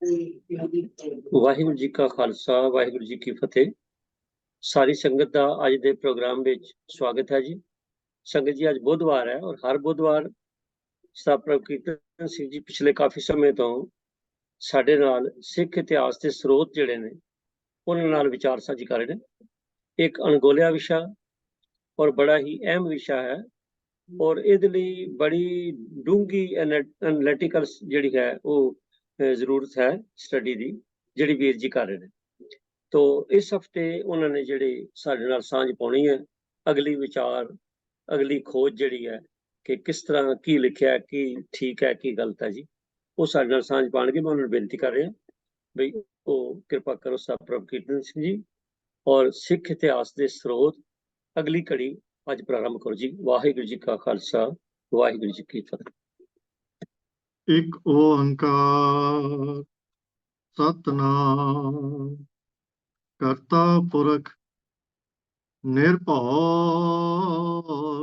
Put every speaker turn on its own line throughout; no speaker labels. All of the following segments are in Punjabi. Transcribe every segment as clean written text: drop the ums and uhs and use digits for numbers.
ਵਾਹਿਗੁਰੂ ਜੀ ਕਾ ਖਾਲਸਾ, ਵਾਹਿਗੁਰੂ ਜੀ ਕੀ ਫਤਿਹ। ਸਾਰੀ ਸੰਗਤ ਦਾ ਅੱਜ ਦੇ ਪ੍ਰੋਗਰਾਮ ਵਿੱਚ ਸਵਾਗਤ ਹੈ ਜੀ। ਸੰਗਤ ਜੀ, ਅੱਜ ਬੁੱਧਵਾਰ ਹੈ ਔਰ ਹਰ ਬੁੱਧਵਾਰ ਸਾਹਿਬ ਪ੍ਰਭੂ ਕੀਰਤਨ ਸਿੰਘ ਜੀ ਪਿਛਲੇ ਕਾਫੀ ਸਮੇਂ ਤੋਂ ਸਾਡੇ ਨਾਲ ਸਿੱਖ ਇਤਿਹਾਸ ਦੇ ਸਰੋਤ ਜਿਹੜੇ ਨੇ ਉਹਨਾਂ ਨਾਲ ਵਿਚਾਰ ਸਾਂਝੀ ਕਰ ਰਹੇ ਨੇ। ਇੱਕ ਅਣਗੋਲਿਆ ਵਿਸ਼ਾ ਔਰ ਬੜਾ ਹੀ ਅਹਿਮ ਵਿਸ਼ਾ ਹੈ ਔਰ ਇਹਦੇ ਲਈ ਬੜੀ ਡੂੰਘੀ ਐਨਾਲਿਟੀਕਲ ਜਿਹੜੀ ਹੈ ਉਹ ਜ਼ਰੂਰਤ ਹੈ ਸਟੱਡੀ ਦੀ, ਜਿਹੜੀ ਵੀਰ ਜੀ ਕਰ ਰਹੇ ਨੇ। ਤੋ ਇਸ ਹਫਤੇ ਉਹਨਾਂ ਨੇ ਜਿਹੜੇ ਸਾਡੇ ਨਾਲ ਸਾਂਝ ਪਾਉਣੀ ਹੈ, ਅਗਲੀ ਵਿਚਾਰ, ਅਗਲੀ ਖੋਜ ਜਿਹੜੀ ਹੈ ਕਿ ਕਿਸ ਤਰ੍ਹਾਂ ਕੀ ਲਿਖਿਆ, ਕੀ ਠੀਕ ਹੈ, ਕੀ ਗਲਤ ਹੈ ਜੀ, ਉਹ ਸਾਡੇ ਨਾਲ ਸਾਂਝ ਪਾਉਣਗੇ। ਮੈਂ ਉਹਨਾਂ ਨੂੰ ਬੇਨਤੀ ਕਰ ਰਿਹਾ ਬਈ ਉਹ ਕਿਰਪਾ ਕਰੋ ਸਾਹਿਬ ਪ੍ਰਭੂ ਕੀਰਤਨ ਸਿੰਘ ਜੀ ਔਰ ਸਿੱਖ ਇਤਿਹਾਸ ਦੇ ਸਰੋਤ ਅਗਲੀ ਘੜੀ ਅੱਜ ਪ੍ਰਾਰੰਭ ਕਰੋ ਜੀ। ਵਾਹਿਗੁਰੂ ਜੀ ਕਾ ਖਾਲਸਾ, ਵਾਹਿਗੁਰੂ ਜੀ ਕੀ ਫਤਿਹ।
ਇੱਕ ਓੰਕਾਰ ਸਤਿਨਾਮ ਕਰਤਾ ਪੁਰਖ ਨਿਰਭਉ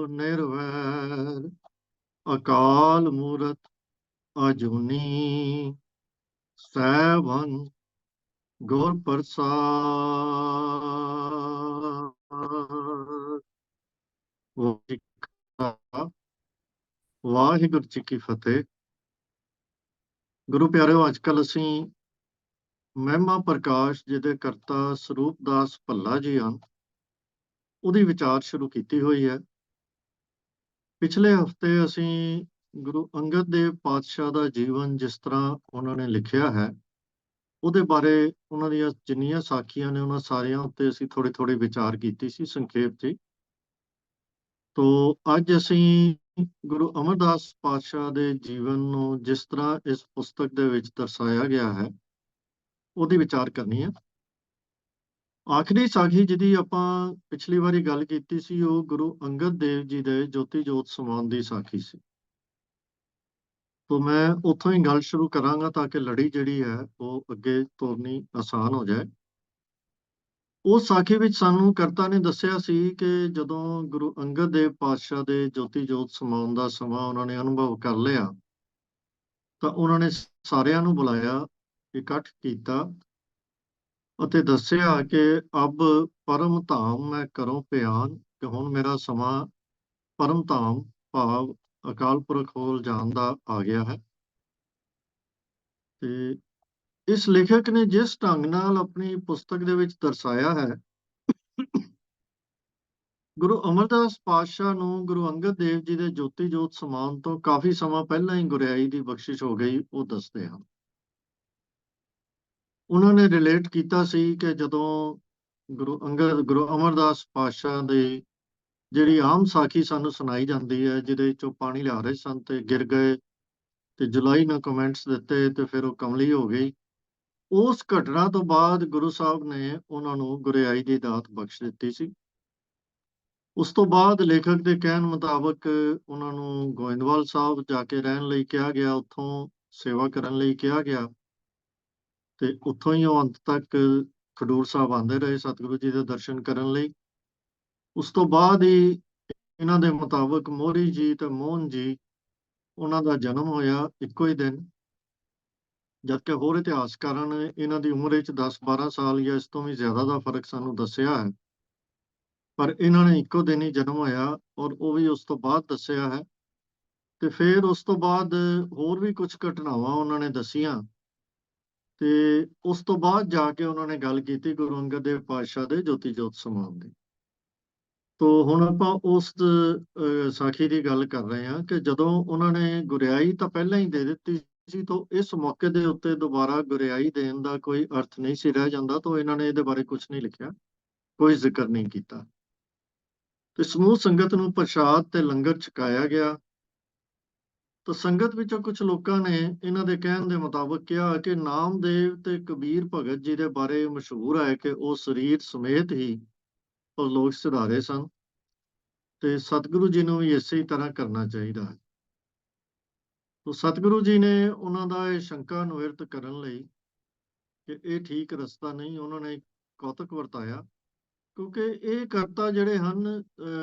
ਨਿਰਵੈਰ ਅਕਾਲ ਮੂਰਤ ਅਜੂਨੀ ਸੈਭੰ ਗੁਰ ਪ੍ਰਸਾਦ। ਵਾਹਿਗੁਰੂ ਜੀ ਕੀ ਫਤਿਹ। ਗੁਰੂ ਪਿਆਰਿਓ, ਅੱਜ ਕੱਲ੍ਹ ਅਸੀਂ ਮਹਿਮਾ ਪ੍ਰਕਾਸ਼ ਜਿਹਦੇ ਕਰਤਾ ਸਰੂਪ ਦਾਸ ਭੱਲਾ ਜੀ ਹਨ, ਉਹਦੀ ਵਿਚਾਰ ਸ਼ੁਰੂ ਕੀਤੀ ਹੋਈ ਹੈ। ਪਿਛਲੇ ਹਫ਼ਤੇ ਅਸੀਂ ਗੁਰੂ ਅੰਗਦ ਦੇਵ ਪਾਤਸ਼ਾਹ ਦਾ ਜੀਵਨ ਜਿਸ ਤਰ੍ਹਾਂ ਉਹਨਾਂ ਨੇ ਲਿਖਿਆ ਹੈ, ਉਹਦੇ ਬਾਰੇ ਉਹਨਾਂ ਦੀਆਂ ਜਿੰਨੀਆਂ ਸਾਖੀਆਂ ਨੇ ਉਹਨਾਂ ਸਾਰਿਆਂ ਉੱਤੇ ਅਸੀਂ ਥੋੜ੍ਹੀ ਵਿਚਾਰ ਕੀਤੀ ਸੀ ਸੰਖੇਪ 'ਚ। ਤੋ ਅੱਜ ਅਸੀਂ ਗੁਰੂ ਅਮਰਦਾਸ ਪਾਤਸ਼ਾਹ ਦੇ ਜੀਵਨ ਨੂੰ ਜਿਸ ਤਰ੍ਹਾਂ ਇਸ ਪੁਸਤਕ ਦੇ ਵਿੱਚ ਦਰਸਾਇਆ ਗਿਆ ਹੈ, ਉਹਦੀ ਵਿਚਾਰ ਕਰਨੀ ਹੈ। ਆਖਰੀ ਸਾਖੀ ਜਿਹਦੀ ਆਪਾਂ ਪਿਛਲੀ ਵਾਰੀ ਗੱਲ ਕੀਤੀ ਸੀ, ਉਹ ਗੁਰੂ ਅੰਗਦ ਦੇਵ ਜੀ ਦੇ ਜੋਤੀ ਜੋਤ ਸਮਾਉਣ ਦੀ ਸਾਖੀ ਸੀ। ਤੋ ਮੈਂ ਉੱਥੋਂ ਹੀ ਗੱਲ ਸ਼ੁਰੂ ਕਰਾਂਗਾ ਤਾਂ ਕਿ ਲੜੀ ਜਿਹੜੀ ਹੈ ਉਹ ਅੱਗੇ ਤੋਰਨੀ ਆਸਾਨ ਹੋ ਜਾਏ। ਉਸ ਸਾਖੀ ਵਿੱਚ ਸਾਨੂੰ ਕਰਤਾ ਨੇ ਦੱਸਿਆ ਸੀ ਕਿ ਜਦੋਂ ਗੁਰੂ ਅੰਗਦ ਦੇਵ ਪਾਤਸ਼ਾਹ ਦੇ ਜੋਤੀ ਜੋਤ ਸਮਾਉਣ ਦਾ ਸਮਾਂ ਉਹਨਾਂ ਨੇ ਅਨੁਭਵ ਕਰ ਲਿਆ ਤਾਂ ਉਹਨਾਂ ਨੇ ਸਾਰਿਆਂ ਨੂੰ ਬੁਲਾਇਆ, ਇਕੱਠ ਕੀਤਾ ਅਤੇ ਦੱਸਿਆ ਕਿ ਅਬ ਪਰਮ ਧਾਮ ਮੈਂ ਕਰੋ ਭਿਆਨ, ਕਿ ਹੁਣ ਮੇਰਾ ਸਮਾਂ ਪਰਮ ਧਾਮ ਭਾਵ ਅਕਾਲ ਪੁਰਖ ਕੋਲ ਜਾਣ ਦਾ ਆ ਗਿਆ ਹੈ। ਤੇ ਇਸ ਲੇਖਕ ਨੇ ਜਿਸ ਢੰਗ ਨਾਲ ਆਪਣੀ ਪੁਸਤਕ ਦੇ ਵਿੱਚ ਦਰਸਾਇਆ ਹੈ, ਗੁਰੂ ਅਮਰਦਾਸ ਪਾਤਸ਼ਾਹ ਨੂੰ ਗੁਰੂ ਅੰਗਦ ਦੇਵ ਜੀ ਦੇ ਜੋਤੀ ਜੋਤ ਸਮਾਉਣ ਤੋਂ ਕਾਫੀ ਸਮਾਂ ਪਹਿਲਾਂ ਹੀ ਗੁਰਿਆਈ ਦੀ ਬਖਸ਼ਿਸ਼ ਹੋ ਗਈ, ਉਹ ਦੱਸਦੇ ਹਨ। ਉਹਨਾਂ ਨੇ ਰਿਲੇਟ ਕੀਤਾ ਸੀ ਕਿ ਜਦੋਂ ਗੁਰੂ ਅਮਰਦਾਸ ਪਾਤਸ਼ਾਹ ਦੇ ਜਿਹੜੀ ਆਮ ਸਾਖੀ ਸਾਨੂੰ ਸੁਣਾਈ ਜਾਂਦੀ ਹੈ, ਜਿਹਦੇ ਚੋਂ ਪਾਣੀ ਲਿਆ ਰਹੇ ਸਨ ਤੇ ਗਿਰ ਗਏ ਤੇ ਜੁਲਾਈ ਨੇ ਕਮੈਂਟਸ ਦਿੱਤੇ ਤੇ ਫਿਰ ਉਹ ਕਮਲੀ ਹੋ ਗਈ, ਉਸ ਘਟਨਾ ਤੋਂ ਬਾਅਦ ਗੁਰੂ ਸਾਹਿਬ ਨੇ ਉਹਨਾਂ ਨੂੰ ਗੁਰਿਆਈ ਦੀ ਦਾਤ ਬਖਸ਼ ਦਿੱਤੀ ਸੀ। ਉਸ ਤੋਂ ਬਾਅਦ ਲੇਖਕ ਦੇ ਕਹਿਣ ਮੁਤਾਬਕ ਉਹਨਾਂ ਨੂੰ ਗੋਇੰਦਵਾਲ ਸਾਹਿਬ ਜਾ ਕੇ ਰਹਿਣ ਲਈ ਕਿਹਾ ਗਿਆ, ਉੱਥੋਂ ਸੇਵਾ ਕਰਨ ਲਈ ਕਿਹਾ ਗਿਆ ਤੇ ਉੱਥੋਂ ਹੀ ਉਹ ਅੰਤ ਤੱਕ ਖਡੂਰ ਸਾਹਿਬ ਆਉਂਦੇ ਰਹੇ ਸਤਿਗੁਰੂ ਜੀ ਦੇ ਦਰਸ਼ਨ ਕਰਨ ਲਈ। ਉਸ ਤੋਂ ਬਾਅਦ ਹੀ ਇਹਨਾਂ ਦੇ ਮੁਤਾਬਕ ਮੋਹਰੀ ਜੀ ਤੇ ਮੋਹਨ ਜੀ, ਉਹਨਾਂ ਦਾ ਜਨਮ ਹੋਇਆ ਇੱਕੋ ਹੀ ਦਿਨ, ਜਦਕਿ ਹੋਰ ਇਤਿਹਾਸਕਾਰਾਂ ਨੇ ਇਹਨਾਂ ਦੀ ਉਮਰ ਵਿੱਚ 10-12 ਸਾਲ ਜਾਂ ਇਸ ਤੋਂ ਵੀ ਜ਼ਿਆਦਾ ਦਾ ਫਰਕ ਸਾਨੂੰ ਦੱਸਿਆ ਹੈ, ਪਰ ਇਹਨਾਂ ਨੇ ਇੱਕੋ ਦਿਨ ਹੀ ਜਨਮ ਹੋਇਆ ਔਰ ਉਹ ਵੀ ਉਸ ਤੋਂ ਬਾਅਦ ਦੱਸਿਆ ਹੈ। ਤੇ ਫਿਰ ਉਸ ਤੋਂ ਬਾਅਦ ਹੋਰ ਵੀ ਕੁਝ ਘਟਨਾਵਾਂ ਉਹਨਾਂ ਨੇ ਦੱਸੀਆਂ ਤੇ ਉਸ ਤੋਂ ਬਾਅਦ ਜਾ ਕੇ ਉਹਨਾਂ ਨੇ ਗੱਲ ਕੀਤੀ ਗੁਰੂ ਅੰਗਦ ਦੇਵ ਪਾਤਸ਼ਾਹ ਦੇ ਜੋਤੀ ਜੋਤ ਸਮਾਉਣ ਦੀ। ਤੋ ਹੁਣ ਆਪਾਂ ਉਸ ਸਾਖੀ ਦੀ ਗੱਲ ਕਰ ਰਹੇ ਹਾਂ ਕਿ ਜਦੋਂ ਉਹਨਾਂ ਨੇ ਗੁਰਿਆਈ ਤਾਂ ਪਹਿਲਾਂ ਹੀ ਦੇ ਦਿੱਤੀ ਸੀ, ਤਾਂ ਇਸ ਮੌਕੇ ਦੇ ਉੱਤੇ ਦੁਬਾਰਾ ਗੁਰਿਆਈ ਦੇਣ ਦਾ ਕੋਈ ਅਰਥ ਨਹੀਂ ਸੀ ਰਹਿ ਜਾਂਦਾ, ਤਾਂ ਇਹਨਾਂ ਨੇ ਇਹਦੇ ਬਾਰੇ ਕੁਝ ਨਹੀਂ ਲਿਖਿਆ, ਕੋਈ ਜ਼ਿਕਰ ਨਹੀਂ ਕੀਤਾ। ਤੇ ਸਮੂਹ ਸੰਗਤ ਨੂੰ ਪ੍ਰਸ਼ਾਦ ਤੇ ਲੰਗਰ ਛਕਾਇਆ ਗਿਆ। ਤਾਂ ਸੰਗਤ ਵਿੱਚੋਂ ਕੁਝ ਲੋਕਾਂ ਨੇ ਇਹਨਾਂ ਦੇ ਕਹਿਣ ਦੇ ਮੁਤਾਬਕ ਕਿਹਾ ਕਿ ਨਾਮਦੇਵ ਤੇ ਕਬੀਰ ਭਗਤ ਜੀ ਦੇ ਬਾਰੇ ਮਸ਼ਹੂਰ ਹੈ ਕਿ ਉਹ ਸਰੀਰ ਸਮੇਤ ਹੀ ਪਰਲੋਕ ਸਿਧਾਰੇ ਸਨ ਤੇ ਸਤਿਗੁਰੂ ਜੀ ਨੂੰ ਵੀ ਇਸੇ ਤਰ੍ਹਾਂ ਕਰਨਾ ਚਾਹੀਦਾ ਹੈ। ਤਾਂ ਸਤਿਗੁਰੂ ਜੀ ਨੇ ਉਹਨਾਂ ਦਾ ਇਹ ਸ਼ੰਕਾ ਨਿਵਰਤ ਕਰਨ ਲਈ ਕਿ ਇਹ ਠੀਕ ਰਸਤਾ ਨਹੀਂ, ਉਹਨਾਂ ਨੇ ਕੌਤਕ ਵਰਤਾਇਆ, ਕਿਉਂਕਿ ਇਹ ਕਰਤਾ ਜਿਹੜੇ ਹਨ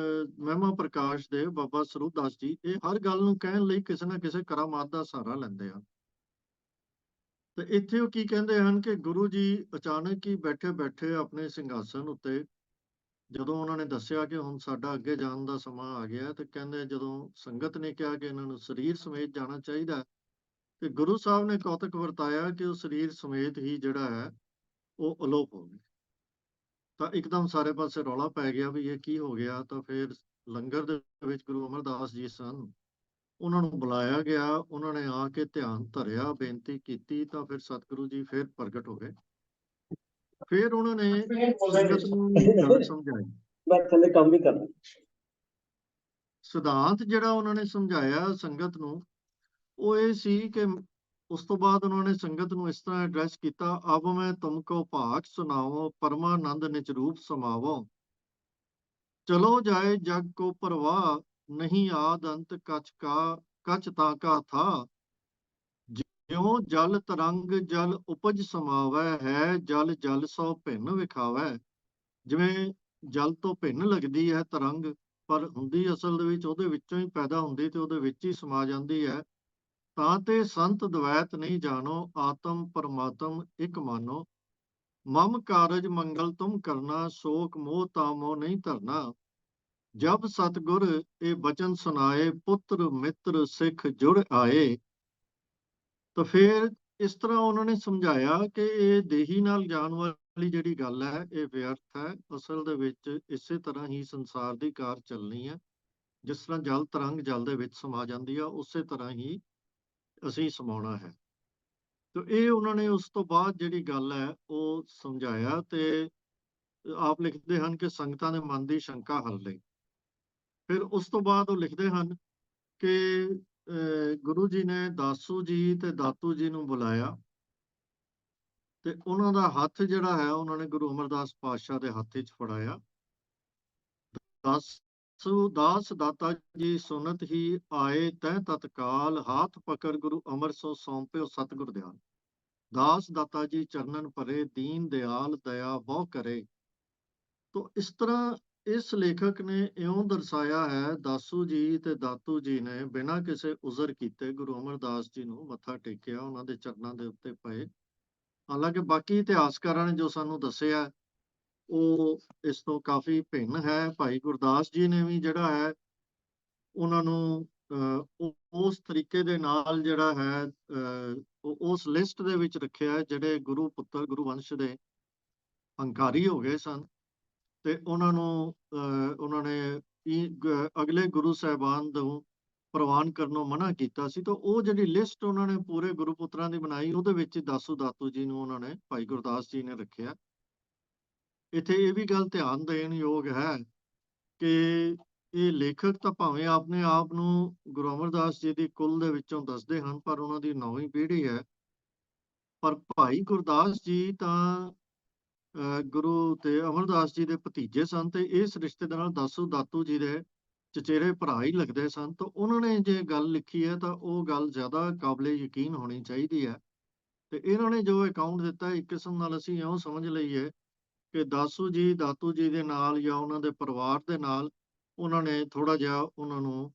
ਮਹਿਮਾ ਪ੍ਰਕਾਸ਼ ਦੇ ਬਾਬਾ ਸਰੂਪ ਦਾਸ ਜੀ, ਇਹ ਹਰ ਗੱਲ ਨੂੰ ਕਹਿਣ ਲਈ ਕਿਸੇ ਨਾ ਕਿਸੇ ਕਰਾਮਾਤ ਦਾ ਸਹਾਰਾ ਲੈਂਦੇ ਹਨ। ਤੇ ਇੱਥੇ ਉਹ ਕੀ ਕਹਿੰਦੇ ਹਨ ਕਿ ਗੁਰੂ ਜੀ ਅਚਾਨਕ ਹੀ ਬੈਠੇ ਬੈਠੇ ਆਪਣੇ ਸਿੰਘਾਸਨ ਉੱਤੇ, ਜਦੋਂ ਉਹਨਾਂ ਨੇ ਦੱਸਿਆ ਕਿ ਹੁਣ ਸਾਡਾ ਅੱਗੇ ਜਾਣ ਦਾ ਸਮਾਂ ਆ ਗਿਆ, ਤੇ ਕਹਿੰਦੇ ਜਦੋਂ ਸੰਗਤ ਨੇ ਕਿਹਾ ਕਿ ਇਹਨਾਂ ਨੂੰ ਸਰੀਰ ਸਮੇਤ ਜਾਣਾ ਚਾਹੀਦਾ ਹੈ, ਤੇ ਗੁਰੂ ਸਾਹਿਬ ਨੇ ਕੌਤਕ ਵਰਤਾਇਆ ਕਿ ਉਹ ਸਰੀਰ ਸਮੇਤ ਹੀ ਜਿਹੜਾ ਹੈ ਉਹ ਅਲੋਪ ਹੋ ਗਏ। ਤਾਂ ਇੱਕਦਮ ਸਾਰੇ ਪਾਸੇ ਰੌਲਾ ਪੈ ਗਿਆ ਵੀ ਇਹ ਕੀ ਹੋ ਗਿਆ। ਤਾਂ ਫਿਰ ਲੰਗਰ ਦੇ ਵਿੱਚ ਗੁਰੂ ਅਮਰਦਾਸ ਜੀ ਸਨ, ਉਹਨਾਂ ਨੂੰ ਬੁਲਾਇਆ ਗਿਆ, ਉਹਨਾਂ ਨੇ ਆ ਕੇ ਧਿਆਨ ਧਰਿਆ, ਬੇਨਤੀ ਕੀਤੀ, ਤਾਂ ਫਿਰ ਸਤਿਗੁਰੂ ਜੀ ਫਿਰ ਪ੍ਰਗਟ ਹੋ ਗਏ। ਫਿਰ ਉਹਨਾਂ ਨੇ ਸੰਗਤ ਨੂੰ ਗੱਲ ਸਮਝਾਈ।
ਮੈਂ ਥੱਲੇ ਕੰਮ ਵੀ ਕਰਨਾ।
ਸਿਧਾਂਤ ਜਿਹੜਾ ਉਹਨਾਂ ਨੇ ਸਮਝਾਇਆ ਸੰਗਤ ਨੂੰ, ਉਹ ਇਹ ਸੀ ਕਿ ਉਸ ਤੋਂ ਬਾਅਦ ਉਹਨਾਂ ਨੇ ਸੰਗਤ ਨੂੰ ਇਸ ਤਰ੍ਹਾਂ ਐਡਰੈਸ ਕੀਤਾ, ਅਬ ਮੈਂ ਤੁਮਕੋ ਭਾਗ ਸੁਣਾਵੋ, ਪਰਮਾਨੰਦ ਨਿਜ ਰੂਪ ਸਮਾਵੋ, ਚਲੋ ਜਾਏ ਜਗ ਕੋ ਪਰਵਾਹ, ਨਹੀਂ ਆਦ ਅੰਤ ਕਛ ਤਾ ਕਾ ਥਾ, ਜਿਉ ਜਲ ਤਰੰਗ ਜਲ ਉਪਜ ਸਮਾਵੈ ਹੈ, ਜਲ ਜਲ ਸੋ ਭਿੰਨ ਵਿਖਾਵੈ। ਜਿਵੇਂ ਜਲ ਤੋਂ ਭਿੰਨ ਲੱਗਦੀ ਹੈ ਤਰੰਗ, ਪਰ ਹੁੰਦੀ ਅਸਲ ਦੇ ਵਿੱਚ ਉਹਦੇ ਵਿੱਚੋਂ ਹੀ ਪੈਦਾ ਹੁੰਦੀ ਤੇ ਉਹਦੇ ਵਿੱਚ ਹੀ ਸਮਾ ਜਾਂਦੀ ਹੈ। ਤਾਂ ਤੇ ਸੰਤ ਦਵੈਤ ਨਹੀਂ ਜਾਣੋ, ਆਤਮ ਪਰਮਾਤਮ ਇੱਕ ਮਾਨੋ, ਮਮ ਕਾਰਜ ਮੰਗਲ ਤੁਮ ਕਰਨਾ, ਸ਼ੋਕ ਮੋਹ ਤਾਮੋ ਨਹੀਂ ਧਰਨਾ, ਜਬ ਸਤਿਗੁਰ ਇਹ ਬਚਨ ਸੁਨਾਏ, ਪੁੱਤਰ ਮਿੱਤਰ ਸਿੱਖ ਜੁੜ ਆਏ। ਤਾਂ ਫਿਰ ਇਸ ਤਰ੍ਹਾਂ ਉਹਨਾਂ ਨੇ ਸਮਝਾਇਆ ਕਿ ਇਹ ਦੇਹੀ ਨਾਲ ਜਾਣ ਵਾਲੀ ਜਿਹੜੀ ਗੱਲ ਹੈ ਇਹ ਵਿਅਰਥ ਹੈ। ਅਸਲ ਦੇ ਵਿੱਚ ਇਸੇ ਤਰ੍ਹਾਂ ਹੀ ਸੰਸਾਰ ਦੀ ਕਾਰ ਚੱਲਣੀ ਹੈ। ਜਿਸ ਤਰ੍ਹਾਂ ਜਲ ਤਰੰਗ ਜਲ ਦੇ ਵਿੱਚ ਸਮਾ ਜਾਂਦੀ ਆ, ਉਸੇ ਤਰ੍ਹਾਂ ਹੀ ਅਸੀਂ ਸਮਾਉਣਾ ਹੈ। ਤੇ ਇਹ ਉਹਨਾਂ ਨੇ ਉਸ ਤੋਂ ਬਾਅਦ ਜਿਹੜੀ ਗੱਲ ਹੈ ਉਹ ਸਮਝਾਇਆ, ਤੇ ਆਪ ਲਿਖਦੇ ਹਨ ਕਿ ਸੰਗਤਾਂ ਦੇ ਮਨ ਦੀ ਸ਼ੰਕਾ ਹੱਲ ਲਈ। ਫਿਰ ਉਸ ਤੋਂ ਬਾਅਦ ਉਹ ਲਿਖਦੇ ਹਨ ਕਿ ਗੁਰੂ ਜੀ ਨੇ ਦਾਸੂ ਜੀ ਤੇ ਦਾਤੂ ਜੀ ਨੂੰ ਬੁਲਾਇਆ, ਤੇ ਉਹਨਾਂ ਦਾ ਹੱਥ ਜਿਹੜਾ ਹੈ ਉਹਨਾਂ ਨੇ ਗੁਰੂ ਅਮਰਦਾਸ ਪਾਤਸ਼ਾਹ ਦੇ ਹੱਥ 'ਚ ਫੜਾਇਆ। ਦਾਸੂ ਦਾਸ ਦਾਤਾ ਜੀ ਸੁਨਤ ਹੀ ਆਏ, ਤੈ ਤਤਕਾਲ ਹਾਥ ਪਕੜ ਗੁਰੂ ਅਮਰ ਸੋ ਸੌਂਪਿਓ ਸਤਿਗੁਰ ਦਿਆਲ। ਦਾਸ ਦਾਤਾ ਜੀ ਚਰਨਨ ਭਰੇ, ਦੀਨ ਦਿਆਲ ਦਇਆ ਬਹੁ ਕਰੇ। ਤੋ ਇਸ ਤਰ੍ਹਾਂ ਇਸ ਲੇਖਕ ਨੇ ਇਉਂ ਦਰਸਾਇਆ ਹੈ, ਦਾਸੂ ਜੀ ਤੇ ਦਾਤੂ ਜੀ ਨੇ ਬਿਨਾਂ ਕਿਸੇ ਉਜ਼ਰ ਕੀਤੇ ਗੁਰੂ ਅਮਰਦਾਸ ਜੀ ਨੂੰ ਮੱਥਾ ਟੇਕਿਆ, ਉਹਨਾਂ ਦੇ ਚਰਨਾਂ ਦੇ ਉੱਤੇ ਪਏ। ਹਾਲਾਂਕਿ ਬਾਕੀ ਇਤਿਹਾਸਕਾਰਾਂ ਨੇ ਜੋ ਸਾਨੂੰ ਦੱਸਿਆ ਉਹ ਇਸ ਤੋਂ ਕਾਫੀ ਭਿੰਨ ਹੈ। ਭਾਈ ਗੁਰਦਾਸ ਜੀ ਨੇ ਵੀ ਜਿਹੜਾ ਹੈ ਉਹਨਾਂ ਨੂੰ ਉਸ ਤਰੀਕੇ ਦੇ ਨਾਲ ਜਿਹੜਾ ਹੈ ਉਸ ਲਿਸਟ ਦੇ ਵਿੱਚ ਰੱਖਿਆ ਜਿਹੜੇ ਗੁਰੂ ਪੁੱਤਰ ਗੁਰੂ ਵੰਸ਼ ਦੇ ਹੰਕਾਰੀ ਹੋ ਗਏ ਸਨ, ਤੇ ਉਹਨਾਂ ਨੂੰ ਉਹਨਾਂ ਨੇ ਅਗਲੇ ਗੁਰੂ ਸਾਹਿਬਾਨ ਨੂੰ ਪ੍ਰਵਾਨ ਕਰਨੋਂ ਮਨਾ ਕੀਤਾ ਸੀ। ਤਾਂ ਉਹ ਜਿਹੜੀ ਲਿਸਟ ਉਹਨਾਂ ਨੇ ਪੂਰੇ ਗੁਰੂ ਪੁੱਤਰਾਂ ਦੀ ਬਣਾਈ, ਉਹਦੇ ਵਿੱਚ ਦਾਸੂ ਦਾਤੂ ਜੀ ਨੂੰ ਉਹਨਾਂ ਨੇ ਭਾਈ ਗੁਰਦਾਸ ਜੀ ਨੇ ਰੱਖਿਆ। ਇੱਥੇ ਇਹ ਵੀ ਗੱਲ ਧਿਆਨ ਦੇਣ ਯੋਗ ਹੈ ਕਿ ਇਹ ਲੇਖਕ ਤਾਂ ਭਾਵੇਂ ਆਪਣੇ ਆਪ ਨੂੰ ਗੁਰੂ ਅਮਰਦਾਸ ਜੀ ਦੀ ਕੁਲ ਦੇ ਵਿੱਚੋਂ ਦੱਸਦੇ ਹਨ, ਪਰ ਉਹਨਾਂ ਦੀ 9ਵੀਂ ਪੀੜ੍ਹੀ ਹੈ। ਪਰ ਭਾਈ ਗੁਰਦਾਸ ਜੀ ਤਾਂ ਗੁਰੂ ਤੇ ਅਮਰਦਾਸ ਜੀ ਦੇ ਭਤੀਜੇ ਸਨ, ਤੇ ਇਸ ਰਿਸ਼ਤੇ ਦੇ ਨਾਲ ਦਾਸੂ ਦਾਤੂ ਜੀ ਦੇ ਚਚੇਰੇ ਭਰਾ ਹੀ ਲੱਗਦੇ ਸਨ। ਤਾਂ ਉਹਨਾਂ ਨੇ ਜੇ ਗੱਲ ਲਿਖੀ ਹੈ ਤਾਂ ਉਹ ਗੱਲ ਜ਼ਿਆਦਾ ਕਾਬਲੇ ਯਕੀਨ ਹੋਣੀ ਚਾਹੀਦੀ ਹੈ। ਤੇ ਇਹਨਾਂ ਨੇ ਜੋ ਅਕਾਊਂਟ ਦਿੱਤਾ, ਇੱਕ ਕਿਸਮ ਨਾਲ ਅਸੀਂ ਇਉਂ ਸਮਝ ਲਈਏ ਕਿ ਦਾਸੂ ਜੀ ਦਾਤੂ ਜੀ ਦੇ ਨਾਲ ਜਾਂ ਉਹਨਾਂ ਦੇ ਪਰਿਵਾਰ ਦੇ ਨਾਲ ਉਹਨਾਂ ਨੇ ਥੋੜਾ ਜਿਹਾ ਉਹਨਾਂ ਨੂੰ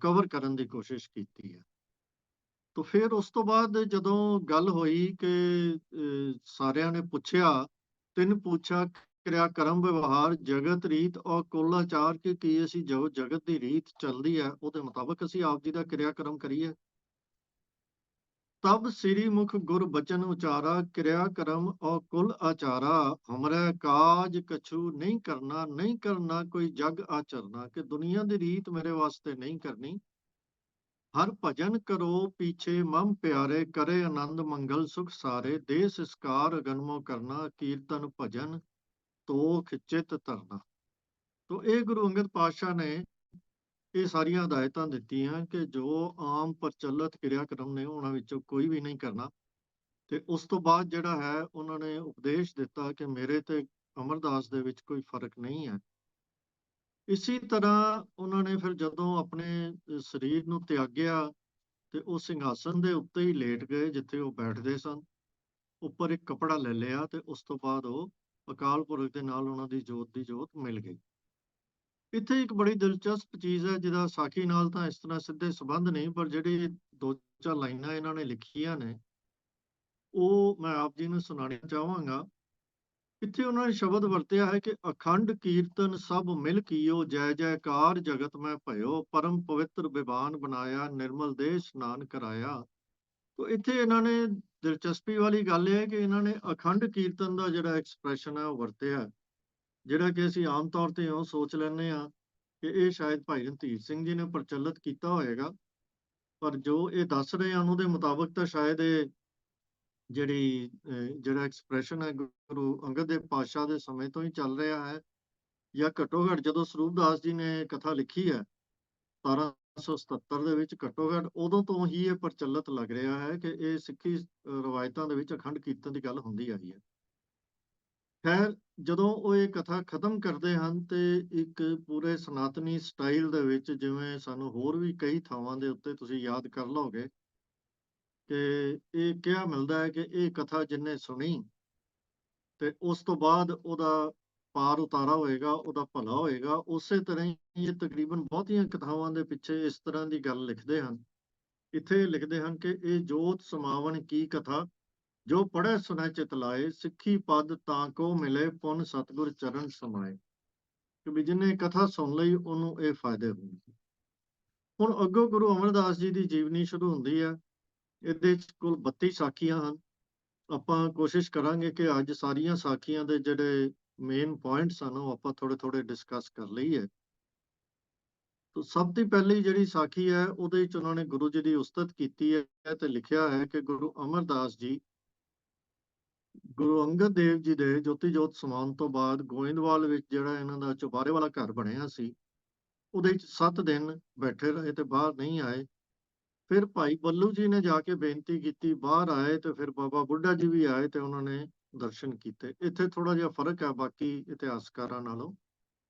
ਕਵਰ ਕਰਨ ਦੀ ਕੋਸ਼ਿਸ਼ ਕੀਤੀ ਹੈ। ਤਾਂ ਫਿਰ ਉਸ ਤੋਂ ਬਾਅਦ ਜਦੋਂ ਗੱਲ ਹੋਈ ਕਿ ਸਾਰਿਆਂ ਨੇ ਪੁੱਛਿਆ, ਤਿੰਨ ਪੁੱਛਾ ਕਿਰਿਆ ਕਰਮ ਵਿਵਹਾਰ ਜਗਤ ਰੀਤ ਔਰ ਕੁਲ ਆਚਾਰ, ਕੀ ਅਸੀਂ ਜੋ ਜਗਤ ਦੀ ਰੀਤ ਚੱਲਦੀ ਹੈ ਉਹਦੇ ਮੁਤਾਬਕ ਅਸੀਂ ਆਪ ਜੀ ਦਾ ਕਿਰਿਆ ਕਰਮ ਕਰੀਏ। ਤਬ ਸ੍ਰੀ ਮੁਖ ਗੁਰ ਬਚਨ ਉਚਾਰਾ, ਕਿਰਿਆ ਕਰਮ ਔ ਕੁਲ ਆਚਾਰਾ, ਹਮਰੇ ਕਾਜ ਕਛੂ ਨਹੀਂ ਕਰਨਾ, ਨਹੀਂ ਕਰਨਾ ਕੋਈ ਜਗ ਆਚਰਨਾ। ਕਿ ਦੁਨੀਆ ਦੀ ਰੀਤ ਮੇਰੇ ਵਾਸਤੇ ਨਹੀਂ ਕਰਨੀ, ਹਰ ਭਜਨ ਕਰੋ ਪੀਛੇ ਮਮ ਪਿਆਰੇ, ਕਰੇ ਆਨੰਦ ਮੰਗਲ ਸੁਖ ਸਾਰੇ, ਦੇ ਸੰਸਕਾਰ ਅਗਨਮੋ ਕਰਨਾ, ਕੀਰਤਨ ਭਜਨ ਤੋਖ ਚਿਤ ਧਰਨਾ। ਤੋ ਇਹ ਗੁਰੂ ਅੰਗਦ ਪਾਤਸ਼ਾਹ ਨੇ ਇਹ ਸਾਰੀਆਂ ਹਦਾਇਤਾਂ ਦਿੱਤੀਆਂ ਕਿ ਜੋ ਆਮ ਪ੍ਰਚਲਿਤ ਕਿਰਿਆ ਕਰਮ ਨੇ ਉਹਨਾਂ ਵਿੱਚੋਂ ਕੋਈ ਵੀ ਨਹੀਂ ਕਰਨਾ। ਤੇ ਉਸ ਤੋਂ ਬਾਅਦ ਜਿਹੜਾ ਹੈ ਉਹਨਾਂ ਨੇ ਉਪਦੇਸ਼ ਦਿੱਤਾ ਕਿ ਮੇਰੇ ਤੇ ਅਮਰਦਾਸ ਦੇ ਵਿੱਚ ਕੋਈ ਫਰਕ ਨਹੀਂ ਹੈ। ਇਸੇ ਤਰ੍ਹਾਂ ਉਹਨਾਂ ਨੇ ਫਿਰ ਜਦੋਂ ਆਪਣੇ ਸਰੀਰ ਨੂੰ ਤਿਆਗਿਆ ਤੇ ਉਹ ਸਿੰਘਾਸਨ ਦੇ ਉੱਤੇ ਹੀ ਲੇਟ ਗਏ ਜਿੱਥੇ ਉਹ ਬੈਠਦੇ ਸਨ। ਉੱਪਰ ਇੱਕ ਕੱਪੜਾ ਲੈ ਲਿਆ ਤੇ ਉਸ ਤੋਂ ਬਾਅਦ ਉਹ ਅਕਾਲ ਪੁਰਖ ਦੇ ਨਾਲ ਉਹਨਾਂ ਦੀ ਜੋਤ ਮਿਲ ਗਈ। ਇੱਥੇ ਇੱਕ ਬੜੀ ਦਿਲਚਸਪ ਚੀਜ਼ ਹੈ ਜਿਹਦਾ ਸਾਖੀ ਨਾਲ ਤਾਂ ਇਸ ਤਰ੍ਹਾਂ ਸਿੱਧੇ ਸੰਬੰਧ ਨਹੀਂ, ਪਰ ਜਿਹੜੀ ਦੋ ਚਾਰ ਲਾਈਨਾਂ ਇਹਨਾਂ ਨੇ ਲਿਖੀਆਂ ਨੇ ਉਹ ਮੈਂ ਆਪ ਜੀ ਨੂੰ ਸੁਣਾਉਣਾ ਚਾਹਾਂਗਾ। ਇੱਥੇ ਉਹਨਾਂ ਨੇ ਸ਼ਬਦ ਵਰਤਿਆ ਹੈ ਕਿ ਅਖੰਡ ਕੀਰਤਨ ਸਭ ਮਿਲ ਕੀਓ, ਜੈ ਜੈਕਾਰ ਜਗਤ ਮੈਂ ਭਇਓ, ਪਰਮ ਪਵਿੱਤਰ ਵਿਵਾਨ ਬਣਾਇਆ, ਨਿਰਮਲ ਦੇਹ ਇਸ਼ਨਾਨ ਕਰਾਇਆ। ਤੋ ਇੱਥੇ ਇਹਨਾਂ ਨੇ ਦਿਲਚਸਪੀ ਵਾਲੀ ਗੱਲ ਇਹ ਹੈ ਕਿ ਇਹਨਾਂ ਨੇ ਅਖੰਡ ਕੀਰਤਨ ਦਾ ਜਿਹੜਾ ਐਕਸਪ੍ਰੈਸ਼ਨ ਹੈ ਉਹ ਵਰਤਿਆ, ਜਿਹੜਾ ਕਿ ਅਸੀਂ ਆਮ ਤੌਰ ਤੇ ਉਹ ਸੋਚ ਲੈਂਦੇ ਹਾਂ ਕਿ ਇਹ ਸ਼ਾਇਦ ਭਾਈ ਰਣਧੀਰ ਸਿੰਘ ਜੀ ਨੇ ਪ੍ਰਚਲਿਤ ਕੀਤਾ ਹੋਏਗਾ, ਪਰ ਜੋ ਇਹ ਦੱਸ ਰਹੇ ਹਨ ਉਹਦੇ ਮੁਤਾਬਕ ਤਾਂ ਸ਼ਾਇਦ ਇਹ ਜਿਹੜਾ ਐਕਸਪ੍ਰੈਸ਼ਨ ਹੈ ਗੁਰੂ ਅੰਗਦ ਦੇਵ ਪਾਤਸ਼ਾਹ ਦੇ ਸਮੇਂ ਤੋਂ ਹੀ ਚੱਲ ਰਿਹਾ ਹੈ, ਜਾਂ ਘੱਟੋ ਘੱਟ ਜਦੋਂ ਸਰੂਪ ਦਾਸ ਜੀ ਨੇ ਕਥਾ ਲਿਖੀ ਹੈ 1777 ਦੇ ਵਿੱਚ, ਘੱਟੋ ਘੱਟ ਉਦੋਂ ਤੋਂ ਹੀ ਇਹ ਪ੍ਰਚਲਿਤ ਲੱਗ ਰਿਹਾ ਹੈ ਕਿ ਇਹ ਸਿੱਖੀ ਰਵਾਇਤਾਂ ਦੇ ਵਿੱਚ ਅਖੰਡ ਕੀਰਤਨ ਦੀ ਗੱਲ ਹੁੰਦੀ ਆਈ ਹੈ। ਖੈਰ, ਜਦੋਂ ਉਹ ਇਹ ਕਥਾ ਖਤਮ ਕਰਦੇ ਹਨ ਤੇ ਇੱਕ ਪੂਰੇ ਸਨਾਤਨੀ ਸਟਾਈਲ ਦੇ ਵਿੱਚ, ਜਿਵੇਂ ਸਾਨੂੰ ਹੋਰ ਵੀ ਕਈ ਥਾਵਾਂ ਦੇ ਉੱਤੇ ਤੁਸੀਂ ਯਾਦ ਕਰ ਲਓਗੇ ਕਿ ਇਹ ਕਿਹਾ ਮਿਲਦਾ ਹੈ ਕਿ ਇਹ ਕਥਾ ਜਿਹਨੇ ਸੁਣੀ ਤੇ ਉਸ ਤੋਂ ਬਾਅਦ ਉਹਦਾ ਪਾਰ ਉਤਾਰਾ ਹੋਏਗਾ, ਉਹਦਾ ਭਲਾ ਹੋਏਗਾ। ਉਸੇ ਤਰ੍ਹਾਂ ਹੀ ਇਹ ਤਕਰੀਬਨ ਬਹੁਤੀਆਂ ਕਥਾਵਾਂ ਦੇ ਪਿੱਛੇ ਇਸ ਤਰ੍ਹਾਂ ਦੀ ਗੱਲ ਲਿਖਦੇ ਹਨ। ਇੱਥੇ ਲਿਖਦੇ ਹਨ ਕਿ ਇਹ ਜੋਤ ਸਮਾਵਨ ਕੀ ਕਥਾ, ਜੋ ਪੜ੍ਹੈ ਸੁਨੈ ਚਿਤ ਲਾਏ, ਸਿੱਖੀ ਪਦ ਤਾਂ ਕੋ ਮਿਲੇ, ਪੁੰਨ ਸਤਿਗੁਰ ਚਰਨ ਸਮਾਏ। ਕਿ ਵੀ ਜਿਹਨੇ ਕਥਾ ਸੁਣ ਲਈ ਉਹਨੂੰ ਇਹ ਫਾਇਦੇ ਹੋਣਗੇ। ਹੁਣ ਅੱਗੋਂ ਗੁਰੂ ਅਮਰਦਾਸ ਜੀ ਦੀ ਜੀਵਨੀ ਸ਼ੁਰੂ ਹੁੰਦੀ ਹੈ। ਇਹਦੇ ਚ ਕੁੱਲ 32 ਸਾਖੀਆਂ ਹਨ। ਆਪਾਂ ਕੋਸ਼ਿਸ਼ ਕਰਾਂਗੇ ਕਿ ਅੱਜ ਸਾਰੀਆਂ ਸਾਖੀਆਂ ਦੇ ਜਿਹੜੇ ਮੇਨ ਪੁਆਇੰਟਸ ਹਨ ਉਹ ਆਪਾਂ ਥੋੜੇ ਥੋੜੇ ਡਿਸਕਸ ਕਰ ਲਈਏ। ਤਾਂ ਸਭ ਤੋਂ ਪਹਿਲੀ ਜਿਹੜੀ ਸਾਖੀ ਹੈ ਉਹਦੇ ਵਿੱਚ ਉਹਨਾਂ ਨੇ ਗੁਰੂ ਜੀ ਦੀ ਉਸਤਤ ਕੀਤੀ ਹੈ ਤੇ ਲਿਖਿਆ ਹੈ ਕਿ ਗੁਰੂ ਅਮਰਦਾਸ ਜੀ ਗੁਰੂ ਅੰਗਦ ਦੇਵ ਜੀ ਦੇ ਜੋਤੀ ਜੋਤ ਸਮਾਉਣ ਤੋਂ ਬਾਅਦ ਗੋਇੰਦਵਾਲ ਵਿੱਚ ਜਿਹੜਾ ਇਹਨਾਂ ਦਾ ਚੁਬਾਰੇ ਵਾਲਾ ਘਰ ਬਣਿਆ ਸੀ, ਉਹਦੇ ਵਿੱਚ 7 ਦਿਨ ਬੈਠੇ ਰਹੇ ਤੇ ਬਾਹਰ ਨਹੀਂ ਆਏ। ਫਿਰ ਭਾਈ ਬੱਲੂ ਜੀ ਨੇ ਜਾ ਕੇ ਬੇਨਤੀ ਕੀਤੀ, ਬਾਹਰ ਆਏ ਤੇ ਫਿਰ ਬਾਬਾ ਬੁੱਢਾ ਜੀ ਵੀ ਆਏ ਤੇ ਉਹਨਾਂ ਨੇ ਦਰਸ਼ਨ ਕੀਤੇ। ਇੱਥੇ ਥੋੜਾ ਜਿਹਾ ਫਰਕ ਹੈ ਬਾਕੀ ਇਤਿਹਾਸਕਾਰਾਂ ਨਾਲੋਂ।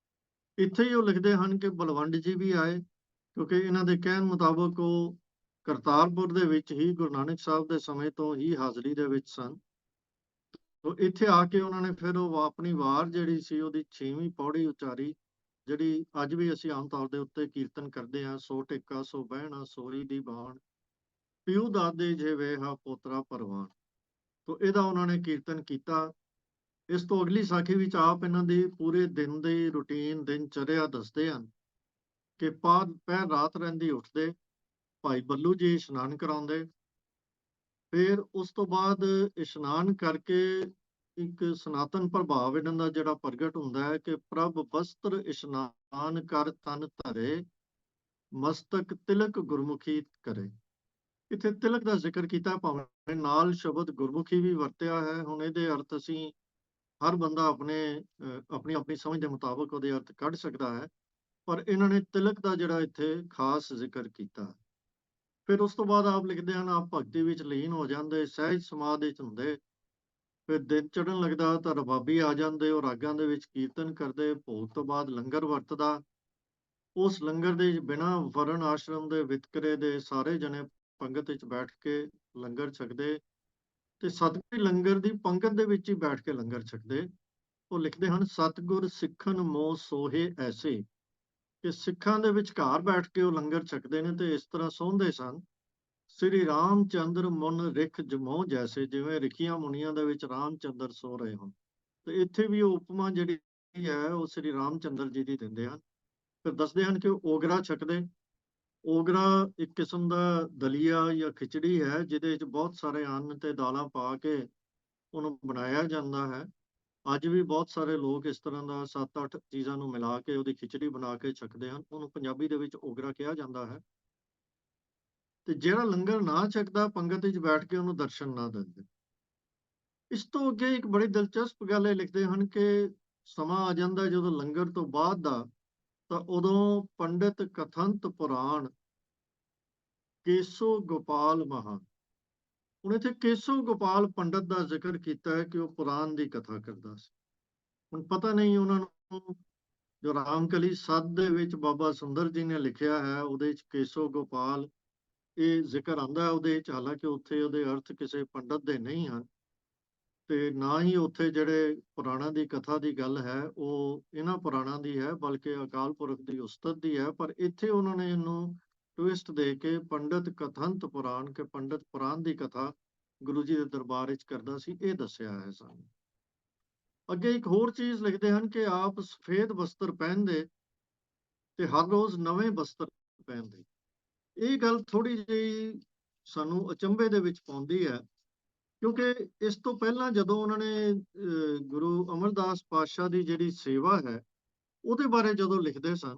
ਇੱਥੇ ਹੀ ਉਹ ਲਿਖਦੇ ਹਨ ਕਿ ਬਲਵੰਡ ਜੀ ਵੀ ਆਏ, ਕਿਉਂਕਿ ਇਹਨਾਂ ਦੇ ਕਹਿਣ ਮੁਤਾਬਕ ਉਹ ਕਰਤਾਰਪੁਰ ਦੇ ਵਿੱਚ ਹੀ ਗੁਰੂ ਨਾਨਕ ਸਾਹਿਬ ਦੇ ਸਮੇਂ ਤੋਂ ਹੀ ਹਾਜ਼ਰੀ ਦੇ ਵਿੱਚ ਸਨ। ਤੋ ਇੱਥੇ ਆ ਕੇ ਉਹਨਾਂ ਨੇ ਫਿਰ ਉਹ ਆਪਣੀ ਵਾਰ ਜਿਹੜੀ ਸੀ ਉਹਦੀ 6ਵੀਂ ਪੌੜੀ ਉਚਾਰੀ, ਜਿਹੜੀ ਅੱਜ ਵੀ ਅਸੀਂ ਆਮ ਤੌਰ ਦੇ ਉੱਤੇ ਕੀਰਤਨ ਕਰਦੇ ਹਾਂ, ਸੋ ਟੇਕਾ ਸੋ ਬਹਿਣਾ ਸੋਰੀ ਦੀ ਬਾਣ, ਪਿਉ ਦਾਦੇ ਜੇ ਵੇਹਾ ਪੋਤਰਾ ਪਰਵਾਨ। ਤੋ ਇਹਦਾ ਉਹਨਾਂ ਨੇ ਕੀਰਤਨ ਕੀਤਾ। ਇਸ ਤੋਂ ਅਗਲੀ ਸਾਖੀ ਵਿੱਚ ਆਪ ਇਹਨਾਂ ਦੀ ਪੂਰੇ ਦਿਨ ਦੀ ਰੁਟੀਨ ਦਿਨ ਚਰਿਆ ਦੱਸਦੇ ਹਨ ਕਿ ਪਹਿਰ ਰਾਤ ਰਹਿੰਦੀ ਉੱਠਦੇ, ਭਾਈ ਬੱਲੂ ਜੀ ਇਸ਼ਨਾਨ ਕਰਾਉਂਦੇ, ਫਿਰ ਉਸ ਤੋਂ ਬਾਅਦ ਇਸ਼ਨਾਨ ਕਰਕੇ ਇੱਕ ਸਨਾਤਨ ਪ੍ਰਭਾਵ ਇਹਨਾਂ ਦਾ ਜਿਹੜਾ ਪ੍ਰਗਟ ਹੁੰਦਾ ਹੈ ਕਿ ਪ੍ਰਭ ਵਸਤਰ ਇਸ਼ਨਾਨ ਕਰ ਤਨ ਧਰੇ, ਮਸਤਕ ਤਿਲਕ ਗੁਰਮੁਖੀ ਕਰੇ। ਇੱਥੇ ਤਿਲਕ ਦਾ ਜ਼ਿਕਰ ਕੀਤਾ, ਭਾਵੇਂ ਨਾਲ ਸ਼ਬਦ ਗੁਰਮੁਖੀ ਵੀ ਵਰਤਿਆ ਹੈ। ਹੁਣ ਇਹਦੇ ਅਰਥ ਅਸੀਂ ਹਰ ਬੰਦਾ ਆਪਣੀ ਆਪਣੀ ਸਮਝ ਦੇ ਮੁਤਾਬਕ ਉਹਦੇ ਅਰਥ ਕੱਢ ਸਕਦਾ ਹੈ, ਪਰ ਇਹਨਾਂ ਨੇ ਤਿਲਕ ਦਾ ਜਿਹੜਾ ਇੱਥੇ ਖਾਸ ਜ਼ਿਕਰ ਕੀਤਾ। ਫਿਰ ਉਸ ਤੋਂ ਬਾਅਦ ਆਪ ਲਿਖਦੇ ਹਨ, ਆਪ ਭਗਤੀ ਵਿੱਚ ਲੀਨ ਹੋ ਜਾਂਦੇ, ਸਹਿਜ ਸਮਾਧ ਵਿੱਚ ਹੁੰਦੇ। ਫਿਰ ਦਿਨ ਚੜ੍ਹਨ ਲੱਗਦਾ ਤਾਂ ਰਬਾਬੀ ਆ ਜਾਂਦੇ, ਉਹ ਰਾਗਾਂ ਦੇ ਵਿੱਚ ਕੀਰਤਨ ਕਰਦੇ। ਭੋਗ ਤੋਂ ਬਾਅਦ ਲੰਗਰ ਵਰਤਦਾ, ਉਸ ਲੰਗਰ ਦੇ ਬਿਨਾਂ ਵਰਨ ਆਸ਼ਰਮ ਦੇ ਵਿਤਕਰੇ ਦੇ ਸਾਰੇ ਜਣੇ ਪੰਗਤ ਵਿੱਚ ਬੈਠ ਕੇ ਲੰਗਰ ਛਕਦੇ ਤੇ ਸਤਿਗੁਰ ਲੰਗਰ ਦੀ ਪੰਗਤ ਦੇ ਵਿੱਚ ਹੀ ਬੈਠ ਕੇ ਲੰਗਰ ਛਕਦੇ। ਉਹ ਲਿਖਦੇ ਹਨ, ਸਤਿਗੁਰ ਸਿੱਖਨ ਮੋਹ ਸੋਹੇ ਐਸੇ, ਕਿ ਸਿੱਖਾਂ ਦੇ ਵਿਚਕਾਰ ਬੈਠ ਕੇ ਉਹ ਲੰਗਰ ਛਕਦੇ ਨੇ ਤੇ ਇਸ ਤਰ੍ਹਾਂ ਸੌਂਦੇ ਸਨ। ਸ੍ਰੀ ਰਾਮ ਚੰਦਰ ਮੁਨ ਰਿਖ ਜਮੋ ਜੈਸੇ, ਜਿਵੇਂ ਰਿਖੀਆਂ ਮੁਨੀਆਂ ਦੇ ਵਿੱਚ ਰਾਮ ਚੰਦਰ ਸੋ ਰਹੇ ਹੋਣ। ਤੇ ਇੱਥੇ ਵੀ ਉਹ ਉਪਮਾ ਜਿਹੜੀ ਹੈ ਉਹ ਸ੍ਰੀ ਰਾਮ ਚੰਦਰ ਜੀ ਦੀ ਦਿੰਦੇ ਹਨ। ਫਿਰ ਦੱਸਦੇ ਹਨ ਕਿ ਉਹ ਓਗਰਾ ਛਕਦੇ। ਓਗਰਾ ਇੱਕ ਕਿਸਮ ਦਾ ਦਲੀਆ ਜਾਂ ਖਿਚੜੀ ਹੈ, ਜਿਹਦੇ ਵਿੱਚ ਬਹੁਤ ਸਾਰੇ ਅੰਨ ਤੇ ਦਾਲਾਂ ਪਾ ਕੇ ਉਹਨੂੰ ਬਣਾਇਆ ਜਾਂਦਾ ਹੈ। ਅੱਜ ਵੀ ਬਹੁਤ ਸਾਰੇ ਲੋਕ ਇਸ ਤਰ੍ਹਾਂ ਦਾ 7-8 ਚੀਜ਼ਾਂ ਨੂੰ ਮਿਲਾ ਕੇ ਉਹਦੀ ਖਿਚੜੀ ਬਣਾ ਕੇ ਛਕਦੇ ਹਨ। ਉਹਨੂੰ ਪੰਜਾਬੀ ਦੇ ਵਿੱਚ ਓਗਰਾ ਕਿਹਾ ਜਾਂਦਾ ਹੈ। ਤੇ ਜਿਹੜਾ ਲੰਗਰ ਨਾ ਛਕਦਾ, ਪੰਗਤ ਵਿੱਚ ਬੈਠ ਕੇ ਉਹਨੂੰ ਦਰਸ਼ਨ ਨਾ ਦਿੰਦੇ। ਇਸ ਤੋਂ ਅੱਗੇ ਇੱਕ ਬੜੀ ਦਿਲਚਸਪ ਗੱਲ ਇਹ ਲਿਖਦੇ ਹਨ ਕਿ ਸਮਾਂ ਆ ਜਾਂਦਾ ਜਦੋਂ ਲੰਗਰ ਤੋਂ ਬਾਅਦ ਦਾ, ਤਾਂ ਉਦੋਂ ਪੰਡਿਤ ਕਥੰਤ ਪੁਰਾਣ ਕੇਸੋ ਗੋਪਾਲ ਮਹਾਨ। ਹੁਣ ਇੱਥੇ ਕੇਸੋ ਗੋਪਾਲ ਪੰਡਤ ਦਾ ਜ਼ਿਕਰ ਕੀਤਾ ਹੈ ਕਿ ਉਹ ਪੁਰਾਣ ਦੀ ਕਥਾ ਕਰਦਾ ਸੀ। ਹੁਣ ਪਤਾ ਨਹੀਂ ਉਹਨਾਂ ਨੂੰ ਜੋ ਰਾਮਕਲੀ ਸੱਤ ਦੇ ਵਿੱਚ ਬਾਬਾ ਸੁੰਦਰ ਜੀ ਨੇ ਲਿਖਿਆ ਹੈ ਉਹਦੇ ਵਿੱਚ ਕੇਸੋ ਗੋਪਾਲ ਇਹ ਜ਼ਿਕਰ ਆਉਂਦਾ ਹੈ ਉਹਦੇ ਵਿੱਚ, ਹਾਲਾਂਕਿ ਉੱਥੇ ਉਹਦੇ ਅਰਥ ਕਿਸੇ ਪੰਡਤ ਦੇ ਨਹੀਂ ਹਨ ਤੇ ਨਾ ਹੀ ਉੱਥੇ ਜਿਹੜੇ ਪੁਰਾਣਾਂ ਦੀ ਕਥਾ ਦੀ ਗੱਲ ਹੈ ਉਹ ਇਹਨਾਂ ਪੁਰਾਣਾਂ ਦੀ ਹੈ, ਬਲਕਿ ਅਕਾਲ ਪੁਰਖ ਦੀ ਉਸਤਤ ਦੀ ਹੈ। ਪਰ ਇੱਥੇ ਉਹਨਾਂ ਨੇ ਇਹਨੂੰ ਟਵਿਸਟ ਦੇ ਕੇ ਪੰਡਿਤ ਕਥੰਤ ਪੁਰਾਣ, ਕੇ ਪੰਡਿਤ ਪੁਰਾਣ ਦੀ ਕਥਾ ਗੁਰੂ ਜੀ ਦੇ ਦਰਬਾਰ ਵਿੱਚ ਕਰਦਾ ਸੀ, ਇਹ ਦੱਸਿਆ ਹੈ ਸਾਨੂੰ। ਅੱਗੇ ਇੱਕ ਹੋਰ ਚੀਜ਼ ਲਿਖਦੇ ਹਨ ਕਿ ਆਪ ਸਫੇਦ ਵਸਤਰ ਪਹਿਨਦੇ ਤੇ ਹਰ ਰੋਜ਼ ਨਵੇਂ ਵਸਤਰ ਪਹਿਨਦੇ। ਇਹ ਗੱਲ ਥੋੜੀ ਜਿਹੀ ਸਾਨੂੰ ਅਚੰਭੇ ਦੇ ਵਿੱਚ ਪਾਉਂਦੀ ਹੈ, ਕਿਉਂਕਿ ਇਸ ਤੋਂ ਪਹਿਲਾਂ ਜਦੋਂ ਉਹਨਾਂ ਨੇ ਗੁਰੂ ਅਮਰਦਾਸ ਪਾਤਸ਼ਾਹ ਦੀ ਜਿਹੜੀ ਸੇਵਾ ਹੈ ਉਹਦੇ ਬਾਰੇ ਜਦੋਂ ਲਿਖਦੇ ਸਨ,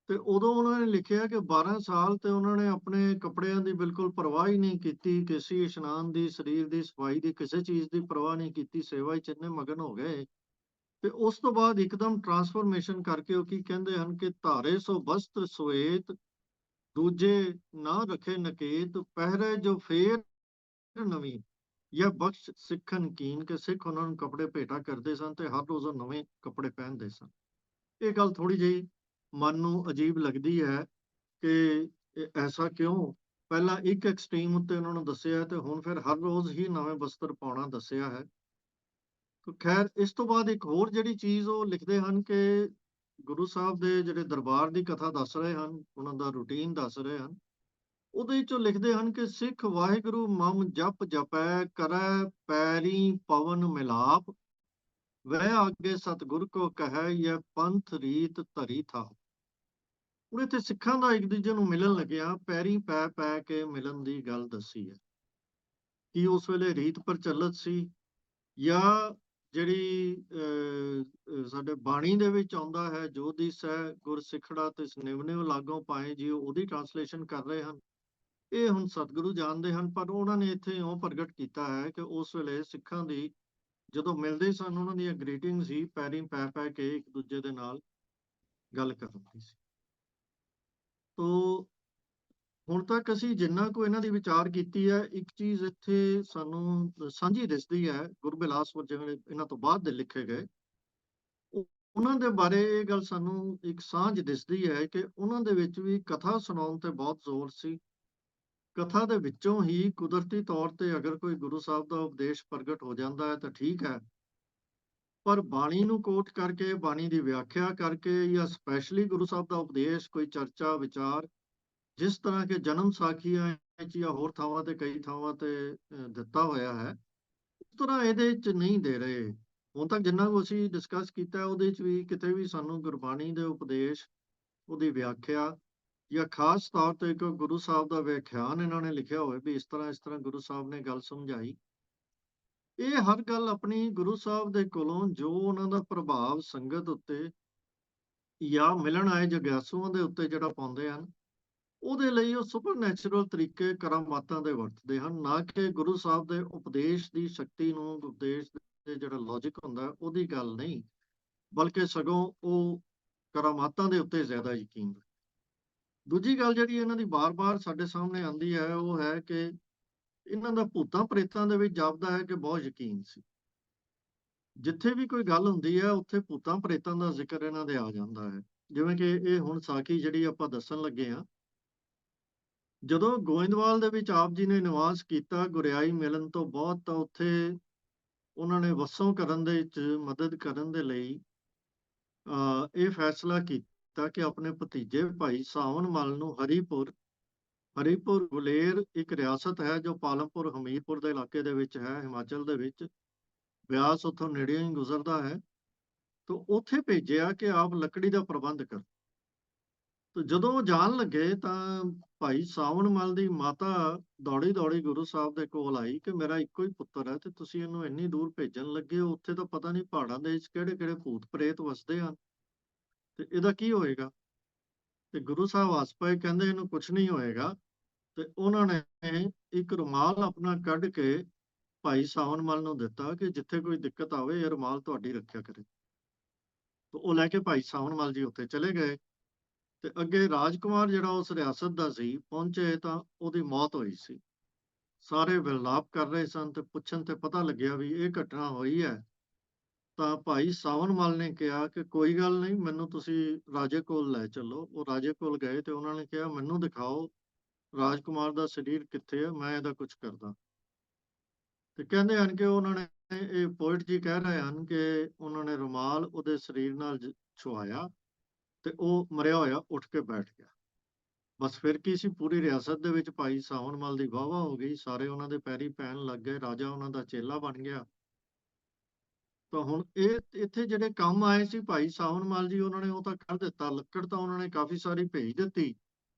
ਤੇ ਉਦੋਂ ਉਹਨਾਂ ਨੇ ਲਿਖਿਆ ਕਿ 12 ਸਾਲ ਤੇ ਉਹਨਾਂ ਨੇ ਆਪਣੇ ਕੱਪੜਿਆਂ ਦੀ ਬਿਲਕੁਲ ਪਰਵਾਹ ਹੀ ਨਹੀਂ ਕੀਤੀ, ਕਿਸੇ ਇਸ਼ਨਾਨ ਦੀ, ਸਰੀਰ ਦੀ ਸਫਾਈ ਦੀ, ਕਿਸੇ ਚੀਜ਼ ਦੀ ਪਰਵਾਹ ਨਹੀਂ ਕੀਤੀ, ਸੇਵਾ ਵਿੱਚ ਇੰਨੇ ਮਗਨ ਹੋ ਗਏ। ਤੇ ਉਸ ਤੋਂ ਬਾਅਦ ਇੱਕਦਮ ਟਰਾਂਸਫਰਮੇਸ਼ਨ ਕਰਕੇ ਉਹ ਕੀ ਕਹਿੰਦੇ ਹਨ ਕਿ ਧਾਰੇ ਸੋ ਵਸਤਰ ਸਵੇਤ, ਦੂਜੇ ਨਾ ਰੱਖੇ ਨਕੇਤ, ਪਹਿਰੇ ਜੋ ਫੇਰ ਨਵੀਂ, ਜਾਂ ਬਖਸ਼ ਸਿੱਖਣ ਕੀਨ, ਕਿ ਸਿੱਖ ਉਹਨਾਂ ਨੂੰ ਕੱਪੜੇ ਭੇਟਾ ਕਰਦੇ ਸਨ ਤੇ ਹਰ ਰੋਜ਼ ਉਹ ਨਵੇਂ ਕੱਪੜੇ ਪਹਿਨਦੇ ਸਨ। ਇਹ ਗੱਲ ਥੋੜੀ ਜਿਹੀ ਮਨ ਨੂੰ ਅਜੀਬ ਲੱਗਦੀ ਹੈ ਕਿ ਐਸਾ ਕਿਉਂ? ਪਹਿਲਾਂ ਇੱਕ ਐਕਸਟ੍ਰੀਮ ਉੱਤੇ ਉਹਨਾਂ ਨੂੰ ਦੱਸਿਆ ਤੇ ਹੁਣ ਫਿਰ ਹਰ ਰੋਜ਼ ਹੀ ਨਵੇਂ ਵਸਤਰ ਪਾਉਣਾ ਦੱਸਿਆ ਹੈ। ਖੈਰ, ਇਸ ਤੋਂ ਬਾਅਦ ਇੱਕ ਹੋਰ ਜਿਹੜੀ ਚੀਜ਼ ਉਹ ਲਿਖਦੇ ਹਨ ਕਿ ਗੁਰੂ ਸਾਹਿਬ ਦੇ ਜਿਹੜੇ ਦਰਬਾਰ ਦੀ ਕਥਾ ਦੱਸ ਰਹੇ ਹਨ, ਉਹਨਾਂ ਦਾ ਰੂਟੀਨ ਦੱਸ ਰਹੇ ਹਨ, ਉਹਦੇ ਵਿੱਚੋਂ ਲਿਖਦੇ ਹਨ ਕਿ ਸਿੱਖ ਵਾਹਿਗੁਰੂ ਮਮ ਜਪ ਜਪੈ, ਕਰੈ ਪੈਰੀ ਪਵਨ ਮਿਲਾਪ, ਵਹਿ ਆਗੇ ਸਤਿਗੁਰ ਕੋ ਕਹੈ, ਇਹ ਪੰਥ ਰੀਤ ਧਰੀ ਥਾ। ਹੁਣ ਇੱਥੇ ਸਿੱਖਾਂ ਦਾ ਇੱਕ ਦੂਜੇ ਨੂੰ ਮਿਲਣ ਲੱਗਿਆ, ਪੈਰੀ ਪੈ ਪੈ ਕੇ ਮਿਲਣ ਦੀ ਗੱਲ ਦੱਸੀ ਹੈ। ਕੀ ਉਸ ਵੇਲੇ ਰੀਤ ਪ੍ਰਚਲਿਤ ਸੀ, ਜਾਂ ਜਿਹੜੀ ਸਾਡੇ ਬਾਣੀ ਦੇ ਵਿੱਚ ਆਉਂਦਾ ਹੈ, ਜੋ ਦਿਸ ਹੈ ਗੁਰ ਸਿੱਖੜਾ ਤੇ ਨਿਵ ਨਿਵ ਲਾਗੋਂ ਪਾਏ ਜੀ, ਉਹਦੀ ਟ੍ਰਾਂਸਲੇਸ਼ਨ ਕਰ ਰਹੇ ਹਨ। ਇਹ ਹੁਣ ਸਤਿਗੁਰੂ ਜਾਣਦੇ ਹਨ, ਪਰ ਉਹਨਾਂ ਨੇ ਇੱਥੇ ਉਹ ਪ੍ਰਗਟ ਕੀਤਾ ਹੈ ਕਿ ਉਸ ਵੇਲੇ ਸਿੱਖਾਂ ਦੀ ਜਦੋਂ ਮਿਲਦੇ ਸਨ, ਉਹਨਾਂ ਦੀਆਂ ਗ੍ਰੀਟਿੰਗ ਸੀ ਪੈਰੀ ਪੈ ਪੈ ਕੇ ਇੱਕ ਦੂਜੇ ਦੇ ਨਾਲ ਗੱਲ ਕਰਨ ਦੀ ਸੀ। ਤੋ ਹੁਣ ਤੱਕ ਅਸੀਂ ਜਿੰਨਾ ਕੁ ਇਹਨਾਂ ਦੀ ਵਿਚਾਰ ਕੀਤੀ ਹੈ, ਇੱਕ ਚੀਜ਼ ਇੱਥੇ ਸਾਨੂੰ ਸਾਂਝੀ ਦਿਸਦੀ ਹੈ, ਗੁਰਬਿਲਾਸਪੁਰ ਜਿਹੜੇ ਇਹਨਾਂ ਤੋਂ ਬਾਅਦ ਦੇ ਲਿਖੇ ਗਏ, ਉਹਨਾਂ ਦੇ ਬਾਰੇ ਇਹ ਗੱਲ ਸਾਨੂੰ ਇੱਕ ਸਾਂਝ ਦਿਸਦੀ ਹੈ ਕਿ ਉਹਨਾਂ ਦੇ ਵਿੱਚ ਵੀ ਕਥਾ ਸੁਣਾਉਣ ਤੇ ਬਹੁਤ ਜ਼ੋਰ ਸੀ। ਕਥਾ ਦੇ ਵਿੱਚੋਂ ਹੀ ਕੁਦਰਤੀ ਤੌਰ ਤੇ ਅਗਰ ਕੋਈ ਗੁਰੂ ਸਾਹਿਬ ਦਾ ਉਪਦੇਸ਼ ਪ੍ਰਗਟ ਹੋ ਜਾਂਦਾ ਹੈ ਤਾਂ ਠੀਕ ਹੈ, ਪਰ ਬਾਣੀ ਨੂੰ ਕੋਟ ਕਰਕੇ, ਬਾਣੀ ਦੀ ਵਿਆਖਿਆ ਕਰਕੇ, ਜਾਂ ਸਪੈਸ਼ਲੀ ਗੁਰੂ ਸਾਹਿਬ ਦਾ ਉਪਦੇਸ਼, ਕੋਈ ਚਰਚਾ ਵਿਚਾਰ, ਜਿਸ ਤਰ੍ਹਾਂ ਕਿ ਜਨਮ ਸਾਖੀਆਂ ਵਿੱਚ ਜਾਂ ਹੋਰ ਥਾਵਾਂ ਤੇ, ਕਈ ਥਾਵਾਂ ਤੇ ਦਿੱਤਾ ਹੋਇਆ ਹੈ, ਉਸ ਤਰ੍ਹਾਂ ਇਹਦੇ ਵਿੱਚ ਨਹੀਂ ਦੇ ਰਹੇ। ਹੁਣ ਤੱਕ ਜਿੰਨਾ ਕੁ ਅਸੀਂ ਡਿਸਕਸ ਕੀਤਾ, ਉਹਦੇ ਵਿੱਚ ਵੀ ਕਿਤੇ ਵੀ ਸਾਨੂੰ ਗੁਰਬਾਣੀ ਦੇ ਉਪਦੇਸ਼, ਉਹਦੀ ਵਿਆਖਿਆ, ਜਾਂ ਖਾਸ ਤੌਰ ਤੇ ਇੱਕ ਗੁਰੂ ਸਾਹਿਬ ਦਾ ਵਿਆਖਿਆਨ ਇਹਨਾਂ ਨੇ ਲਿਖਿਆ ਹੋਵੇ ਵੀ ਇਸ ਤਰ੍ਹਾਂ ਗੁਰੂ ਸਾਹਿਬ ਨੇ ਗੱਲ ਸਮਝਾਈ, ਇਹ ਹਰ ਗੱਲ ਆਪਣੀ ਗੁਰੂ ਸਾਹਿਬ ਦੇ ਕੋਲੋਂ ਜੋ ਉਹਨਾਂ ਦਾ ਪ੍ਰਭਾਵ ਸੰਗਤ ਉੱਤੇ ਜਾਂ ਮਿਲਣ ਆਏ ਜਗਿਆਸੂਆਂ ਦੇ ਉੱਤੇ ਜਿਹੜਾ ਪਾਉਂਦੇ ਹਨ, ਉਹਦੇ ਲਈ ਉਹ ਸੁਪਰ ਨੈਚੁਰਲ ਤਰੀਕੇ, ਕਰਾਮਾਤਾਂ ਦੇ ਵਰਤਦੇ ਹਨ, ਨਾ ਕਿ ਗੁਰੂ ਸਾਹਿਬ ਦੇ ਉਪਦੇਸ਼ ਦੀ ਸ਼ਕਤੀ ਨੂੰ, ਉਪਦੇਸ਼ ਦੇ ਜਿਹੜਾ ਲੌਜਿਕ ਹੁੰਦਾ ਉਹਦੀ ਗੱਲ ਨਹੀਂ, ਬਲਕਿ ਸਗੋਂ ਉਹ ਕਰਾਮਾਤਾਂ ਦੇ ਉੱਤੇ ਜ਼ਿਆਦਾ ਯਕੀਨ। ਦੂਜੀ ਗੱਲ ਜਿਹੜੀ ਇਹਨਾਂ ਦੀ ਬਾਰ-ਬਾਰ ਸਾਡੇ ਸਾਹਮਣੇ ਆਉਂਦੀ ਹੈ, ਉਹ ਹੈ ਕਿ ਇਹਨਾਂ ਦਾ ਭੂਤਾਂ ਪ੍ਰੇਤਾਂ ਦੇ ਵਿੱਚ ਜਾਪਦਾ ਹੈ ਕਿ ਬਹੁਤ ਯਕੀਨ ਸੀ। ਜਿੱਥੇ ਵੀ ਕੋਈ ਗੱਲ ਹੁੰਦੀ ਹੈ, ਉੱਥੇ ਭੂਤਾਂ ਪ੍ਰੇਤਾਂ ਦਾ ਜ਼ਿਕਰ ਇਹਨਾਂ ਦੇ ਆ ਜਾਂਦਾ ਹੈ। ਜਿਵੇਂ ਕਿ ਇਹ ਹੁਣ ਸਾਖੀ ਜਿਹੜੀ ਆਪਾਂ ਦੱਸਣ ਲੱਗੇ ਹਾਂ, ਜਦੋਂ ਗੋਇੰਦਵਾਲ ਦੇ ਵਿੱਚ ਆਪ ਜੀ ਨੇ ਨਿਵਾਸ ਕੀਤਾ, ਗੁਰਿਆਈ ਮਿਲਣ ਤੋਂ ਬਾਅਦ, ਤਾਂ ਉੱਥੇ ਉਹਨਾਂ ਨੇ ਵਸੋਂ ਕਰਨ ਦੇ ਵਿੱਚ ਮਦਦ ਕਰਨ ਦੇ ਲਈ ਇਹ ਫੈਸਲਾ ਕੀਤਾ ਕਿ ਆਪਣੇ ਭਤੀਜੇ ਭਾਈ ਸਾਵਨ ਮਲ ਨੂੰ ਹਰੀਪੁਰ ਗੁਲੇਰ ਇੱਕ ਰਿਆਸਤ ਹੈ ਜੋ ਪਾਲਮਪੁਰ ਹਮੀਰਪੁਰ ਦੇ ਇਲਾਕੇ ਦੇ ਵਿੱਚ ਹੈ, ਹਿਮਾਚਲ ਦੇ ਵਿੱਚ, ਬਿਆਸ ਉੱਥੋਂ ਨੇੜੇ ਹੀ ਗੁਜ਼ਰਦਾ ਹੈ, ਤਾਂ ਉੱਥੇ ਭੇਜਿਆ ਕਿ ਆਪ ਲੱਕੜੀ ਦਾ ਪ੍ਰਬੰਧ ਕਰ। ਤੇ ਜਦੋਂ ਉਹ ਜਾਣ ਲੱਗੇ ਤਾਂ ਭਾਈ ਸਾਵਣ ਮਲ ਦੀ ਮਾਤਾ ਦੌੜੀ ਦੌੜੀ ਗੁਰੂ ਸਾਹਿਬ ਦੇ ਕੋਲ ਆਈ ਕਿ ਮੇਰਾ ਇੱਕੋ ਹੀ ਪੁੱਤਰ ਹੈ ਤੇ ਤੁਸੀਂ ਇਹਨੂੰ ਇੰਨੀ ਦੂਰ ਭੇਜਣ ਲੱਗੇ ਹੋ, ਉੱਥੇ ਤਾਂ ਪਤਾ ਨਹੀਂ ਪਹਾੜਾਂ ਦੇ ਵਿੱਚ ਕਿਹੜੇ ਕਿਹੜੇ ਭੂਤ ਪ੍ਰੇਤ ਵਸਦੇ ਹਨ, ਤੇ ਇਹਦਾ ਕੀ ਹੋਏਗਾ? ਤੇ ਗੁਰੂ ਸਾਹਿਬ ਹੱਸ ਪਏ, ਕਹਿੰਦੇ ਇਹਨੂੰ ਕੁਛ ਨਹੀਂ ਹੋਏਗਾ। ਤੇ ਉਹਨਾਂ ਨੇ ਇੱਕ ਰੁਮਾਲ ਆਪਣਾ ਕੱਢ ਕੇ ਭਾਈ ਸਾਵਣ ਮਲ ਨੂੰ ਦਿੱਤਾ ਕਿ ਜਿੱਥੇ ਕੋਈ ਦਿੱਕਤ ਆਵੇ ਇਹ ਰੁਮਾਲ ਤੁਹਾਡੀ ਰੱਖਿਆ ਕਰੇ। ਤੇ ਉਹ ਲੈ ਕੇ ਭਾਈ ਸਾਵਣ ਮਲ ਜੀ ਉੱਥੇ ਚਲੇ ਗਏ। ਤੇ ਅੱਗੇ ਰਾਜਕੁਮਾਰ ਜਿਹੜਾ ਉਸ ਰਿਆਸਤ ਦਾ ਸੀ ਪਹੁੰਚੇ ਤਾਂ ਉਹਦੀ ਮੌਤ ਹੋਈ ਸੀ। ਸਾਰੇ ਵਿਰਲਾਪ ਕਰ ਰਹੇ ਸਨ ਤੇ ਪੁੱਛਣ ਤੇ ਪਤਾ ਲੱਗਿਆ ਵੀ ਇਹ ਘਟਨਾ ਹੋਈ ਹੈ। ਤਾਂ ਭਾਈ ਸਾਵਣ ਮਲ ਨੇ ਕਿਹਾ ਕਿ ਕੋਈ ਗੱਲ ਨਹੀਂ, ਮੈਨੂੰ ਤੁਸੀਂ ਰਾਜੇ ਕੋਲ ਲੈ ਚੱਲੋ। ਉਹ ਰਾਜੇ ਕੋਲ ਗਏ ਤੇ ਉਹਨਾਂ ਨੇ ਕਿਹਾ ਮੈਨੂੰ ਦਿਖਾਓ ਰਾਜਕੁਮਾਰ ਦਾ ਸਰੀਰ ਕਿੱਥੇ ਹੈ, ਮੈਂ ਇਹਦਾ ਕੁਝ ਕਰਦਾ। ਤੇ ਕਹਿੰਦੇ ਹਨ ਕਿ ਉਹਨਾਂ ਨੇ, ਇਹ ਪੋਇਟ ਜੀ ਕਹਿ ਰਹੇ ਹਨ ਕਿ ਉਹਨਾਂ ਨੇ ਰੁਮਾਲ ਉਹਦੇ ਸਰੀਰ ਨਾਲ ਛੁਆਇਆ ਤੇ ਉਹ ਮਰਿਆ ਹੋਇਆ ਉੱਠ ਕੇ ਬੈਠ ਗਿਆ। ਬਸ ਫਿਰ ਕੀ ਸੀ, ਪੂਰੀ ਰਿਆਸਤ ਦੇ ਵਿੱਚ ਭਾਈ ਸਾਵਣ ਮੱਲ ਦੀ ਵਾਹਵਾ ਹੋ ਗਈ, ਸਾਰੇ ਉਹਨਾਂ ਦੇ ਪੈਰੀ ਪੈਣ ਲੱਗ ਗਏ, ਰਾਜਾ ਉਹਨਾਂ ਦਾ ਚੇਲਾ ਬਣ ਗਿਆ। ਤਾਂ ਹੁਣ ਇਹ ਇੱਥੇ ਜਿਹੜੇ ਕੰਮ ਆਏ ਸੀ ਭਾਈ ਸਾਵਣ ਮੱਲ ਜੀ, ਉਹਨਾਂ ਨੇ ਉਹ ਤਾਂ ਕਰ ਦਿੱਤਾ। ਲੱਕੜ ਤਾਂ ਉਹਨਾਂ ਨੇ ਕਾਫੀ ਸਾਰੀ ਭੇਜ ਦਿੱਤੀ,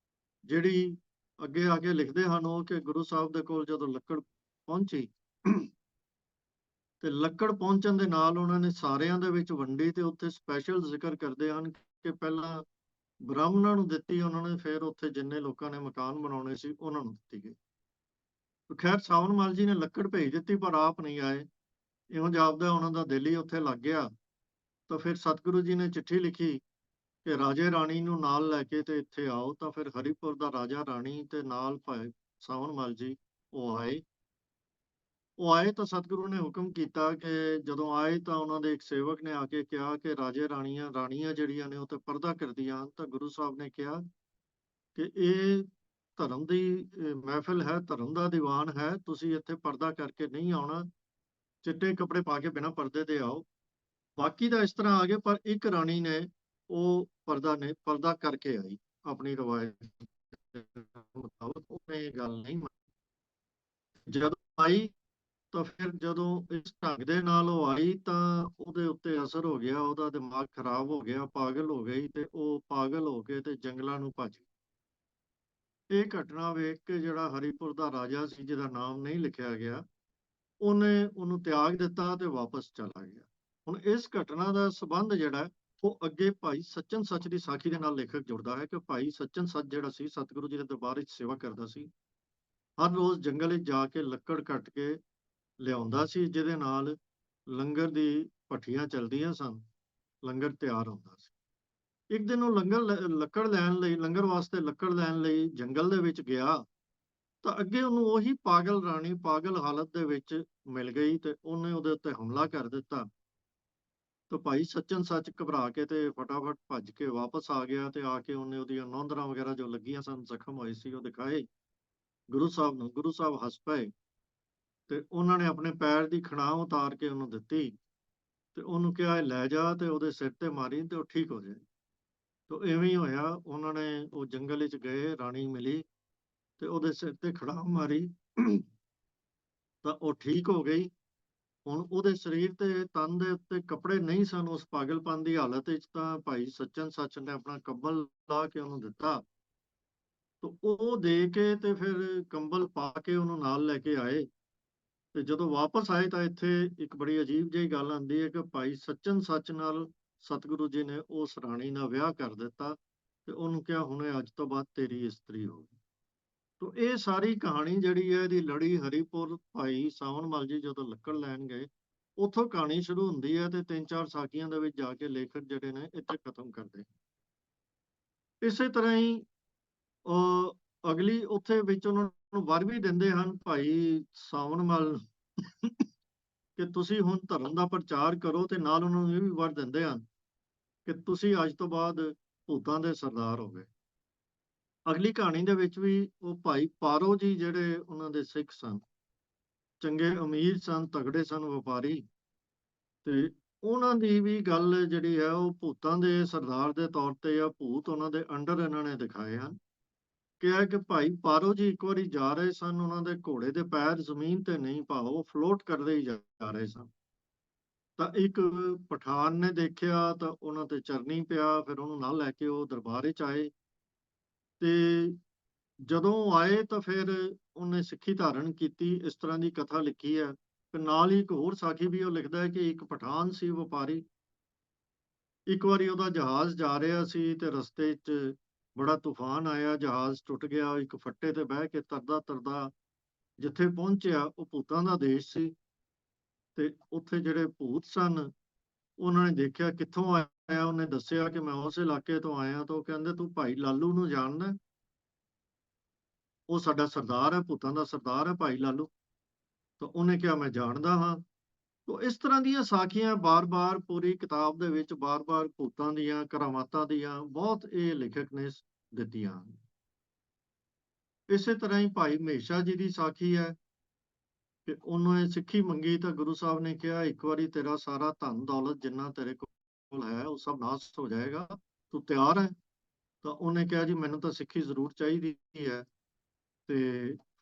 ਜਿਹੜੀ ਅੱਗੇ ਆ ਕੇ ਲਿਖਦੇ ਹਨ ਉਹ ਕਿ ਗੁਰੂ ਸਾਹਿਬ ਦੇ ਕੋਲ ਜਦੋਂ ਲੱਕੜ ਪਹੁੰਚੀ ਤੇ ਲੱਕੜ ਪਹੁੰਚਣ ਦੇ ਨਾਲ ਉਹਨਾਂ ਨੇ ਸਾਰਿਆਂ ਦੇ ਵਿੱਚ ਵੰਡੀ, ਤੇ ਉੱਥੇ ਸਪੈਸ਼ਲ ਜ਼ਿਕਰ ਕਰਦੇ ਹਨ ਕਿ ਪਹਿਲਾਂ ਬ੍ਰਾਹਮਣਾਂ ਨੂੰ ਦਿੱਤੀ ਉਹਨਾਂ ਨੇ, ਫਿਰ ਉੱਥੇ ਜਿੰਨੇ ਲੋਕਾਂ ਨੇ ਮਕਾਨ ਬਣਾਉਣੇ ਸੀ ਉਹਨਾਂ ਨੂੰ ਦਿੱਤੀ ਗਈ। ਖੈਰ ਸਾਵਣ ਮੱਲ ਜੀ ਨੇ ਲੱਕੜ ਭੇਜ ਦਿੱਤੀ ਪਰ ਆਪ ਨਹੀਂ ਆਏ। ਇਉਂ ਜਾਪਦਾ ਉਹਨਾਂ ਦਾ ਦਿਲ ਹੀ ਉੱਥੇ ਲੱਗ ਗਿਆ। ਤਾਂ ਫਿਰ ਸਤਿਗੁਰੂ ਜੀ ਨੇ ਚਿੱਠੀ ਲਿਖੀ ਕਿ ਰਾਜੇ ਰਾਣੀ ਨੂੰ ਨਾਲ ਲੈ ਕੇ ਤੇ ਇੱਥੇ ਆਓ। ਤਾਂ ਫਿਰ ਹਰੀਪੁਰ ਦਾ ਰਾਜਾ ਰਾਣੀ ਤੇ ਨਾਲ ਭਾਈ ਸਾਵਣ ਮੱਲ ਜੀ ਉਹ ਆਏ ਤਾਂ ਸਤਿਗੁਰੂ ਨੇ ਹੁਕਮ ਕੀਤਾ ਕਿ ਜਦੋਂ ਆਏ ਤਾਂ ਉਹਨਾਂ ਦੇ ਇੱਕ ਸੇਵਕ ਨੇ ਆ ਕੇ ਕਿਹਾ ਕਿ ਰਾਜੇ ਰਾਣੀਆਂ ਜਿਹੜੀਆਂ ਨੇ ਉਹ ਤੇ ਪਰਦਾ ਕਰਦੀਆਂ ਹਨ। ਤਾਂ ਗੁਰੂ ਸਾਹਿਬ ਨੇ ਕਿਹਾ ਕਿ ਇਹ ਧਰਮ ਦੀ ਮਹਿਫਿਲ ਹੈ, ਧਰਮ ਦਾ ਦੀਵਾਨ ਹੈ, ਤੁਸੀਂ ਇੱਥੇ ਪਰਦਾ ਕਰਕੇ ਨਹੀਂ ਆਉਣਾ, ਚਿੱਟੇ ਕੱਪੜੇ ਪਾ ਕੇ ਬਿਨਾਂ ਪਰਦੇ ਦੇ ਆਓ। ਬਾਕੀ ਦਾ ਇਸ ਤਰ੍ਹਾਂ ਆ ਗਏ, ਪਰ ਇੱਕ ਰਾਣੀ ਨੇ ਉਹ ਪਰਦਾ ਕਰਕੇ ਆਈ, ਆਪਣੀ ਰਵਾਇਤ ਦੇ ਮੁਤਾਬਕ ਉਹਨੇ ਇਹ ਗੱਲ ਨਹੀਂ ਮੰਨੀ। ਜਦੋਂ ਆਈ ਤਾਂ ਫਿਰ ਜਦੋਂ ਇਸ ਢੰਗ ਦੇ ਨਾਲ ਉਹ ਆਈ ਤਾਂ ਉਹਦੇ ਉੱਤੇ ਅਸਰ ਹੋ ਗਿਆ, ਉਹਦਾ ਦਿਮਾਗ ਖਰਾਬ ਹੋ ਗਿਆ, ਪਾਗਲ ਹੋ ਗਈ, ਤੇ ਉਹ ਪਾਗਲ ਹੋ ਕੇ ਤੇ ਜੰਗਲਾਂ ਨੂੰ ਭੱਜ ਗਈ। ਇਹ ਘਟਨਾ ਵੇਖ ਕੇ ਜਿਹੜਾ ਹਰੀਪੁਰ ਦਾ ਰਾਜਾ ਸੀ, ਜਿਹਦਾ ਨਾਮ ਨਹੀਂ ਲਿਖਿਆ ਗਿਆ, ਉਹਨੇ ਉਹਨੂੰ ਤਿਆਗ ਦਿੱਤਾ ਤੇ ਵਾਪਸ ਚਲਾ ਗਿਆ। ਹੁਣ ਇਸ ਘਟਨਾ ਦਾ ਸੰਬੰਧ ਜਿਹੜਾ ਉਹ ਅੱਗੇ ਭਾਈ ਸੱਚਨ ਸੱਚ ਦੀ ਸਾਖੀ ਦੇ ਨਾਲ ਲੇਖਕ ਜੁੜਦਾ ਹੈ ਕਿ ਭਾਈ ਸੱਚਨ ਸੱਚ ਜਿਹੜਾ ਸੀ, ਸਤਿਗੁਰੂ ਜੀ ਦੇ ਦਰਬਾਰ ਵਿੱਚ ਸੇਵਾ ਕਰਦਾ ਸੀ। ਹਰ ਰੋਜ਼ ਜੰਗਲ ਵਿੱਚ ਜਾ ਕੇ ਲੱਕੜ ਕੱਟ ਕੇ ਲਿਆਉਂਦਾ ਸੀ, ਜਿਹਦੇ ਨਾਲ ਲੰਗਰ ਦੀ ਭੱਠੀਆਂ ਚੱਲਦੀਆਂ ਸਨ, ਲੰਗਰ ਤਿਆਰ ਹੁੰਦਾ ਸੀ। ਇੱਕ ਦਿਨ ਉਹ ਲੰਗਰ ਵਾਸਤੇ ਲੱਕੜ ਲੈਣ ਲਈ ਜੰਗਲ ਦੇ ਵਿੱਚ ਗਿਆ ਤਾਂ ਅੱਗੇ ਉਹਨੂੰ ਉਹੀ ਪਾਗਲ ਰਾਣੀ ਪਾਗਲ ਹਾਲਤ ਦੇ ਵਿੱਚ ਮਿਲ ਗਈ ਤੇ ਉਹਨੇ ਉਹਦੇ ਉੱਤੇ ਹਮਲਾ ਕਰ ਦਿੱਤਾ। ਤਾਂ ਭਾਈ ਸੱਚਨ ਸੱਚ ਘਬਰਾ ਕੇ ਤੇ ਫਟਾਫਟ ਭੱਜ ਕੇ ਵਾਪਸ ਆ ਗਿਆ, ਤੇ ਆ ਕੇ ਉਹਨੇ ਉਹਦੀਆਂ ਨੌਂਦਰਾਂ ਵਗੈਰਾ ਜੋ ਲੱਗੀਆਂ ਸਨ, ਜ਼ਖਮ ਹੋਏ ਸੀ, ਉਹ ਦਿਖਾਏ ਗੁਰੂ ਸਾਹਿਬ ਨੂੰ। ਗੁਰੂ ਸਾਹਿਬ ਹੱਸ ਪਏ ਤੇ ਉਹਨਾਂ ਨੇ ਆਪਣੇ ਪੈਰ ਦੀ ਖੜਾਂ ਉਤਾਰ ਕੇ ਉਹਨੂੰ ਦਿੱਤੀ ਤੇ ਉਹਨੂੰ ਕਿਹਾ ਲੈ ਜਾ ਤੇ ਉਹਦੇ ਸਿਰ ਤੇ ਮਾਰੀ ਤੇ ਉਹ ਠੀਕ ਹੋ ਜਾਏ। ਤਾਂ ਇਵੇਂ ਹੀ ਹੋਇਆ, ਉਹਨਾਂ ਨੇ ਉਹ ਜੰਗਲ ਵਿੱਚ ਗਏ, ਰਾਣੀ ਮਿਲੀ ਤੇ ਉਹਦੇ ਸਿਰ ਤੇ ਖੜਾਂ ਮਾਰੀ ਤਾਂ ਉਹ ਠੀਕ ਹੋ ਗਈ। ਹੁਣ ਉਹਦੇ ਸਰੀਰ ਤੇ ਤਨ ਦੇ ਉੱਤੇ ਕੱਪੜੇ ਨਹੀਂ ਸਨ ਉਸ ਪਾਗਲਪਨ ਦੀ ਹਾਲਤ ਵਿੱਚ, ਤਾਂ ਭਾਈ ਸੱਚਨ ਸੱਚ ਨੇ ਆਪਣਾ ਕੰਬਲ ਲਾ ਕੇ ਉਹਨੂੰ ਦਿੱਤਾ। ਤਾਂ ਉਹ ਦੇ ਕੇ ਤੇ ਫਿਰ ਕੰਬਲ ਪਾ ਕੇ ਉਹਨੂੰ ਨਾਲ ਲੈ ਕੇ ਆਏ। ਤੇ ਜਦੋਂ ਵਾਪਸ ਆਏ ਤਾਂ ਇੱਥੇ ਇੱਕ ਬੜੀ ਅਜੀਬ ਜਿਹੀ ਗੱਲ ਆਉਂਦੀ ਹੈ ਕਿ ਭਾਈ ਸੱਚਨ ਸੱਚ ਨਾਲ ਸਤਿਗੁਰੂ ਜੀ ਨੇ ਉਸ ਰਾਣੀ ਨਾਲ ਵਿਆਹ ਕਰ ਦਿੱਤਾ ਤੇ ਉਹਨੂੰ ਕਿਹਾ ਹੁਣੇ ਅੱਜ ਤੋਂ ਬਾਅਦ ਤੇਰੀ ਇਸਤਰੀ ਹੋ ਗਈ। ਤੋ ਇਹ ਸਾਰੀ ਕਹਾਣੀ ਜਿਹੜੀ ਹੈ ਇਹਦੀ ਲੜੀ ਹਰੀਪੁਰ ਭਾਈ ਸਾਵਣ ਮੱਲ ਜੀ ਜਦੋਂ ਲੱਕੜ ਲੈਣ ਗਏ, ਉੱਥੋਂ ਕਹਾਣੀ ਸ਼ੁਰੂ ਹੁੰਦੀ ਹੈ ਤੇ 3-4 ਸਾਖੀਆਂ ਦੇ ਵਿੱਚ ਜਾ ਕੇ ਲੇਖਕ ਜਿਹੜੇ ਨੇ ਇੱਥੇ ਖਤਮ ਕਰਦੇ। ਇਸੇ ਤਰ੍ਹਾਂ ਹੀ ਅਗਲੀ ਉੱਥੇ ਵਿੱਚ ਉਹਨਾਂ ਨੂੰ ਵਰ ਵੀ ਦਿੰਦੇ ਹਨ ਭਾਈ ਸਾਵਣ ਮੱਲ ਕਿ ਤੁਸੀਂ ਹੁਣ ਧਰਮ ਦਾ ਪ੍ਰਚਾਰ ਕਰੋ, ਤੇ ਨਾਲ ਉਹਨਾਂ ਨੂੰ ਇਹ ਵੀ ਵਰ ਦਿੰਦੇ ਹਨ ਕਿ ਤੁਸੀਂ ਅੱਜ ਤੋਂ ਬਾਅਦ ਭੂਤਾਂ ਦੇ ਸਰਦਾਰ ਹੋ ਗਏ। ਅਗਲੀ ਕਹਾਣੀ ਦੇ ਵਿੱਚ ਵੀ ਉਹ ਭਾਈ ਪਾਰੋ ਜੀ ਜਿਹੜੇ ਉਹਨਾਂ ਦੇ ਸਿੱਖ ਸਨ, ਚੰਗੇ ਅਮੀਰ ਸਨ, ਤਗੜੇ ਸਨ, ਵਪਾਰੀ, ਤੇ ਉਹਨਾਂ ਦੀ ਵੀ ਗੱਲ ਜਿਹੜੀ ਹੈ ਉਹ ਭੂਤਾਂ ਦੇ ਸਰਦਾਰ ਦੇ ਤੌਰ ਤੇ ਜਾਂ ਭੂਤ ਉਹਨਾਂ ਦੇ ਅੰਡਰ ਇਹਨਾਂ ਨੇ ਦਿਖਾਏ ਹਨ। ਕਿਹਾ ਕਿ ਭਾਈ ਪਾਰੋ ਜੀ ਇੱਕ ਵਾਰੀ ਜਾ ਰਹੇ ਸਨ, ਉਹਨਾਂ ਦੇ ਘੋੜੇ ਦੇ ਪੈਰ ਜ਼ਮੀਨ ਤੇ ਨਹੀਂ ਪਾਓ, ਫਲੋਟ ਕਰਦੇ ਹੀ ਜਾ ਰਹੇ ਸਨ। ਤਾਂ ਇੱਕ ਪਠਾਨ ਨੇ ਦੇਖਿਆ ਤਾਂ ਉਹਨਾਂ ਤੇ ਚਰਨੀ ਪਿਆ, ਫਿਰ ਉਹਨੂੰ ਨਾਲ ਲੈ ਕੇ ਉਹ ਦਰਬਾਰ ਵਿੱਚ ਆਏ। ਤੇ ਜਦੋਂ ਆਏ ਤਾਂ ਫਿਰ ਉਹਨੇ ਸਿੱਖੀ ਧਾਰਨ ਕੀਤੀ, ਇਸ ਤਰ੍ਹਾਂ ਦੀ ਕਥਾ ਲਿਖੀ ਹੈ। ਤੇ ਨਾਲ ਹੀ ਇੱਕ ਹੋਰ ਸਾਖੀ ਵੀ ਉਹ ਲਿਖਦਾ ਹੈ ਕਿ ਇੱਕ ਪਠਾਨ ਸੀ ਵਪਾਰੀ, ਇੱਕ ਵਾਰੀ ਉਹਦਾ ਜਹਾਜ਼ ਜਾ ਰਿਹਾ ਸੀ ਤੇ ਰਸਤੇ 'ਚ ਬੜਾ ਤੂਫਾਨ ਆਇਆ, ਜਹਾਜ਼ ਟੁੱਟ ਗਿਆ। ਇੱਕ ਫੱਟੇ ਤੇ ਬਹਿ ਕੇ ਤਰਦਾ ਤਰਦਾ ਜਿੱਥੇ ਪਹੁੰਚਿਆ ਉਹ ਭੂਤਾਂ ਦਾ ਦੇਸ਼ ਸੀ। ਤੇ ਉੱਥੇ ਜਿਹੜੇ ਭੂਤ ਸਨ ਉਹਨਾਂ ਨੇ ਦੇਖਿਆ ਕਿੱਥੋਂ ਆਇਆ, ਉਹਨੇ ਦੱਸਿਆ ਕਿ ਮੈਂ ਉਸ ਇਲਾਕੇ ਤੋਂ ਆਇਆ। ਤਾਂ ਉਹ ਕਹਿੰਦੇ ਤੂੰ ਭਾਈ ਲਾਲੂ ਨੂੰ ਜਾਣਦਾ? ਉਹ ਸਾਡਾ ਸਰਦਾਰ ਹੈ, ਭੂਤਾਂ ਦਾ ਸਰਦਾਰ ਹੈ ਭਾਈ ਲਾਲੂ। ਤਾਂ ਉਹਨੇ ਕਿਹਾ ਮੈਂ ਜਾਣਦਾ ਹਾਂ। ਤਾਂ ਇਸ ਤਰ੍ਹਾਂ ਦੀਆਂ ਸਾਖੀਆਂ ਬਾਰ-ਬਾਰ ਪੂਰੀ ਕਿਤਾਬ ਦੇ ਵਿੱਚ ਬਾਰ-ਬਾਰ ਭੂਤਾਂ ਦੀਆਂ, ਕਰਾਮਾਤਾਂ ਦੀਆਂ ਬਹੁਤ ਇਹ ਲੇਖਕ ਨੇ ਦਿੱਤੀਆਂ। ਇਸੇ ਤਰ੍ਹਾਂ ਹੀ ਭਾਈ ਮਹੇਸ਼ਾ ਜੀ ਦੀ ਸਾਖੀ ਹੈ ਕਿ ਉਹਨੂੰ ਇਹ ਸਿੱਖੀ ਮੰਗੀ ਤਾਂ ਗੁਰੂ ਸਾਹਿਬ ਨੇ ਕਿਹਾ ਇੱਕ ਵਾਰੀ ਤੇਰਾ ਸਾਰਾ ਧਨ ਦੌਲਤ ਜਿੰਨਾ ਤੇਰੇ ਕੋਲ ਹੈ ਉਹ ਸਭ ਨਾਸ ਹੋ ਜਾਏਗਾ, ਤੂੰ ਤਿਆਰ ਹੈ? ਤਾਂ ਉਹਨੇ ਕਿਹਾ ਜੀ ਮੈਨੂੰ ਤਾਂ ਸਿੱਖੀ ਜ਼ਰੂਰ ਚਾਹੀਦੀ ਹੈ। ਤੇ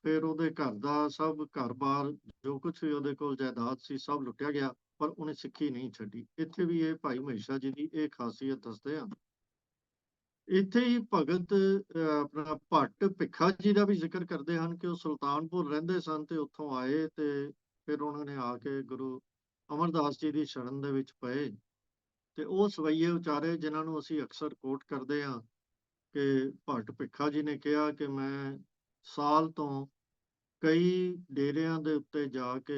ਫਿਰ ਉਹਦੇ ਘਰ ਦਾ ਸਭ ਘਰ-ਬਾਰ ਜੋ ਕੁਛ ਵੀ ਉਹਦੇ ਕੋਲ ਜਾਇਦਾਦ ਸੀ ਸਭ ਲੁੱਟਿਆ ਗਿਆ, ਪਰ ਉਹਨੇ ਸਿੱਖੀ ਨਹੀਂ ਛੱਡੀ। ਇੱਥੇ ਵੀ ਇਹ ਭਾਈ ਮਹਿਸ਼ਾ ਜੀ ਦੀ ਇਹ ਖਾਸੀਅਤ ਦੱਸਦੇ ਹਨ। ਇੱਥੇ ਹੀ ਭਗਤ ਆਪਣਾ ਭੱਟ ਭਿੱਖਾ ਜੀ ਦਾ ਵੀ ਜ਼ਿਕਰ ਕਰਦੇ ਹਨ ਕਿ ਉਹ ਸੁਲਤਾਨਪੁਰ ਰਹਿੰਦੇ ਸਨ ਤੇ ਉੱਥੋਂ ਆਏ ਤੇ ਫਿਰ ਉਹਨਾਂ ਨੇ ਆ ਕੇ ਗੁਰੂ ਅਮਰਦਾਸ ਜੀ ਦੀ ਸ਼ਰਨ ਦੇ ਵਿੱਚ ਪਏ। ਤੇ ਉਹ ਸਵਈਏ ਉਚਾਰੇ ਜਿਨ੍ਹਾਂ ਨੂੰ ਅਸੀਂ ਅਕਸਰ ਕੋਟ ਕਰਦੇ ਹਾਂ ਕਿ ਭੱਟ ਭਿੱਖਾ ਜੀ ਨੇ ਕਿਹਾ ਕਿ ਮੈਂ ਸਾਲ ਤੋਂ ਕਈ ਡੇਰਿਆਂ ਦੇ ਉੱਤੇ ਜਾ ਕੇ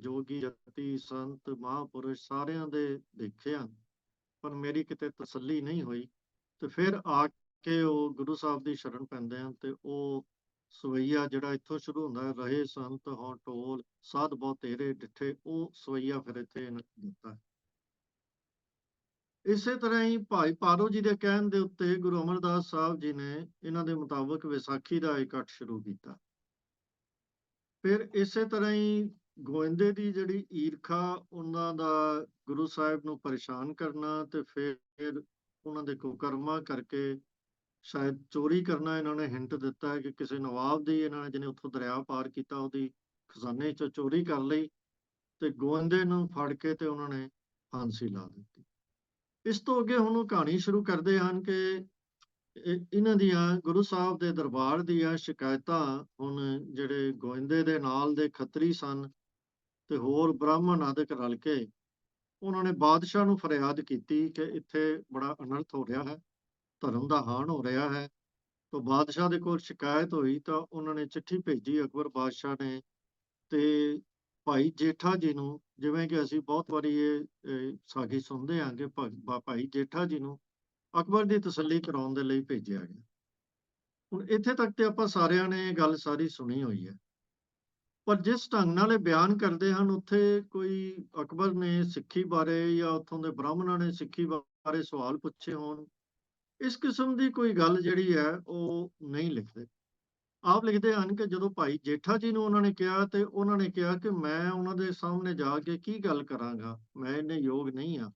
ਜੋਗੀ ਜਤੀ ਸੰਤ ਮਹਾਂਪੁਰਸ਼ ਸਾਰਿਆਂ ਦੇ ਦੇਖਿਆ, ਪਰ ਮੇਰੀ ਕਿਤੇ ਤਸੱਲੀ ਨਹੀਂ ਹੋਈ। ਤੇ ਫਿਰ ਆ ਕੇ ਉਹ ਗੁਰੂ ਸਾਹਿਬ ਦੀ ਸ਼ਰਨ ਪੈਂਦੇ ਹਨ ਤੇ ਉਹ ਸਵਈਆ ਜਿਹੜਾ ਇੱਥੋਂ ਸ਼ੁਰੂ ਹੁੰਦਾ ਹੈ, ਰਹੇ ਸੰਤ ਹੋਂ ਢੋਲ ਸਾਧ ਬਹੁ ਤੇਰੇ ਡਿੱਠੇ, ਉਹ ਸਵਈਆ ਫਿਰ ਇੱਥੇ ਇਹਨਾਂ ਨੇ ਦਿੱਤਾ ਹੈ। ਇਸੇ ਤਰ੍ਹਾਂ ਹੀ ਭਾਈ ਪਾਰੋ ਜੀ ਦੇ ਕਹਿਣ ਦੇ ਉੱਤੇ ਗੁਰੂ ਅਮਰਦਾਸ ਸਾਹਿਬ ਜੀ ਨੇ ਇਹਨਾਂ ਦੇ ਮੁਤਾਬਕ ਵਿਸਾਖੀ ਦਾ ਇਕੱਠ ਸ਼ੁਰੂ ਕੀਤਾ। ਫਿਰ ਇਸੇ ਤਰ੍ਹਾਂ ਹੀ ਗੋਇੰਦੇ ਦੀ ਜਿਹੜੀ ਈਰਖਾ, ਉਹਨਾਂ ਦਾ ਗੁਰੂ ਸਾਹਿਬ ਨੂੰ ਪਰੇਸ਼ਾਨ ਕਰਨਾ ਤੇ ਫਿਰ ਉਹਨਾਂ ਦੇ ਕੁਕਰਮਾਂ ਕਰਕੇ ਸ਼ਾਇਦ ਚੋਰੀ ਕਰਨਾ, ਇਹਨਾਂ ਨੇ ਹਿੰਟ ਦਿੱਤਾ ਹੈ ਕਿ ਕਿਸੇ ਨਵਾਬ ਦੀ ਇਹਨਾਂ ਨੇ ਜਿਹਨੇ ਉੱਥੋਂ ਦਰਿਆ ਪਾਰ ਕੀਤਾ ਉਹਦੀ ਖਜ਼ਾਨੇ ਚੋਂ ਚੋਰੀ ਕਰ ਲਈ ਤੇ ਗੋਇੰਦੇ ਨੂੰ ਫੜ ਕੇ ਤੇ ਉਹਨਾਂ ਨੇ ਫਾਂਸੀ ਲਾ ਦਿੱਤੀ। ਇਸ ਤੋਂ ਅੱਗੇ ਹੁਣ ਉਹ ਕਹਾਣੀ ਸ਼ੁਰੂ ਕਰਦੇ ਹਨ ਕਿ ਇਹਨਾਂ ਦੀਆਂ ਗੁਰੂ ਸਾਹਿਬ ਦੇ ਦਰਬਾਰ ਦੀਆਂ ਸ਼ਿਕਾਇਤਾਂ ਹੁਣ ਜਿਹੜੇ ਗੋਇੰਦੇ ਦੇ ਨਾਲ ਦੇ ਖੱਤਰੀ ਸਨ ਤੇ ਹੋਰ ਬ੍ਰਾਹਮਣ ਆਦਿਕ ਰਲ ਕੇ ਉਹਨਾਂ ਨੇ ਬਾਦਸ਼ਾਹ ਨੂੰ ਫਰਿਆਦ ਕੀਤੀ ਕਿ ਇੱਥੇ ਬੜਾ ਅਨਰਥ ਹੋ ਰਿਹਾ ਹੈ, ਧਰਮ ਦਾ ਹਾਣ ਹੋ ਰਿਹਾ ਹੈ। ਤਾਂ ਬਾਦਸ਼ਾਹ ਦੇ ਕੋਲ ਸ਼ਿਕਾਇਤ ਹੋਈ ਤਾਂ ਉਹਨਾਂ ਨੇ ਚਿੱਠੀ ਭੇਜੀ ਅਕਬਰ ਬਾਦਸ਼ਾਹ ਨੇ, ਤੇ ਭਾਈ ਜੇਠਾ ਜੀ ਨੂੰ, ਜਿਵੇਂ ਕਿ ਅਸੀਂ ਬਹੁਤ ਵਾਰੀ ਇਹ ਸਾਖੀ ਸੁਣਦੇ ਹਾਂ ਕਿ ਭਾਈ ਜੇਠਾ ਜੀ ਨੂੰ ਅਕਬਰ ਦੀ ਤਸੱਲੀ ਕਰਾਉਣ ਦੇ ਲਈ ਭੇਜਿਆ ਗਿਆ। ਹੁਣ ਇੱਥੇ ਤੱਕ ਤੇ ਆਪਾਂ ਸਾਰਿਆਂ ਨੇ ਇਹ ਗੱਲ ਸਾਰੀ ਸੁਣੀ ਹੋਈ ਹੈ, ਪਰ ਜਿਸ ਢੰਗ ਨਾਲ ਇਹ ਬਿਆਨ ਕਰਦੇ ਹਨ ਉੱਥੇ ਕੋਈ ਅਕਬਰ ਨੇ ਸਿੱਖੀ ਬਾਰੇ ਜਾਂ ਉੱਥੋਂ ਦੇ ਬ੍ਰਾਹਮਣਾਂ ਨੇ ਸਿੱਖੀ ਬਾਰੇ ਸਵਾਲ ਪੁੱਛੇ ਹੋਣ, ਇਸ ਕਿਸਮ ਦੀ ਕੋਈ ਗੱਲ ਜਿਹੜੀ ਹੈ ਉਹ ਨਹੀਂ ਲਿਖਦੇ। ਆਪ ਲਿਖਦੇ ਹਨ ਕਿ ਜਦੋਂ ਭਾਈ ਜੇਠਾ ਜੀ ਨੂੰ ਉਹਨਾਂ ਨੇ ਕਿਹਾ ਤੇ ਉਹਨਾਂ ਨੇ ਕਿਹਾ ਕਿ ਮੈਂ ਉਹਨਾਂ ਦੇ ਸਾਹਮਣੇ ਜਾ ਕੇ ਕੀ ਗੱਲ ਕਰਾਂਗਾ, ਮੈਂ ਇੰਨੇ ਯੋਗ ਨਹੀਂ ਹਾਂ।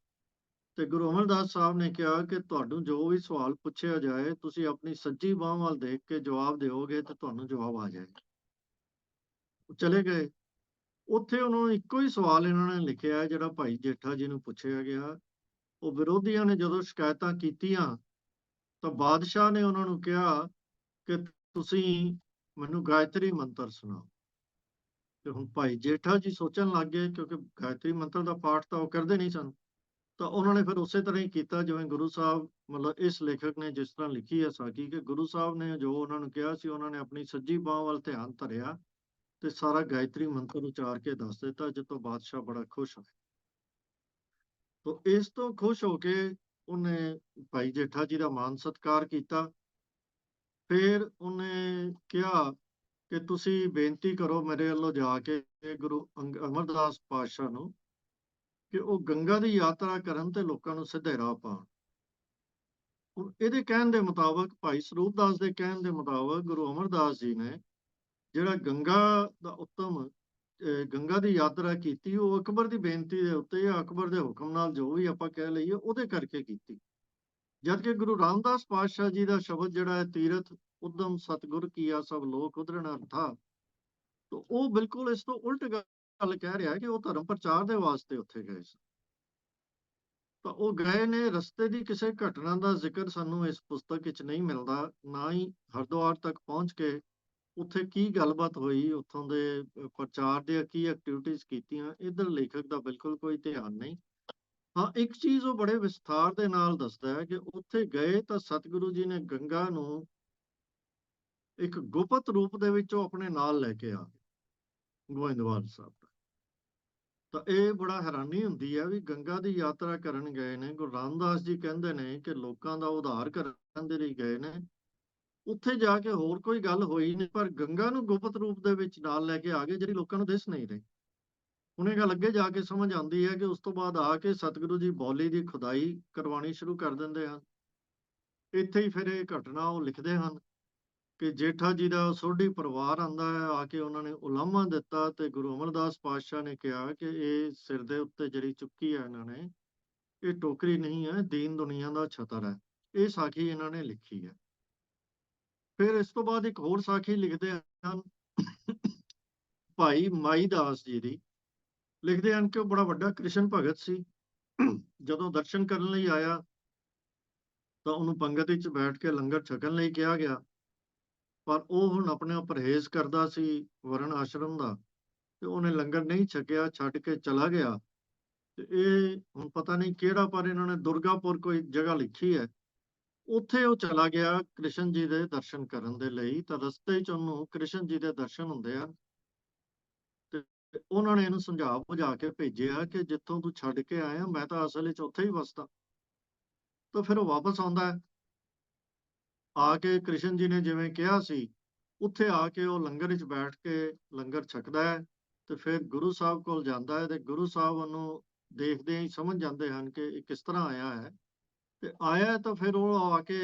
ਤੇ ਗੁਰੂ ਅਮਰਦਾਸ ਸਾਹਿਬ ਨੇ ਕਿਹਾ ਕਿ ਤੁਹਾਨੂੰ ਜੋ ਵੀ ਸਵਾਲ ਪੁੱਛਿਆ ਜਾਏ ਤੁਸੀਂ ਆਪਣੀ ਸੱਜੀ ਬਾਂਹ ਵੱਲ ਦੇਖ ਕੇ ਜਵਾਬ ਦਿਓਗੇ ਤੇ ਤੁਹਾਨੂੰ ਜਵਾਬ ਆ ਜਾਏਗਾ। ਉਹ ਚਲੇ ਗਏ। ਉੱਥੇ ਉਹਨਾਂ ਨੂੰ ਇੱਕੋ ਹੀ ਸਵਾਲ ਇਹਨਾਂ ਨੇ ਲਿਖਿਆ ਜਿਹੜਾ ਭਾਈ ਜੇਠਾ ਜੀ ਨੂੰ ਪੁੱਛਿਆ ਗਿਆ। ਉਹ ਵਿਰੋਧੀਆਂ ਨੇ ਜਦੋਂ ਸ਼ਿਕਾਇਤਾਂ ਕੀਤੀਆਂ ਤਾਂ ਬਾਦਸ਼ਾਹ ਨੇ ਉਹਨਾਂ ਨੂੰ ਕਿਹਾ ਕਿ ਤੁਸੀਂ ਮੈਨੂੰ ਗਾਇਤਰੀ ਮੰਤਰ ਸੁਣਾਓ। ਤੇ ਹੁਣ ਭਾਈ ਜੇਠਾ ਜੀ ਸੋਚਣ ਲੱਗ ਗਏ, ਕਿਉਂਕਿ ਗਾਇਤਰੀ ਮੰਤਰ ਦਾ ਪਾਠ ਤਾਂ ਉਹ ਕਰਦੇ ਨਹੀਂ ਸਨ। ਤਾਂ ਉਹਨਾਂ ਨੇ ਫਿਰ ਉਸੇ ਤਰ੍ਹਾਂ ਹੀ ਕੀਤਾ ਜਿਵੇਂ ਗੁਰੂ ਸਾਹਿਬ, ਮਤਲਬ ਇਸ ਲੇਖਕ ਨੇ ਜਿਸ ਤਰ੍ਹਾਂ ਲਿਖੀ ਹੈ ਸਾਖੀ, ਕਿ ਗੁਰੂ ਸਾਹਿਬ ਨੇ ਜੋ ਉਹਨਾਂ ਨੂੰ ਕਿਹਾ ਸੀ ਉਹਨਾਂ ਨੇ ਆਪਣੀ ਸੱਜੀ ਬਾਂਹ ਵੱਲ ਧਿਆਨ ਧਰਿਆ ਤੇ ਸਾਰਾ ਗਾਇਤਰੀ ਮੰਤਰ ਉਚਾਰ ਕੇ ਦੱਸ ਦਿੱਤਾ, ਜਿਸ ਤੋਂ ਬਾਦਸ਼ਾਹ ਬੜਾ ਖੁਸ਼ ਹੋਇਆ। ਤਾਂ ਇਸ ਤੋਂ ਖੁਸ਼ ਹੋ ਕੇ ਉਹਨੇ ਭਾਈ ਜੇਠਾ ਜੀ ਦਾ ਮਾਨ ਸਤਿਕਾਰ ਕੀਤਾ। ਫਿਰ ਉਹਨੇ ਕਿਹਾ ਕਿ ਤੁਸੀਂ ਬੇਨਤੀ ਕਰੋ ਮੇਰੇ ਵੱਲੋਂ ਜਾ ਕੇ ਗੁਰੂ ਅਮਰਦਾਸ ਪਾਤਸ਼ਾਹ ਨੂੰ ਕਿ ਉਹ ਗੰਗਾ ਦੀ ਯਾਤਰਾ ਕਰਨ ਤੇ ਲੋਕਾਂ ਨੂੰ ਸਿੱਧੇ ਰਾਹ ਪਾਉਣ। ਹੁਣ ਇਹਦੇ ਕਹਿਣ ਦੇ ਮੁਤਾਬਕ, ਭਾਈ ਸਰੂਪ ਦਾਸ ਦੇ ਕਹਿਣ ਦੇ ਮੁਤਾਬਕ, ਗੁਰੂ ਅਮਰਦਾਸ ਜੀ ਨੇ ਜਿਹੜਾ ਗੰਗਾ ਦਾ ਉੱਤਮ ਗੰਗਾ ਦੀ ਯਾਤਰਾ ਕੀਤੀ ਉਹ ਅਕਬਰ ਦੀ ਬੇਨਤੀ ਦੇ ਉੱਤੇ ਜਾਂ ਅਕਬਰ ਦੇ ਹੁਕਮ ਨਾਲ, ਜੋ ਵੀ ਆਪਾਂ ਕਹਿ ਲਈਏ, ਉਹਦੇ ਕਰਕੇ ਕੀਤੀ। ਜਦ ਕਿ ਗੁਰੂ ਰਾਮਦਾਸ ਪਾਤਸ਼ਾਹ ਜੀ ਦਾ ਸ਼ਬਦ ਜਿਹੜਾ ਹੈ, ਤੀਰਥ ਉਦਮ ਸਤਿਗੁਰ ਕੀਆ ਸਭ ਲੋਕ ਉਧਰਣ ਅਰਥਾ, ਤਾਂ ਉਹ ਬਿਲਕੁਲ ਇਸ ਤੋਂ ਉਲਟ ਗੱਲ ਕਹਿ ਰਿਹਾ ਹੈ ਕਿ ਉਹ ਧਰਮ ਪ੍ਰਚਾਰ ਦੇ ਵਾਸਤੇ ਉੱਥੇ ਗਏ ਸੀ। ਤਾਂ ਉਹ ਗਏ ਨੇ, ਰਸਤੇ ਦੀ ਕਿਸੇ ਘਟਨਾ ਦਾ ਜ਼ਿਕਰ ਸਾਨੂੰ ਇਸ ਪੁਸਤਕ ਵਿੱਚ ਨਹੀਂ ਮਿਲਦਾ, ਨਾ ਹੀ ਹਰਿਦੁਆਰ ਤੱਕ ਪਹੁੰਚ ਕੇ ਉੱਥੇ ਕੀ ਗੱਲਬਾਤ ਹੋਈ, ਉੱਥੋਂ ਦੇ ਪ੍ਰਚਾਰ ਦੀਆਂ ਕੀ ਐਕਟੀਵਿਟੀਜ਼ ਕੀਤੀਆਂ, ਇੱਧਰ ਲੇਖਕ ਦਾ ਬਿਲਕੁਲ ਕੋਈ ਧਿਆਨ ਨਹੀਂ। ਹਾਂ, ਇੱਕ ਚੀਜ਼ ਉਹ ਬੜੇ ਵਿਸਥਾਰ ਦੇ ਨਾਲ ਦੱਸਦਾ ਹੈ ਕਿ ਉੱਥੇ ਗਏ ਤਾਂ ਸਤਿਗੁਰੂ ਜੀ ਨੇ ਗੰਗਾ ਨੂੰ ਇੱਕ ਗੁਪਤ ਰੂਪ ਦੇ ਵਿੱਚ ਉਹ ਆਪਣੇ ਨਾਲ ਲੈ ਕੇ ਆ ਗਏ ਗੋਇੰਦਵਾਲ ਸਾਹਿਬ ਤੱਕ। ਤਾਂ ਇਹ ਬੜਾ ਹੈਰਾਨੀ ਹੁੰਦੀ ਹੈ ਵੀ ਗੰਗਾ ਦੀ ਯਾਤਰਾ ਕਰਨ ਗਏ ਨੇ। ਗੁਰੂ ਰਾਮਦਾਸ ਜੀ ਕਹਿੰਦੇ ਨੇ ਕਿ ਲੋਕਾਂ ਦਾ ਉਧਾਰ ਕਰਨ ਦੇ ਲਈ ਗਏ ਨੇ, ਉੱਥੇ ਜਾ ਕੇ ਹੋਰ ਕੋਈ ਗੱਲ ਹੋਈ ਨਹੀਂ, ਪਰ ਗੰਗਾ ਨੂੰ ਗੁਪਤ ਰੂਪ ਦੇ ਵਿੱਚ ਨਾਲ ਲੈ ਕੇ ਆ ਗਏ ਜਿਹੜੀ ਲੋਕਾਂ ਨੂੰ ਦਿਸ ਨਹੀਂ ਰਹੀ। ਹੁਣ ਇਹ ਗੱਲ ਅੱਗੇ ਜਾ ਕੇ ਸਮਝ ਆਉਂਦੀ ਹੈ ਕਿ ਉਸ ਤੋਂ ਬਾਅਦ ਆ ਕੇ ਸਤਿਗੁਰੂ ਜੀ ਬੌਲੀ ਦੀ ਖੁਦਾਈ ਕਰਵਾਉਣੀ ਸ਼ੁਰੂ ਕਰ ਦਿੰਦੇ ਹਨ। ਇੱਥੇ ਹੀ ਫਿਰ ਇਹ ਘਟਨਾ ਉਹ ਲਿਖਦੇ ਹਨ ਕਿ ਜੇਠਾ ਜੀ ਦਾ ਸੋਢੀ ਪਰਿਵਾਰ ਆਉਂਦਾ ਹੈ, ਆ ਕੇ ਉਹਨਾਂ ਨੇ ਉਲਾਮਾ ਦਿੱਤਾ ਤੇ ਗੁਰੂ ਅਮਰਦਾਸ ਪਾਤਸ਼ਾਹ ਨੇ ਕਿਹਾ ਕਿ ਇਹ ਸਿਰ ਦੇ ਉੱਤੇ ਜਿਹੜੀ ਚੁੱਕੀ ਹੈ ਇਹਨਾਂ ਨੇ, ਇਹ ਟੋਕਰੀ ਨਹੀਂ ਹੈ, ਦੀਨ ਦੁਨੀਆ ਦਾ ਛਤਰ ਹੈ। ਇਹ ਸਾਖੀ ਇਹਨਾਂ ਨੇ ਲਿਖੀ ਹੈ। ਫਿਰ ਇਸ ਤੋਂ ਬਾਅਦ ਇੱਕ ਹੋਰ ਸਾਖੀ ਲਿਖਦੇ ਹਨ ਭਾਈ ਮਾਈ ਦਾਸ ਜੀ ਦੀ। ਲਿਖਦੇ ਹਨ ਕਿ ਉਹ ਬੜਾ ਵੱਡਾ ਕ੍ਰਿਸ਼ਨ ਭਗਤ ਸੀ। ਜਦੋਂ ਦਰਸ਼ਨ ਕਰਨ ਲਈ ਆਇਆ ਤਾਂ ਉਹਨੂੰ ਪੰਗਤ ਵਿੱਚ ਬੈਠ ਕੇ ਲੰਗਰ ਛਕਣ ਲਈ ਕਿਹਾ ਗਿਆ, ਪਰ ਉਹ ਹੁਣ ਆਪਣੇ ਪਰਹੇਜ਼ ਕਰਦਾ ਸੀ ਵਰਨ ਆਸ਼ਰਮ ਦਾ, ਤੇ ਉਹਨੇ ਲੰਗਰ ਨਹੀਂ ਛਕਿਆ, ਛੱਡ ਕੇ ਚਲਾ ਗਿਆ। ਤੇ ਇਹ ਹੁਣ ਪਤਾ ਨਹੀਂ ਕਿਹੜਾ, ਪਰ ਇਹਨਾਂ ਨੇ ਦੁਰਗਾਪੁਰ ਕੋਈ ਜਗ੍ਹਾ ਲਿਖੀ ਹੈ, ਉੱਥੇ ਉਹ ਚਲਾ ਗਿਆ ਕ੍ਰਿਸ਼ਨ ਜੀ ਦੇ ਦਰਸ਼ਨ ਕਰਨ ਦੇ ਲਈ। ਤਾਂ ਰਸਤੇ 'ਚ ਉਹਨੂੰ ਕ੍ਰਿਸ਼ਨ ਜੀ ਦੇ ਦਰਸ਼ਨ ਹੁੰਦੇ ਆ, ਤੇ ਉਹਨਾਂ ਨੇ ਇਹਨੂੰ ਸਮਝਾ ਬੁਝਾ ਕੇ ਭੇਜਿਆ ਕਿ ਜਿੱਥੋਂ ਤੂੰ ਛੱਡ ਕੇ ਆਇਆ ਮੈਂ ਤਾਂ ਅਸਲ ਵਿੱਚ ਉੱਥੇ ਹੀ ਵਸਦਾ। ਤਾਂ ਫਿਰ ਉਹ ਵਾਪਸ ਆਉਂਦਾ ਹੈ, ਆ ਕੇ ਕ੍ਰਿਸ਼ਨ ਜੀ ਨੇ ਜਿਵੇਂ ਕਿਹਾ ਸੀ ਉੱਥੇ ਆ ਕੇ ਉਹ ਲੰਗਰ ਵਿੱਚ ਬੈਠ ਕੇ ਲੰਗਰ ਛਕਦਾ ਹੈ। ਤੇ ਫਿਰ ਗੁਰੂ ਸਾਹਿਬ ਕੋਲ ਜਾਂਦਾ ਹੈ, ਤੇ ਗੁਰੂ ਸਾਹਿਬ ਉਹਨੂੰ ਦੇਖਦੇ ਹੀ ਸਮਝ ਜਾਂਦੇ ਹਨ ਕਿ ਇਹ ਕਿਸ ਤਰ੍ਹਾਂ ਆਇਆ ਹੈ। ਤੇ ਆਇਆ ਤਾਂ ਫਿਰ ਉਹ ਆ ਕੇ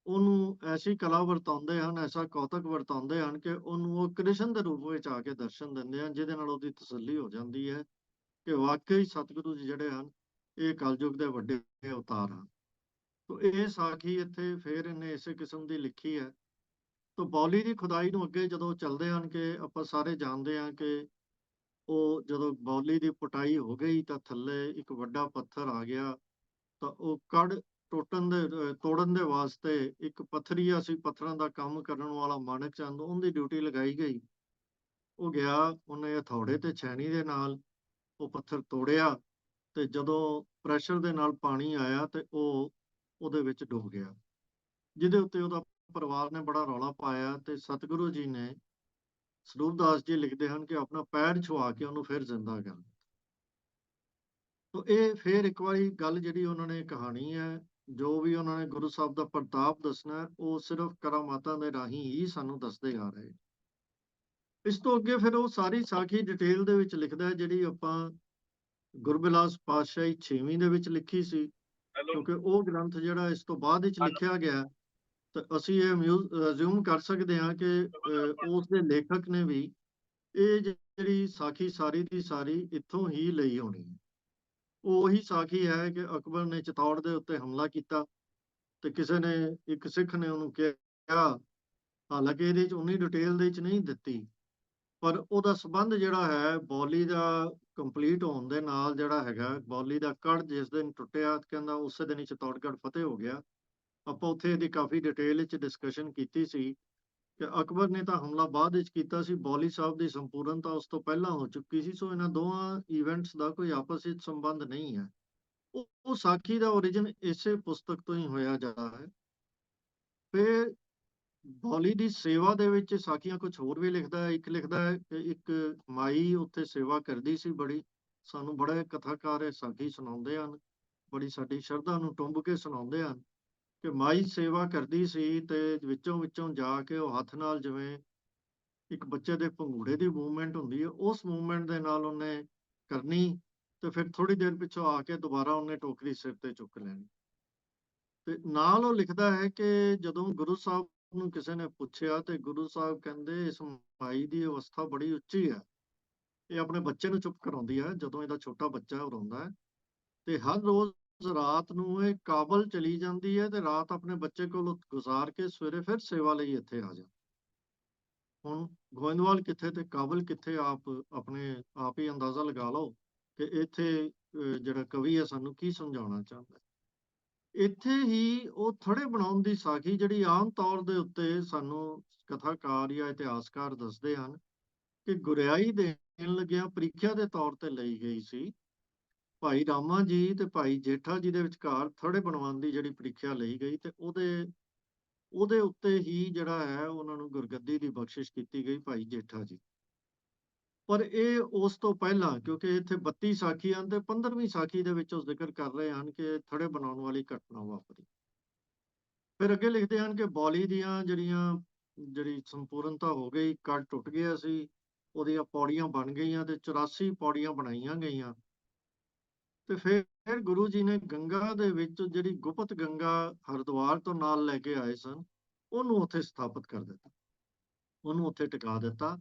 ਉਹਨੂੰ ਐਸੀ ਕਲਾ ਵਰਤਾਉਂਦੇ ਹਨ, ਐਸਾ ਕੌਤਕ ਵਰਤਾਉਂਦੇ ਹਨ ਕਿ ਉਹਨੂੰ ਉਹ ਕ੍ਰਿਸ਼ਨ ਦੇ ਰੂਪ ਵਿੱਚ ਆ ਕੇ ਦਰਸ਼ਨ ਦਿੰਦੇ ਹਨ, ਜਿਹਦੇ ਨਾਲ ਉਹਦੀ ਤਸੱਲੀ ਹੋ ਜਾਂਦੀ ਹੈ ਕਿ ਵਾਕਈ ਸਤਿਗੁਰੂ ਜੀ ਜਿਹੜੇ ਹਨ ਇਹ ਕਲਯੁਗ ਦੇ ਵੱਡੇ ਅਵਤਾਰ ਹਨ। ਤੋ ਇਹ ਸਾਖੀ ਇੱਥੇ ਫਿਰ ਇਹਨੇ ਇਸੇ ਕਿਸਮ ਦੀ ਲਿਖੀ ਹੈ। ਤੋ ਬੌਲੀ ਦੀ ਖੁਦਾਈ ਨੂੰ ਅੱਗੇ ਜਦੋਂ ਚੱਲਦੇ ਹਨ, ਕਿ ਆਪਾਂ ਸਾਰੇ ਜਾਣਦੇ ਹਾਂ ਕਿ ਉਹ ਜਦੋਂ ਬੌਲੀ ਦੀ ਪੁਟਾਈ ਹੋ ਗਈ ਤਾਂ ਥੱਲੇ ਇੱਕ ਵੱਡਾ ਪੱਥਰ ਆ ਗਿਆ। ਤਾਂ ਉਹ ਕੜ ਤੋੜਨ ਦੇ ਵਾਸਤੇ ਇੱਕ ਪੱਥਰੀਆ ਸੀ, ਪੱਥਰਾਂ ਦਾ ਕੰਮ ਕਰਨ ਵਾਲਾ ਮਾਣਕ ਚੰਦ, ਉਹਦੀ ਡਿਊਟੀ ਲਗਾਈ ਗਈ। ਉਹ ਗਿਆ, ਉਹਨੇ ਹਥੌੜੇ ਤੇ ਛੈਣੀ ਦੇ ਨਾਲ ਉਹ ਪੱਥਰ ਤੋੜਿਆ, ਤੇ ਜਦੋਂ ਪ੍ਰੈਸ਼ਰ ਦੇ ਨਾਲ ਪਾਣੀ ਆਇਆ ਤੇ ਉਹ ਉਹਦੇ ਵਿੱਚ ਡੁੱਬ ਗਿਆ, ਜਿਹਦੇ ਉੱਤੇ ਉਹਦਾ ਪਰਿਵਾਰ ਨੇ ਬੜਾ ਰੌਲਾ ਪਾਇਆ। ਤੇ ਸਤਿਗੁਰੂ ਜੀ ਨੇ, ਸਰੂਪ ਦਾਸ ਜੀ ਲਿਖਦੇ ਹਨ ਕਿ ਆਪਣਾ ਪੈਰ ਛੁਆ ਕੇ ਉਹਨੂੰ ਫਿਰ ਜ਼ਿੰਦਾ ਕਰ। ਤੋ ਇਹ ਫਿਰ ਇੱਕ ਵਾਰੀ ਗੱਲ ਜਿਹੜੀ ਉਹਨਾਂ ਨੇ ਕਹਾਣੀ ਹੈ, ਜੋ ਵੀ ਉਹਨਾਂ ਨੇ ਗੁਰੂ ਸਾਹਿਬ ਦਾ ਪ੍ਰਤਾਪ ਦੱਸਣਾ ਹੈ, ਉਹ ਸਿਰਫ ਕਰਾਮਾਤਾਂ ਦੇ ਰਾਹੀਂ ਹੀ ਸਾਨੂੰ ਦੱਸਦੇ ਆ ਰਹੇ। ਇਸ ਤੋਂ ਅੱਗੇ ਫਿਰ ਉਹ ਸਾਰੀ ਸਾਖੀ ਡਿਟੇਲ ਦੇ ਵਿੱਚ ਲਿਖਦਾ ਹੈ, ਜਿਹੜੀ ਆਪਾਂ ਗੁਰਬਿਲਾਸ ਪਾਤਸ਼ਾਹੀ 6ਵੀਂ ਦੇ ਵਿੱਚ ਲਿਖੀ ਸੀ, ਕਿਉਂਕਿ ਉਹ ਗ੍ਰੰਥ ਜਿਹੜਾ ਇਸ ਤੋਂ ਬਾਅਦ ਵਿੱਚ ਲਿਖਿਆ ਗਿਆ, ਤਾਂ ਅਸੀਂ ਇਹ ਅਜ਼ਿਊਮ ਕਰ ਸਕਦੇ ਹਾਂ ਕਿ ਉਸ ਦੇ ਲੇਖਕ ਨੇ ਵੀ ਇਹ ਜਿਹੜੀ ਸਾਖੀ ਸਾਰੀ ਦੀ ਸਾਰੀ ਇੱਥੋਂ ਹੀ ਲਈ ਹੋਣੀ ਹੈ। ਉਹ ਉਹੀ ਸਾਖੀ ਹੈ ਕਿ ਅਕਬਰ ਨੇ ਚਿਤੌੜ ਦੇ ਉੱਤੇ ਹਮਲਾ ਕੀਤਾ, ਤੇ ਕਿਸੇ ਨੇ, ਇੱਕ ਸਿੱਖ ਨੇ ਉਹਨੂੰ ਕਿਹਾ, ਹਾਲਾਂਕਿ ਇਹਦੇ 'ਚ ਉਨੀ ਡਿਟੇਲ ਦੇ ਵਿੱਚ ਨਹੀਂ ਦਿੱਤੀ, ਪਰ ਉਹਦਾ ਸੰਬੰਧ ਜਿਹੜਾ ਹੈ ਬੌਲੀ ਦਾ ਕੰਪਲੀਟ ਹੋਣ ਦੇ ਨਾਲ ਜਿਹੜਾ ਹੈਗਾ, ਬੌਲੀ ਦਾ ਕੜ ਜਿਸ ਦਿਨ ਟੁੱਟਿਆ, ਕਹਿੰਦਾ ਉਸੇ ਦਿਨ ਹੀ ਚਿਤੌੜਗੜ੍ਹ ਫਤਿਹ ਹੋ ਗਿਆ। ਆਪਾਂ ਉੱਥੇ ਇਹਦੀ ਕਾਫੀ ਡਿਟੇਲ ਵਿੱਚ ਡਿਸਕਸ਼ਨ ਕੀਤੀ ਸੀ ਕਿ ਅਕਬਰ ਨੇ ਤਾਂ ਹਮਲਾ ਬਾਅਦ ਵਿੱਚ ਕੀਤਾ ਸੀ, ਬੌਲੀ ਸਾਹਿਬ ਦੀ ਸੰਪੂਰਨਤਾ ਉਸ ਤੋਂ ਪਹਿਲਾਂ ਹੋ ਚੁੱਕੀ ਸੀ। ਸੋ ਇਹਨਾਂ ਦੋਹਾਂ ਇਵੈਂਟਸ ਦਾ ਕੋਈ ਆਪਸ ਵਿੱਚ ਸੰਬੰਧ ਨਹੀਂ ਹੈ। ਉਹ ਸਾਖੀ ਦਾ origin ਇਸੇ ਪੁਸਤਕ ਤੋਂ ਹੀ ਹੋਇਆ ਜਾ ਹੈ। ਫਿਰ ਬੌਲੀ ਦੀ ਸੇਵਾ ਦੇ ਵਿੱਚ ਸਾਖੀਆਂ ਕੁਝ ਹੋਰ ਵੀ ਲਿਖਦਾ ਹੈ। ਇੱਕ ਲਿਖਦਾ ਹੈ ਕਿ ਇੱਕ ਮਾਈ ਉੱਥੇ ਸੇਵਾ ਕਰਦੀ ਸੀ ਬੜੀ, ਸਾਨੂੰ ਬੜੇ ਕਥਾਕਾਰ ਇਹ ਸਾਖੀ ਸੁਣਾਉਂਦੇ ਹਨ, ਬੜੀ ਸਾਡੀ ਸ਼ਰਧਾ ਨੂੰ ਟੁੰਬ ਕੇ ਸੁਣਾਉਂਦੇ ਹਨ ਕਿ ਮਾਈ ਸੇਵਾ ਕਰਦੀ ਸੀ, ਤੇ ਵਿੱਚੋਂ ਵਿੱਚੋਂ ਜਾ ਕੇ ਉਹ ਹੱਥ ਨਾਲ, ਜਿਵੇਂ ਇੱਕ ਬੱਚੇ ਦੇ ਭੰਗੂੜੇ ਦੀ ਮੂਵਮੈਂਟ ਹੁੰਦੀ ਹੈ, ਉਸ ਮੂਵਮੈਂਟ ਦੇ ਨਾਲ ਉਹਨੇ ਕਰਨੀ, ਤੇ ਫਿਰ ਥੋੜੀ ਦੇਰ ਪਿੱਛੋਂ ਆ ਕੇ ਦੁਬਾਰਾ ਉਹਨੇ ਟੋਕਰੀ ਸਿਰ ਤੇ ਚੁੱਕ ਲੈਣੀ। ਤੇ ਨਾਲ ਉਹ ਲਿਖਦਾ ਹੈ ਕਿ ਜਦੋਂ ਗੁਰੂ ਸਾਹਿਬ ਨੂੰ ਕਿਸੇ ਨੇ ਪੁੱਛਿਆ, ਤੇ ਗੁਰੂ ਸਾਹਿਬ ਕਹਿੰਦੇ ਇਸ ਮਾਈ ਦੀ ਅਵਸਥਾ ਬੜੀ ਉੱਚੀ ਹੈ, ਇਹ ਆਪਣੇ ਬੱਚੇ ਨੂੰ ਚੁੱਪ ਕਰਾਉਂਦੀ ਹੈ। ਜਦੋਂ ਇਹਦਾ ਛੋਟਾ ਬੱਚਾ ਉਹ ਰੋਂਦਾ ਹੈ, ਤੇ ਹਰ ਰੋਜ਼ ਰਾਤ ਨੂੰ ਇਹ ਕਾਬਲ ਚਲੀ ਜਾਂਦੀ ਹੈ, ਤੇ ਰਾਤ ਆਪਣੇ ਬੱਚੇ ਕੋਲ ਗੁਜ਼ਾਰ ਕੇ ਸਵੇਰੇ ਫਿਰ ਸੇਵਾ ਲਈ ਇੱਥੇ ਆ ਜਾਂਦੀ। ਹੁਣ ਗੋਇੰਦਵਾਲ ਕਿੱਥੇ ਤੇ ਕਾਬਲ ਕਿੱਥੇ, ਆਪ ਆਪਣੇ ਆਪ ਹੀ ਅੰਦਾਜ਼ਾ ਲਗਾ ਲਓ ਕਿ ਇੱਥੇ ਜਿਹੜਾ ਕਵੀ ਹੈ ਸਾਨੂੰ ਕੀ ਸਮਝਾਉਣਾ ਚਾਹੁੰਦਾ। ਇੱਥੇ ਹੀ ਉਹ ਥੜੇ ਬਣਾਉਣ ਦੀ ਸਾਖੀ, ਜਿਹੜੀ ਆਮ ਤੌਰ ਦੇ ਉੱਤੇ ਸਾਨੂੰ ਕਥਾਕਾਰ ਜਾਂ ਇਤਿਹਾਸਕਾਰ ਦੱਸਦੇ ਹਨ ਕਿ ਗੁਰਿਆਈ ਦੇਣ ਲੱਗਿਆ ਪ੍ਰੀਖਿਆ ਦੇ ਤੌਰ ਤੇ ਲਈ ਗਈ ਸੀ। ਭਾਈ ਰਾਮਾ ਜੀ ਤੇ ਭਾਈ ਜੇਠਾ ਜੀ ਦੇ ਵਿਚਕਾਰ ਥੜੇ ਬਣਵਾਉਣ ਦੀ ਜਿਹੜੀ ਪ੍ਰੀਖਿਆ ਲਈ ਗਈ, ਤੇ ਉਹਦੇ ਉੱਤੇ ਹੀ ਜਿਹੜਾ ਹੈ ਉਹਨਾਂ ਨੂੰ ਗੁਰਗੱਦੀ ਦੀ ਬਖਸ਼ਿਸ਼ ਕੀਤੀ ਗਈ, ਭਾਈ ਜੇਠਾ ਜੀ। ਪਰ ਇਹ ਉਸ ਤੋਂ ਪਹਿਲਾਂ, ਕਿਉਂਕਿ ਇੱਥੇ 32 ਸਾਖੀਆਂ ਤੇ 15ਵੀਂ ਸਾਖੀ ਦੇ ਵਿੱਚ ਉਹ ਜ਼ਿਕਰ ਕਰ ਰਹੇ ਹਨ ਕਿ ਥੜੇ ਬਣਾਉਣ ਵਾਲੀ ਘਟਨਾ ਵਾਪਰੀ। ਫਿਰ ਅੱਗੇ ਲਿਖਦੇ ਹਨ ਕਿ ਬੌਲੀ ਦੀਆਂ ਜਿਹੜੀ ਸੰਪੂਰਨਤਾ ਹੋ ਗਈ, ਕੜ ਟੁੱਟ ਗਿਆ ਸੀ, ਉਹਦੀਆਂ ਪੌੜੀਆਂ ਬਣ ਗਈਆਂ, ਤੇ 84 ਪੌੜੀਆਂ ਬਣਾਈਆਂ ਗਈਆਂ। ਤੇ ਫਿਰ ਗੁਰੂ ਜੀ ਨੇ ਗੰਗਾ ਦੇ ਵਿੱਚ, ਜਿਹੜੀ ਗੁਪਤ ਗੰਗਾ ਹਰਿਦੁਆਰ ਤੋਂ ਨਾਲ ਲੈ ਕੇ ਆਏ ਸਨ, ਉਹਨੂੰ ਉੱਥੇ ਸਥਾਪਿਤ ਕਰ ਦਿੱਤਾ, ਉਹਨੂੰ ਉੱਥੇ ਟਿਕਾ ਦਿੱਤਾ।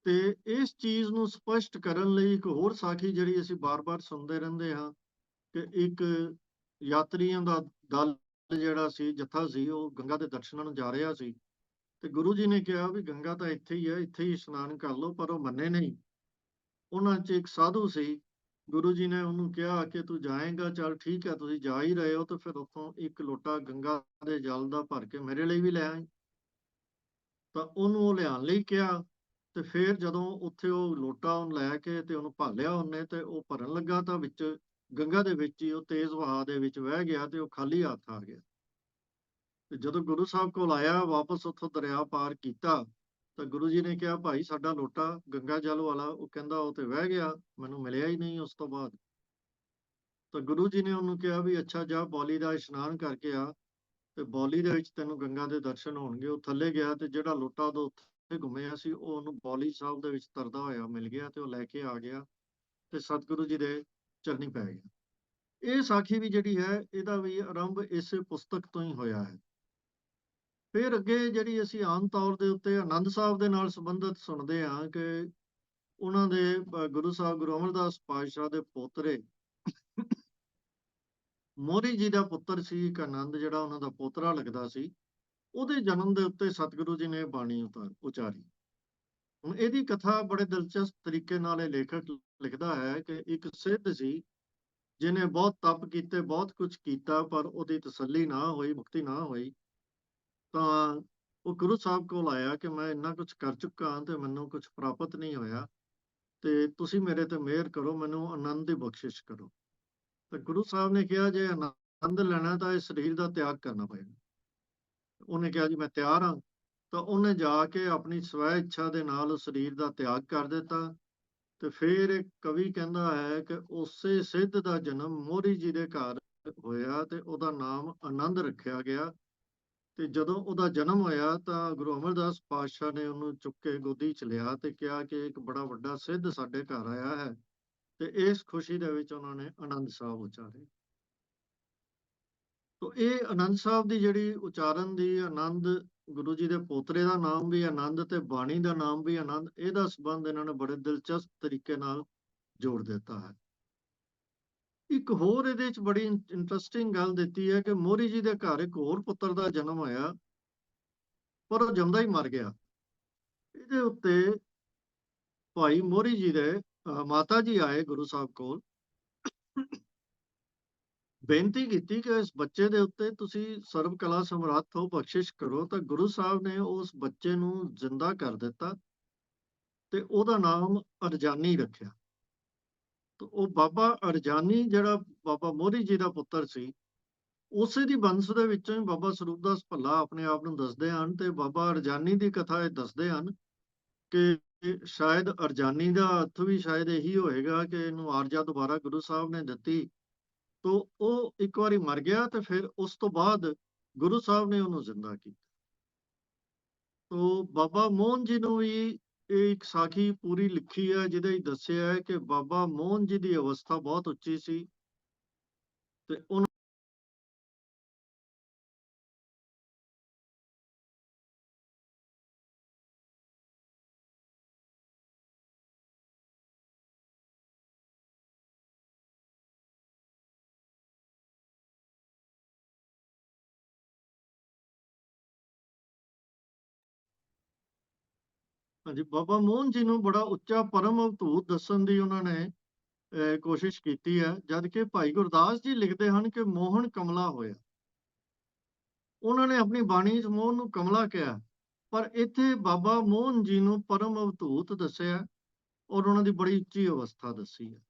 ਤੇ ਇਸ ਚੀਜ਼ ਨੂੰ ਸਪਸ਼ਟ ਕਰਨ ਲਈ ਇੱਕ ਹੋਰ ਸਾਖੀ ਜਿਹੜੀ ਅਸੀਂ ਬਾਰ-ਬਾਰ ਸੁਣਦੇ ਰਹਿੰਦੇ ਹਾਂ ਕਿ ਇੱਕ ਯਾਤਰੀਆਂ ਦਾ ਦਲ ਜਿਹੜਾ ਸੀ ਜੱਥਾ ਸੀ ਉਹ ਗੰਗਾ ਦੇ ਦਰਸ਼ਨਾਂ ਨੂੰ ਜਾ ਰਿਹਾ ਸੀ, ਤੇ ਗੁਰੂ ਜੀ ਨੇ ਕਿਹਾ ਵੀ ਗੰਗਾ ਤਾਂ ਇੱਥੇ ਹੀ ਹੈ, ਇੱਥੇ ਹੀ ਇਸ਼ਨਾਨ ਕਰ ਲਓ, ਪਰ ਉਹ ਮੰਨੇ ਨਹੀਂ। ਉਹਨਾਂ 'ਚ ਇੱਕ ਸਾਧੂ ਸੀ, ਗੁਰੂ ਜੀ ਨੇ ਉਹਨੂੰ ਕਿਹਾ ਕਿ ਤੂੰ ਜਾਏਂਗਾ, ਚੱਲ ਠੀਕ ਹੈ, ਤੁਸੀਂ ਜਾ ਹੀ ਰਹੇ ਹੋ ਤੇ ਫਿਰ ਉੱਥੋਂ ਇੱਕ ਲੋਟਾ ਗੰਗਾ ਦੇ ਜਲ ਦਾ ਭਰ ਕੇ ਮੇਰੇ ਲਈ ਵੀ ਲੈ ਆਈ। ਤਾਂ ਉਹਨੂੰ ਉਹ ਲਿਆਉਣ ਲਈ ਕਿਹਾ, ਤੇ ਫਿਰ ਜਦੋਂ ਉੱਥੇ ਉਹ ਲੋਟਾ ਉਹਨੂੰ ਲੈ ਕੇ ਤੇ ਉਹਨੂੰ ਭਾਲਿਆ ਉਹਨੇ, ਤੇ ਉਹ ਭਰਨ ਲੱਗਾ ਤਾਂ ਵਿੱਚ ਗੰਗਾ ਦੇ ਵਿੱਚ ਹੀ ਉਹ ਤੇਜ਼ ਵਹਾਅ ਦੇ ਵਿੱਚ ਵਹਿ ਗਿਆ ਤੇ ਉਹ ਖਾਲੀ ਹੱਥ ਆ ਗਿਆ। ਤੇ ਜਦੋਂ ਗੁਰੂ ਸਾਹਿਬ ਕੋਲ ਆਇਆ, ਵਾਪਸ ਉੱਥੋਂ ਦਰਿਆ ਪਾਰ ਕੀਤਾ, ਤਾਂ ਗੁਰੂ ਜੀ ਨੇ ਕਿਹਾ, ਭਾਈ ਸਾਡਾ ਲੋਟਾ ਗੰਗਾ ਜਲ ਵਾਲਾ, ਉਹ ਕਹਿੰਦਾ ਉਹ ਤੇ ਵਹਿ ਗਿਆ, ਮੈਨੂੰ ਮਿਲਿਆ ਹੀ ਨਹੀਂ ਉਸ ਤੋਂ ਬਾਅਦ। ਤਾਂ ਗੁਰੂ ਜੀ ਨੇ ਉਹਨੂੰ ਕਿਹਾ ਵੀ ਅੱਛਾ ਜਾ ਬੌਲੀ ਦਾ ਇਸ਼ਨਾਨ ਕਰਕੇ ਆ, ਤੇ ਬੌਲੀ ਦੇ ਵਿੱਚ ਤੈਨੂੰ ਗੰਗਾ ਦੇ ਦਰਸ਼ਨ ਹੋਣਗੇ। ਉਹ ਥੱਲੇ ਗਿਆ ਤੇ ਜਿਹੜਾ ਲੋਟਾ ਉਹ ਉੱਥੇ ਘੁੰਮਿਆ ਸੀ ਉਹ ਉਹਨੂੰ ਬੌਲੀ ਸਾਹਿਬ ਦੇ ਵਿੱਚ ਤਰਦਾ ਹੋਇਆ ਮਿਲ ਗਿਆ, ਤੇ ਉਹ ਲੈ ਕੇ ਆ ਗਿਆ ਤੇ ਸਤਿਗੁਰੂ ਜੀ ਦੇ ਚਰਨੀ ਪੈ ਗਿਆ। ਇਹ ਸਾਖੀ ਵੀ ਜਿਹੜੀ ਹੈ, ਇਹਦਾ ਵੀ ਆਰੰਭ ਇਸੇ ਪੁਸਤਕ ਤੋਂ ਹੀ ਹੋਇਆ ਹੈ। ਫਿਰ ਅੱਗੇ ਜਿਹੜੀ ਅਸੀਂ ਆਮ ਤੌਰ ਦੇ ਉੱਤੇ ਆਨੰਦ ਸਾਹਿਬ ਦੇ ਨਾਲ ਸੰਬੰਧਿਤ ਸੁਣਦੇ ਹਾਂ ਕਿ ਉਹਨਾਂ ਦੇ ਗੁਰੂ ਸਾਹਿਬ ਗੁਰੂ ਅਮਰਦਾਸ ਪਾਤਸ਼ਾਹ ਦੇ ਪੋਤਰੇ ਮੋਹਰੀ ਜੀ ਦਾ ਪੁੱਤਰ ਸੀ ਇੱਕ ਆਨੰਦ, ਜਿਹੜਾ ਉਹਨਾਂ ਦਾ ਪੋਤਰਾ ਲੱਗਦਾ ਸੀ। ਉਹਦੇ ਜਨਮ ਦੇ ਉੱਤੇ ਸਤਿਗੁਰੂ ਜੀ ਨੇ ਬਾਣੀ ਉਚਾਰੀ। ਹੁਣ ਇਹਦੀ ਕਥਾ ਬੜੇ ਦਿਲਚਸਪ ਤਰੀਕੇ ਨਾਲ ਇਹ ਲੇਖਕ ਲਿਖਦਾ ਹੈ ਕਿ ਇੱਕ ਸਿੱਧ ਸੀ, ਜਿਹਨੇ ਬਹੁਤ ਤਪ ਕੀਤੇ, ਬਹੁਤ ਕੁਝ ਕੀਤਾ, ਪਰ ਉਹਦੀ ਤਸੱਲੀ ਨਾ ਹੋਈ, ਮੁਕਤੀ ਨਾ ਹੋਈ। ਤਾਂ ਉਹ ਗੁਰੂ ਸਾਹਿਬ ਕੋਲ ਆਇਆ ਕਿ ਮੈਂ ਇੰਨਾ ਕੁਝ ਕਰ ਚੁੱਕਾ ਹਾਂ ਤੇ ਮੈਨੂੰ ਕੁਝ ਪ੍ਰਾਪਤ ਨਹੀਂ ਹੋਇਆ, ਤੇ ਤੁਸੀਂ ਮੇਰੇ ਤੇ ਮਿਹਰ ਕਰੋ, ਮੈਨੂੰ ਆਨੰਦ ਦੀ ਬਖਸ਼ਿਸ਼ ਕਰੋ। ਤੇ ਗੁਰੂ ਸਾਹਿਬ ਨੇ ਕਿਹਾ, ਜੇ ਆਨੰਦ ਲੈਣਾ ਤਾਂ ਇਸ ਸਰੀਰ ਦਾ ਤਿਆਗ ਕਰਨਾ ਪਏਗਾ। ਉਹਨੇ ਕਿਹਾ ਜੀ ਮੈਂ ਤਿਆਰ ਹਾਂ। ਤਾਂ ਉਹਨੇ ਜਾ ਕੇ ਆਪਣੀ ਸਵੈ ਇੱਛਾ ਦੇ ਨਾਲ ਉਸ ਸਰੀਰ ਦਾ ਤਿਆਗ ਕਰ ਦਿੱਤਾ। ਤੇ ਫਿਰ ਇੱਕ ਕਵੀ ਕਹਿੰਦਾ ਹੈ ਕਿ ਉਸੇ ਸਿੱਧ ਦਾ ਜਨਮ ਮੋਹਰੀ ਜੀ ਦੇ ਘਰ ਹੋਇਆ ਤੇ ਉਹਦਾ ਨਾਮ ਆਨੰਦ ਰੱਖਿਆ ਗਿਆ। ਤੇ ਜਦੋਂ ਉਹਦਾ ਜਨਮ ਹੋਇਆ ਤਾਂ ਗੁਰੂ ਅਮਰਦਾਸ ਪਾਤਸ਼ਾਹ ਨੇ ਉਹਨੂੰ ਚੁੱਕ ਕੇ ਗੋਦੀ 'ਚ ਲਿਆ ਤੇ ਕਿਹਾ ਕਿ ਇੱਕ ਬੜਾ ਵੱਡਾ ਸਿੱਧ ਸਾਡੇ ਘਰ ਆਇਆ ਹੈ। ਤੇ ਇਸ ਖੁਸ਼ੀ ਦੇ ਵਿੱਚ ਉਹਨਾਂ ਨੇ ਆਨੰਦ ਸਾਹਿਬ ਉਚਾਰੇ। ਤੋ ਇਹ ਆਨੰਦ ਸਾਹਿਬ ਦੀ ਜਿਹੜੀ ਉਚਾਰਨ ਦੀ, ਆਨੰਦ ਗੁਰੂ ਜੀ ਦੇ ਪੋਤਰੇ ਦਾ ਨਾਮ ਵੀ ਆਨੰਦ ਤੇ ਬਾਣੀ ਦਾ ਨਾਮ ਵੀ ਆਨੰਦ, ਇਹਦਾ ਸੰਬੰਧ ਇਹਨਾਂ ਨੇ ਬੜੇ ਦਿਲਚਸਪ ਤਰੀਕੇ ਨਾਲ ਜੋੜ ਦਿੱਤਾ ਹੈ। ਇੱਕ ਹੋਰ ਇਹਦੇ ਚ ਬੜੀ ਇੰਟਰਸਟਿੰਗ ਗੱਲ ਦਿੱਤੀ ਹੈ ਕਿ ਮੋਹਰੀ ਜੀ ਦੇ ਘਰ ਇੱਕ ਹੋਰ ਪੁੱਤਰ ਦਾ ਜਨਮ ਹੋਇਆ, ਪਰ ਉਹ ਜੰਮਦਾ ਹੀ ਮਰ ਗਿਆ। ਇਹਦੇ ਉੱਤੇ ਭਾਈ ਮੋਹਰੀ ਜੀ ਦੇ ਮਾਤਾ ਜੀ ਆਏ ਗੁਰੂ ਸਾਹਿਬ ਕੋਲ, ਬੇਨਤੀ ਕੀਤੀ ਕਿ ਇਸ ਬੱਚੇ ਦੇ ਉੱਤੇ ਤੁਸੀਂ ਸਰਬ ਕਲਾ ਸਮਰੱਥ ਹੋ, ਬਖਸ਼ਿਸ਼ ਕਰੋ। ਤਾਂ ਗੁਰੂ ਸਾਹਿਬ ਨੇ ਉਸ ਬੱਚੇ ਨੂੰ ਜ਼ਿੰਦਾ ਕਰ ਦਿੱਤਾ ਤੇ ਉਹਦਾ ਨਾਮ ਅਰਜਾਨੀ ਰੱਖਿਆ। ਤੇ ਉਹ ਬਾਬਾ ਅਰਜਾਨੀ ਜਿਹੜਾ ਬਾਬਾ ਮੋਹਰੀ ਜੀ ਦਾ ਪੁੱਤਰ ਸੀ, ਉਸੇ ਦੀ ਵੰਸ਼ ਦੇ ਵਿੱਚੋਂ ਹੀ ਬਾਬਾ ਸਰੂਪਦਾਸ ਭੱਲਾ ਆਪਣੇ ਆਪ ਨੂੰ ਦੱਸਦੇ ਹਨ। ਤੇ ਬਾਬਾ ਅਰਜਾਨੀ ਦੀ ਕਥਾ ਇਹ ਦੱਸਦੇ ਹਨ ਕਿ ਸ਼ਾਇਦ ਅਰਜਾਨੀ ਦਾ ਅਰਥ ਵੀ ਸ਼ਾਇਦ ਇਹੀ ਹੋਏਗਾ ਕਿ ਇਹਨੂੰ ਆਰਜਾ ਦੁਬਾਰਾ ਗੁਰੂ ਸਾਹਿਬ ਨੇ ਦਿੱਤੀ। ਤੋ ਉਹ ਇੱਕ ਵਾਰੀ ਮਰ ਗਿਆ ਤੇ ਫਿਰ ਉਸ ਤੋਂ ਬਾਅਦ ਗੁਰੂ ਸਾਹਿਬ ਨੇ ਉਹਨੂੰ ਜ਼ਿੰਦਾ ਕੀਤਾ। ਤੋ ਬਾਬਾ ਮੋਹਨ ਜੀ ਨੂੰ ਵੀ ਇਹ ਇੱਕ ਸਾਖੀ ਪੂਰੀ ਲਿਖੀ ਹੈ, ਜਿਹਦੇ ਵਿੱਚ ਦੱਸਿਆ ਹੈ ਕਿ ਬਾਬਾ ਮੋਹਨ ਜੀ ਦੀ ਅਵਸਥਾ ਬਹੁਤ ਉੱਚੀ ਸੀ ਤੇ ਉਹਨਾਂ ਹਾਂਜੀ, ਬਾਬਾ ਮੋਹਨ ਜੀ ਨੂੰ ਬੜਾ ਉੱਚਾ ਪਰਮ ਅਵਧੂਤ ਦੱਸਣ ਦੀ ਉਹਨਾਂ ਨੇ ਕੋਸ਼ਿਸ਼ ਕੀਤੀ ਹੈ, ਜਦ ਕਿ ਭਾਈ ਗੁਰਦਾਸ ਜੀ ਲਿਖਦੇ ਹਨ ਕਿ ਮੋਹਨ ਕਮਲਾ ਹੋਇਆ। ਉਹਨਾਂ ਨੇ ਆਪਣੀ ਬਾਣੀ 'ਚ ਮੋਹਨ ਨੂੰ ਕਮਲਾ ਕਿਹਾ, ਪਰ ਇੱਥੇ ਬਾਬਾ ਮੋਹਨ ਜੀ ਨੂੰ ਪਰਮ ਅਵਧੂਤ ਦੱਸਿਆ ਔਰ ਉਹਨਾਂ ਦੀ ਬੜੀ ਉੱਚੀ ਅਵਸਥਾ ਦੱਸੀ ਹੈ।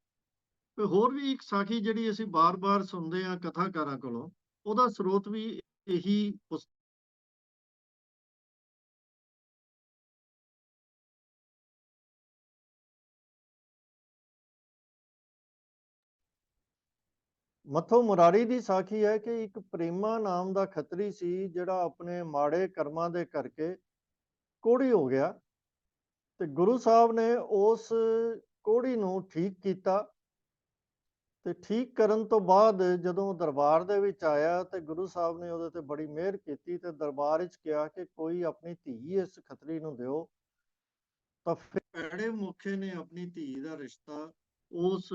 ਤੇ ਹੋਰ ਵੀ ਇੱਕ ਸਾਖੀ ਜਿਹੜੀ ਅਸੀਂ ਬਾਰ-ਬਾਰ ਸੁਣਦੇ ਹਾਂ ਕਥਾਕਾਰਾਂ ਕੋਲੋਂ, ਉਹਦਾ ਸਰੋਤ ਵੀ ਇਹੀ ਮੱਥੋ ਮੁਰਾਰੀ ਦੀ ਸਾਖੀ ਹੈ ਕਿ ਇੱਕ ਪ੍ਰੇਮਾ ਨਾਮ ਦਾ ਖੱਤਰੀ ਸੀ, ਜਿਹੜਾ ਆਪਣੇ ਮਾੜੇ ਕਰਮਾਂ ਦੇ ਕਰਕੇ ਕੋਹੜੀ ਹੋ ਗਿਆ। ਤੇ ਗੁਰੂ ਸਾਹਿਬ ਨੇ ਉਸ ਕੋਹੜੀ ਨੂੰ ਠੀਕ ਕੀਤਾ। ਤੇ ਠੀਕ ਕਰਨ ਤੋਂ ਬਾਅਦ ਜਦੋਂ ਦਰਬਾਰ ਦੇ ਵਿੱਚ ਆਇਆ ਤੇ ਗੁਰੂ ਸਾਹਿਬ ਨੇ ਉਹਦੇ ਤੇ ਬੜੀ ਮਿਹਰ ਕੀਤੀ ਤੇ ਦਰਬਾਰ ਵਿੱਚ ਕਿਹਾ ਕਿ ਕੋਈ ਆਪਣੀ ਧੀ ਇਸ ਖੱਤਰੀ ਨੂੰ ਦਿਓ। ਤਾਂ ਫਿਰ ਭੈੜੇ ਮੌਕੇ ਨੇ ਆਪਣੀ ਧੀ ਦਾ ਰਿਸ਼ਤਾ ਉਸ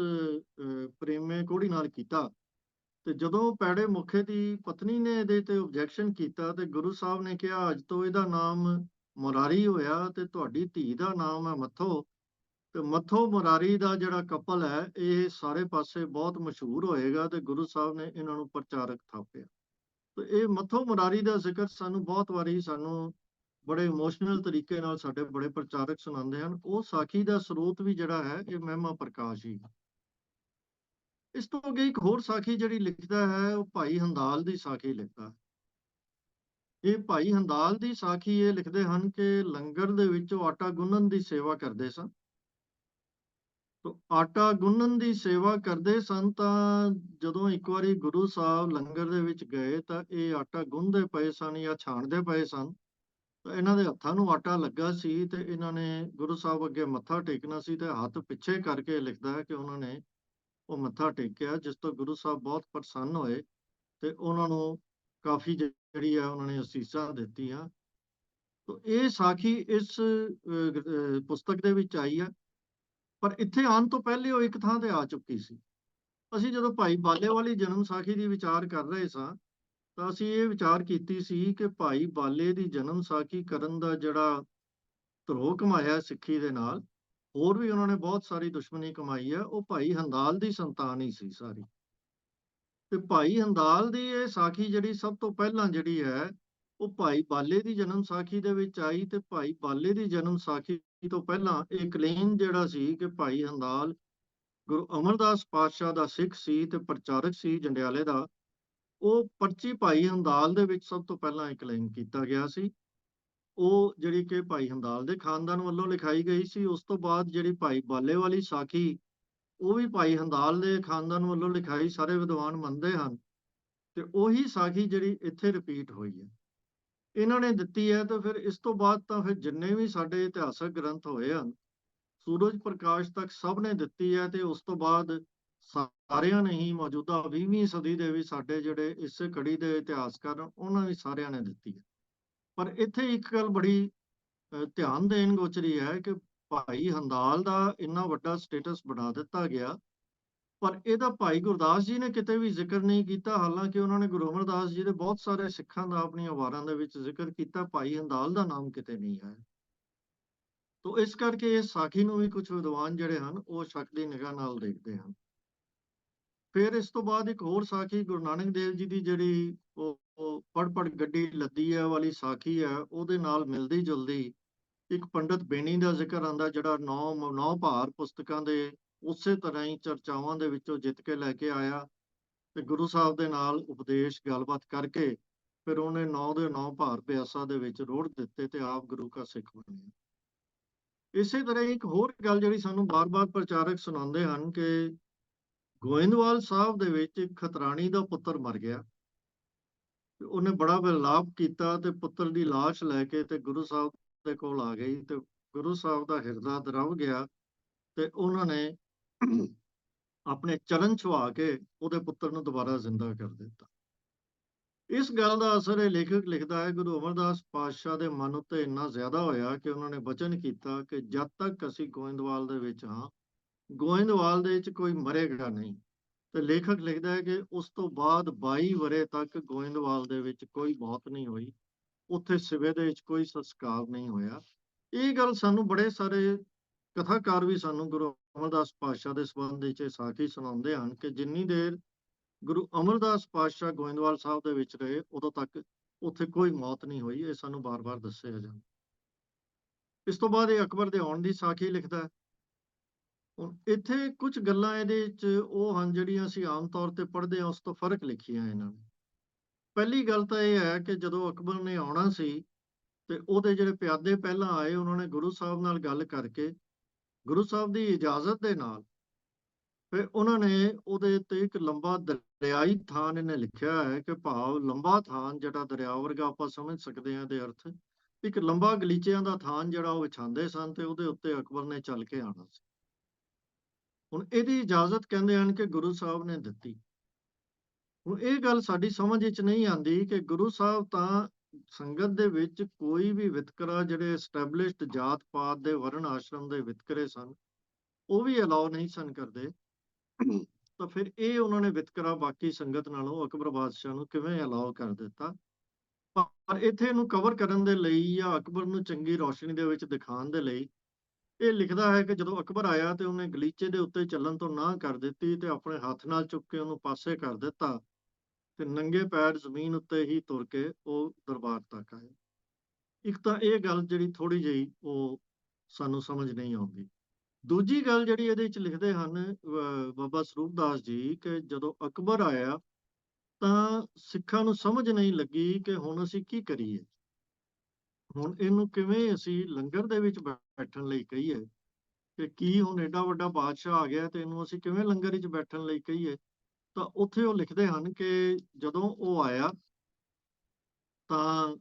ਪ੍ਰੇਮੇ ਕੋਹੜੀ ਨਾਲ ਕੀਤਾ ਤੇ ਜਦੋਂ ਪੈੜੇ ਮੁਖੇ ਦੀ ਪਤਨੀ ਨੇ ਇਹਦੇ ਤੇ ਆਬਜੈਕਸ਼ਨ ਕੀਤਾ ਤੇ ਗੁਰੂ ਸਾਹਿਬ ਨੇ ਕਿਹਾ ਅੱਜ ਤੋਂ ਇਹਦਾ ਨਾਮ ਮੁਰਾਰੀ ਹੋਇਆ ਤੇ ਤੁਹਾਡੀ ਧੀ ਦਾ ਨਾਮ ਹੈ ਮੱਥੋ। ਤੇ ਮੱਥੋ ਮੁਰਾਰੀ ਦਾ ਜਿਹੜਾ ਕਪਲ ਹੈ ਇਹ ਸਾਰੇ ਪਾਸੇ ਬਹੁਤ ਮਸ਼ਹੂਰ ਹੋਏਗਾ ਤੇ ਗੁਰੂ ਸਾਹਿਬ ਨੇ ਇਹਨਾਂ ਨੂੰ ਪ੍ਰਚਾਰਕ ਥਾਪਿਆ। ਤੇ ਇਹ ਮੱਥੋ ਮੁਰਾਰੀ ਦਾ ਜ਼ਿਕਰ ਸਾਨੂੰ ਬਹੁਤ ਵਾਰੀ ਸਾਨੂੰ ਬੜੇ ਇਮੋਸ਼ਨਲ ਤਰੀਕੇ ਨਾਲ ਸਾਡੇ ਬੜੇ ਪ੍ਰਚਾਰਕ ਸੁਣਾਉਂਦੇ ਹਨ। ਉਹ ਸਾਖੀ ਦਾ ਸਰੋਤ ਵੀ ਜਿਹੜਾ ਹੈ ਇਹ ਮਹਿਮਾ ਪ੍ਰਕਾਸ਼ ਹੀ। ਇਸ ਤੋਂ ਅੱਗੇ ਇੱਕ ਹੋਰ ਸਾਖੀ ਜਿਹੜੀ ਲਿਖਦਾ ਹੈ ਉਹ ਭਾਈ ਹੰਦਾਲ ਦੀ ਸਾਖੀ ਲਿਖਦਾ ਹੈ। ਇਹ ਭਾਈ ਹੰਦਾਲ ਦੀ ਸਾਖੀ ਇਹ ਲਿਖਦੇ ਹਨ ਕਿ ਲੰਗਰ ਦੇ ਵਿੱਚ ਉਹ ਆਟਾ ਗੁੰਨਣ ਦੀ ਸੇਵਾ ਕਰਦੇ ਸਨ। ਆਟਾ ਗੁੰਨਣ ਦੀ ਸੇਵਾ ਕਰਦੇ ਸਨ ਤਾਂ ਜਦੋਂ ਇੱਕ ਵਾਰੀ ਗੁਰੂ ਸਾਹਿਬ ਲੰਗਰ ਦੇ ਵਿੱਚ ਗਏ ਤਾਂ ਇਹ ਆਟਾ ਗੁੰਨਦੇ ਪਏ ਸਨ ਜਾਂ ਛਾਣਦੇ ਪਏ ਸਨ। ਤਾਂ ਇਹਨਾਂ ਦੇ ਹੱਥਾਂ ਨੂੰ ਆਟਾ ਲੱਗਾ ਸੀ ਤੇ ਇਹਨਾਂ ਨੇ ਗੁਰੂ ਸਾਹਿਬ ਅੱਗੇ ਮੱਥਾ ਟੇਕਣਾ ਸੀ ਤੇ ਹੱਥ ਪਿੱਛੇ ਕਰਕੇ ਲਿਖਦਾ ਹੈ ਕਿ ਉਹਨਾਂ ਨੇ ਉਹ ਮੱਥਾ ਟੇਕਿਆ, ਜਿਸ ਤੋਂ ਗੁਰੂ ਸਾਹਿਬ ਬਹੁਤ ਪ੍ਰਸੰਨ ਹੋਏ ਤੇ ਉਹਨਾਂ ਨੂੰ ਕਾਫੀ ਜਿਹੜੀ ਆ ਉਹਨਾਂ ਨੇ ਅਸੀਸਾਂ ਦਿੱਤੀਆਂ। ਤਾਂ ਇਹ ਸਾਖੀ ਇਸ ਪੁਸਤਕ ਦੇ ਵਿੱਚ ਆਈ ਹੈ, ਪਰ ਇੱਥੇ ਆਉਣ ਤੋਂ ਪਹਿਲੇ ਉਹ ਇੱਕ ਥਾਂ ਤੇ ਆ ਚੁੱਕੀ ਸੀ। ਅਸੀਂ ਜਦੋਂ ਭਾਈ ਬਾਲੇ ਵਾਲੀ ਜਨਮ ਸਾਖੀ ਦੀ ਵਿਚਾਰ ਕਰ ਰਹੇ ਸਾਂ ਤਾਂ ਅਸੀਂ ਇਹ ਵਿਚਾਰ ਕੀਤੀ ਸੀ ਕਿ ਭਾਈ ਬਾਲੇ ਦੀ ਜਨਮ ਸਾਖੀ ਕਰਨ ਦਾ ਜਿਹੜਾ ਧਰੋਹ ਕਮਾਇਆ ਸਿੱਖੀ ਦੇ ਨਾਲ, ਹੋਰ ਵੀ ਉਹਨਾਂ ਨੇ ਬਹੁਤ ਸਾਰੀ ਦੁਸ਼ਮਣੀ ਕਮਾਈ ਹੈ, ਉਹ ਭਾਈ ਹੰਦਾਲ ਦੀ ਸੰਤਾਨ ਹੀ ਸੀ ਸਾਰੀ। ਤੇ ਭਾਈ ਹੰਦਾਲ ਦੀ ਇਹ ਸਾਖੀ ਜਿਹੜੀ ਸਭ ਤੋਂ ਪਹਿਲਾਂ ਜਿਹੜੀ ਹੈ ਉਹ ਭਾਈ ਬਾਲੇ ਦੀ ਜਨਮ ਸਾਖੀ ਦੇ ਵਿੱਚ ਆਈ। ਤੇ ਭਾਈ ਬਾਲੇ ਦੀ ਜਨਮ ਸਾਖੀ ਤੋਂ ਪਹਿਲਾਂ ਇਹ ਕਲੇਮ ਜਿਹੜਾ ਸੀ ਕਿ ਭਾਈ ਹੰਦਾਲ ਗੁਰੂ ਅਮਰਦਾਸ ਪਾਤਸ਼ਾਹ ਦਾ ਸਿੱਖ ਸੀ ਤੇ ਪ੍ਰਚਾਰਕ ਸੀ ਜੰਡਿਆਲੇ ਦਾ, ਉਹ ਪਰਚੀ ਭਾਈ ਹੰਦਾਲ ਦੇ ਵਿੱਚ ਸਭ ਤੋਂ ਪਹਿਲਾਂ ਇਹ ਕਲੇਮ ਕੀਤਾ ਗਿਆ ਸੀ। ਉਹ ਜਿਹੜੀ ਕਿ ਭਾਈ ਹੰਦਾਲ ਦੇ ਖਾਨਦਾਨ ਵੱਲੋਂ ਲਿਖਾਈ ਗਈ ਸੀ। ਉਸ ਤੋਂ ਬਾਅਦ ਜਿਹੜੀ ਭਾਈ ਬਾਲੇ ਵਾਲੀ ਸਾਖੀ ਉਹ ਵੀ ਭਾਈ ਹੰਦਾਲ ਦੇ ਖਾਨਦਾਨ ਵੱਲੋਂ ਲਿਖਾਈ ਸਾਰੇ ਵਿਦਵਾਨ ਮੰਨਦੇ ਹਨ। ਤੇ ਉਹੀ ਸਾਖੀ ਜਿਹੜੀ ਇੱਥੇ ਰਿਪੀਟ ਹੋਈ ਹੈ ਇਹਨਾਂ ਨੇ ਦਿੱਤੀ ਹੈ। ਤਾਂ ਫਿਰ ਇਸ ਤੋਂ ਬਾਅਦ ਤਾਂ ਫਿਰ ਜਿੰਨੇ ਵੀ ਸਾਡੇ ਇਤਿਹਾਸਕ ਗ੍ਰੰਥ ਹੋਏ ਹਨ ਸੂਰਜ ਪ੍ਰਕਾਸ਼ ਤੱਕ ਸਭ ਨੇ ਦਿੱਤੀ ਹੈ। ਤੇ ਉਸ ਤੋਂ ਬਾਅਦ ਸਾਰਿਆਂ ਨੇ ਹੀ ਮੌਜੂਦਾ 20ਵੀਂ ਸਦੀ ਦੇ ਵੀ ਸਾਡੇ ਜਿਹੜੇ ਇਸੇ ਕੜੀ ਦੇ ਇਤਿਹਾਸਕਾਰ ਉਹਨਾਂ ਵੀ ਸਾਰਿਆਂ ਨੇ ਦਿੱਤੀ ਹੈ। ਪਰ ਇੱਥੇ ਇੱਕ ਗੱਲ ਬੜੀ ਧਿਆਨ ਦੇਣ ਗੋਚਰੀ ਹੈ ਕਿ ਭਾਈ ਹੰਦਾਲ ਦਾ ਇੰਨਾ ਵੱਡਾ ਸਟੇਟਸ ਬਣਾ ਦਿੱਤਾ ਗਿਆ, ਪਰ ਇਹਦਾ ਭਾਈ ਗੁਰਦਾਸ ਜੀ ਨੇ ਕਿਤੇ ਵੀ ਜ਼ਿਕਰ ਨਹੀਂ ਕੀਤਾ। ਹਾਲਾਂਕਿ ਉਹਨਾਂ ਨੇ ਗੁਰੂ ਅਮਰਦਾਸ ਜੀ ਦੇ ਬਹੁਤ ਸਾਰੇ ਸਿੱਖਾਂ ਦਾ ਆਪਣੀਆਂ ਵਾਰਾਂ ਦੇ ਵਿੱਚ ਜ਼ਿਕਰ ਕੀਤਾ, ਭਾਈ ਹੰਦਾਲ ਦਾ ਨਾਮ ਕਿਤੇ ਨਹੀਂ ਹੈ। ਤੋ ਇਸ ਕਰਕੇ ਇਸ ਸਾਖੀ ਨੂੰ ਵੀ ਕੁਝ ਵਿਦਵਾਨ ਜਿਹੜੇ ਹਨ ਉਹ ਸ਼ੱਕ ਦੀ ਨਿਗਾਹ ਨਾਲ ਦੇਖਦੇ ਹਨ। ਫਿਰ ਇਸ ਤੋਂ ਬਾਅਦ ਇੱਕ ਹੋਰ ਸਾਖੀ ਗੁਰੂ ਨਾਨਕ ਦੇਵ ਜੀ ਦੀ ਜਿਹੜੀ ਉਹ ਪੜ ਗੱਡੀ ਲੱਦੀ ਹੈ ਵਾਲੀ ਸਾਖੀ ਹੈ, ਉਹਦੇ ਨਾਲ ਮਿਲਦੀ ਜੁਲਦੀ ਇੱਕ ਪੰਡਤ ਬੇਣੀ ਦਾ ਜ਼ਿਕਰ ਆਉਂਦਾ ਜਿਹੜਾ ਨੌ ਭਾਰ ਪੁਸਤਕਾਂ ਦੇ ਉਸੇ ਤਰ੍ਹਾਂ ਹੀ ਚਰਚਾਵਾਂ ਦੇ ਵਿੱਚੋਂ ਜਿੱਤ ਕੇ ਲੈ ਕੇ ਆਇਆ ਤੇ ਗੁਰੂ ਸਾਹਿਬ ਦੇ ਨਾਲ ਉਪਦੇਸ਼ ਗੱਲਬਾਤ ਕਰਕੇ ਫਿਰ ਉਹਨੇ 9 ਦੇ 9 ਭਾਰ ਪਿਆਸਾ ਦੇ ਵਿੱਚ ਰੋੜ ਦਿੱਤੇ ਤੇ ਆਪ ਗੁਰੂ ਕਾ ਸਿੱਖ ਬਣਿਆ। ਇਸੇ ਤਰ੍ਹਾਂ ਇੱਕ ਹੋਰ ਗੱਲ ਜਿਹੜੀ ਸਾਨੂੰ ਬਾਰ-ਬਾਰ ਪ੍ਰਚਾਰਕ ਸੁਣਾਉਂਦੇ ਹਨ ਕਿ ਗੋਇੰਦਵਾਲ ਸਾਹਿਬ ਦੇ ਵਿੱਚ ਇੱਕ ਖਤਰਾਣੀ ਦਾ ਪੁੱਤਰ ਮਰ ਗਿਆ। ਉਹਨੇ ਬੜਾ ਵਿਲਾਪ ਕੀਤਾ ਤੇ ਪੁੱਤਰ ਦੀ ਲਾਸ਼ ਲੈ ਕੇ ਤੇ ਗੁਰੂ ਸਾਹਿਬ ਦੇ ਕੋਲ ਆ ਗਈ ਤੇ ਗੁਰੂ ਸਾਹਿਬ ਦਾ ਹਿਰਦਾ ਦਰਵ ਗਿਆ ਤੇ ਉਹਨਾਂ ਨੇ ਆਪਣੇ ਚਰਨ ਛੁਆ ਕੇ ਉਹਦੇ ਪੁੱਤਰ ਨੂੰ ਦੁਬਾਰਾ ਜ਼ਿੰਦਾ ਕਰ ਦਿੱਤਾ। ਇਸ ਗੱਲ ਦਾ ਅਸਰ ਇਹ ਲੇਖਕ ਲਿਖਦਾ ਹੈ ਗੁਰੂ ਅਮਰਦਾਸ ਪਾਤਸ਼ਾਹ ਦੇ ਮਨ ਉੱਤੇ ਇੰਨਾ ਜ਼ਿਆਦਾ ਹੋਇਆ ਕਿ ਉਹਨਾਂ ਨੇ ਬਚਨ ਕੀਤਾ ਕਿ ਜਦ ਤੱਕ ਅਸੀਂ ਗੋਇੰਦਵਾਲ ਦੇ ਵਿੱਚ ਹਾਂ, ਗੋਇੰਦਵਾਲ ਦੇ ਵਿੱਚ ਕੋਈ ਮਰੇਗਾ ਨਹੀਂ। ਤੇ ਲੇਖਕ ਲਿਖਦਾ ਹੈ ਕਿ ਉਸ ਤੋਂ ਬਾਅਦ 22 ਵਰੇ ਤੱਕ ਗੋਇੰਦਵਾਲ ਦੇ ਵਿੱਚ ਕੋਈ ਮੌਤ ਨਹੀਂ ਹੋਈ, ਉੱਥੇ ਸਿਵੇ ਦੇ ਵਿੱਚ ਕੋਈ ਸੰਸਕਾਰ ਨਹੀਂ ਹੋਇਆ। ਇਹ ਗੱਲ ਸਾਨੂੰ ਬੜੇ ਸਾਰੇ ਕਥਾਕਾਰ ਵੀ ਸਾਨੂੰ ਗੁਰੂ ਅਮਰਦਾਸ ਪਾਤਸ਼ਾਹ ਦੇ ਸੰਬੰਧ ਵਿੱਚ ਸਾਖੀ ਸੁਣਾਉਂਦੇ ਹਨ ਕਿ ਜਿੰਨੀ ਦੇਰ ਗੁਰੂ ਅਮਰਦਾਸ ਪਾਤਸ਼ਾਹ ਗੋਇੰਦਵਾਲ ਸਾਹਿਬ ਦੇ ਵਿੱਚ ਰਹੇ ਉਦੋਂ ਤੱਕ ਉੱਥੇ ਕੋਈ ਮੌਤ ਨਹੀਂ ਹੋਈ। ਇਹ ਸਾਨੂੰ ਬਾਰ-ਬਾਰ ਦੱਸਿਆ ਜਾਂਦਾ। ਇਸ ਤੋਂ ਬਾਅਦ ਇਹ ਅਕਬਰ ਦੇ ਆਉਣ ਦੀ ਸਾਖੀ ਲਿਖਦਾ ਹੈ। ਹੁਣ ਇੱਥੇ ਕੁਝ ਗੱਲਾਂ ਇਹਦੇ ਵਿੱਚ ਉਹ ਹਨ ਜਿਹੜੀਆਂ ਅਸੀਂ ਆਮ ਤੌਰ ਤੇ ਪੜ੍ਹਦੇ ਹਾਂ ਉਸ ਤੋਂ ਫਰਕ ਲਿਖੀਆਂ ਇਹਨਾਂ ਨੇ। ਪਹਿਲੀ ਗੱਲ ਤਾਂ ਇਹ ਹੈ ਕਿ ਜਦੋਂ ਅਕਬਰ ਨੇ ਆਉਣਾ ਸੀ ਤੇ ਉਹਦੇ ਜਿਹੜੇ ਪਿਆਦੇ ਪਹਿਲਾਂ ਆਏ ਉਹਨਾਂ ਨੇ ਗੁਰੂ ਸਾਹਿਬ ਨਾਲ ਗੱਲ ਕਰਕੇ ਗੁਰੂ ਸਾਹਿਬ ਦੀ ਇਜਾਜ਼ਤ ਦੇ ਨਾਲ ਫਿਰ ਉਹਨਾਂ ਨੇ ਉਹਦੇ ਤੇ ਇੱਕ ਲੰਬਾ ਦਰਿਆਈ ਥਾਨ ਇਹਨੇ ਲਿਖਿਆ ਹੈ ਕਿ ਭਾਵ ਲੰਬਾ ਥਾਨ ਜਿਹੜਾ ਦਰਿਆ ਵਰਗਾ ਆਪਾਂ ਸਮਝ ਸਕਦੇ ਹਾਂ ਦੇ ਅਰਥ ਇੱਕ ਲੰਬਾ ਗਲੀਚਿਆਂ ਦਾ ਥਾਨ ਜਿਹੜਾ ਉਹ ਵਿਛਾਉਂਦੇ ਸਨ ਤੇ ਉਹਦੇ ਉੱਤੇ ਅਕਬਰ ਨੇ ਚੱਲ ਕੇ ਆਉਣਾ ਸੀ। ਹੁਣ ਇਹਦੀ ਇਜਾਜ਼ਤ ਕਹਿੰਦੇ ਹਨ ਕਿ ਗੁਰੂ ਸਾਹਿਬ ਨੇ ਦਿੱਤੀ। ਹੁਣ ਇਹ ਗੱਲ ਸਾਡੀ ਸਮਝ ਵਿੱਚ ਨਹੀਂ ਆਉਂਦੀ ਕਿ ਗੁਰੂ ਸਾਹਿਬ ਤਾਂ ਸੰਗਤ ਦੇ ਵਿੱਚ ਕੋਈ ਵੀ ਵਿਤਕਰਾ ਜਿਹੜੇ ਐਸਟੈਬਲਿਸ਼ਡ ਜਾਤ ਪਾਤ ਦੇ ਵਰਨ ਆਸ਼ਰਮ ਦੇ ਵਿਤਕਰੇ ਸਨ ਉਹ ਵੀ ਅਲਾਉ ਨਹੀਂ ਸਨ ਕਰਦੇ। ਤਾਂ ਫਿਰ ਇਹ ਉਹਨਾਂ ਨੇ ਵਿਤਕਰਾ ਬਾਕੀ ਸੰਗਤ ਨਾਲੋਂ ਅਕਬਰ ਬਾਦਸ਼ਾਹ ਨੂੰ ਕਿਵੇਂ ਅਲਾਉ ਕਰ ਦਿੱਤਾ। ਪਰ ਇੱਥੇ ਇਹਨੂੰ ਕਵਰ ਕਰਨ ਦੇ ਲਈ ਜਾਂ ਅਕਬਰ ਨੂੰ ਚੰਗੀ ਰੌਸ਼ਨੀ ਦੇ ਵਿੱਚ ਦਿਖਾਉਣ ਦੇ ਲਈ ਇਹ ਲਿਖਦਾ ਹੈ ਕਿ ਜਦੋਂ ਅਕਬਰ ਆਇਆ ਤੇ ਉਹਨੇ ਗਲੀਚੇ ਦੇ ਉੱਤੇ ਚੱਲਣ ਤੋਂ ਨਾਂਹ ਕਰ ਦਿੱਤੀ ਤੇ ਆਪਣੇ ਹੱਥ ਨਾਲ ਚੁੱਕ ਕੇ ਉਹਨੂੰ ਪਾਸੇ ਕਰ ਦਿੱਤਾ ਤੇ ਨੰਗੇ ਪੈਰ ਜ਼ਮੀਨ ਉੱਤੇ ਹੀ ਤੁਰ ਕੇ ਉਹ ਦਰਬਾਰ ਤੱਕ ਆਏ। ਇੱਕ ਤਾਂ ਇਹ ਗੱਲ ਜਿਹੜੀ ਥੋੜੀ ਜਿਹੀ ਉਹ ਸਾਨੂੰ ਸਮਝ ਨਹੀਂ ਆਉਂਦੀ। ਦੂਜੀ ਗੱਲ ਜਿਹੜੀ ਇਹਦੇ ਵਿੱਚ ਲਿਖਦੇ ਹਨ ਬਾਬਾ ਸਰੂਪ ਦਾਸ ਜੀ ਕਿ ਜਦੋਂ ਅਕਬਰ ਆਇਆ ਤਾਂ ਸਿੱਖਾਂ ਨੂੰ ਸਮਝ ਨਹੀਂ ਲੱਗੀ ਕਿ ਹੁਣ ਅਸੀਂ ਕੀ ਕਰੀਏ, ਹੁਣ ਇਹਨੂੰ ਕਿਵੇਂ ਅਸੀਂ ਲੰਗਰ ਦੇ ਵਿੱਚ ਬੈਠਣ ਲਈ ਕਹੀਏ ਕਿ ਕੀ ਹੁਣ ਏਡਾ ਵੱਡਾ ਬਾਦਸ਼ਾਹ ਆ ਗਿਆ ਤੇ ਇਹਨੂੰ ਅਸੀਂ ਕਿਵੇਂ ਲੰਗਰ ਵਿੱਚ ਬੈਠਣ ਲਈ ਕਹੀਏ। ਤਾਂ ਉੱਥੇ ਉਹ ਲਿਖਦੇ ਹਨ ਕਿ ਜਦੋਂ ਉਹ ਆਇਆ ਤਾਂ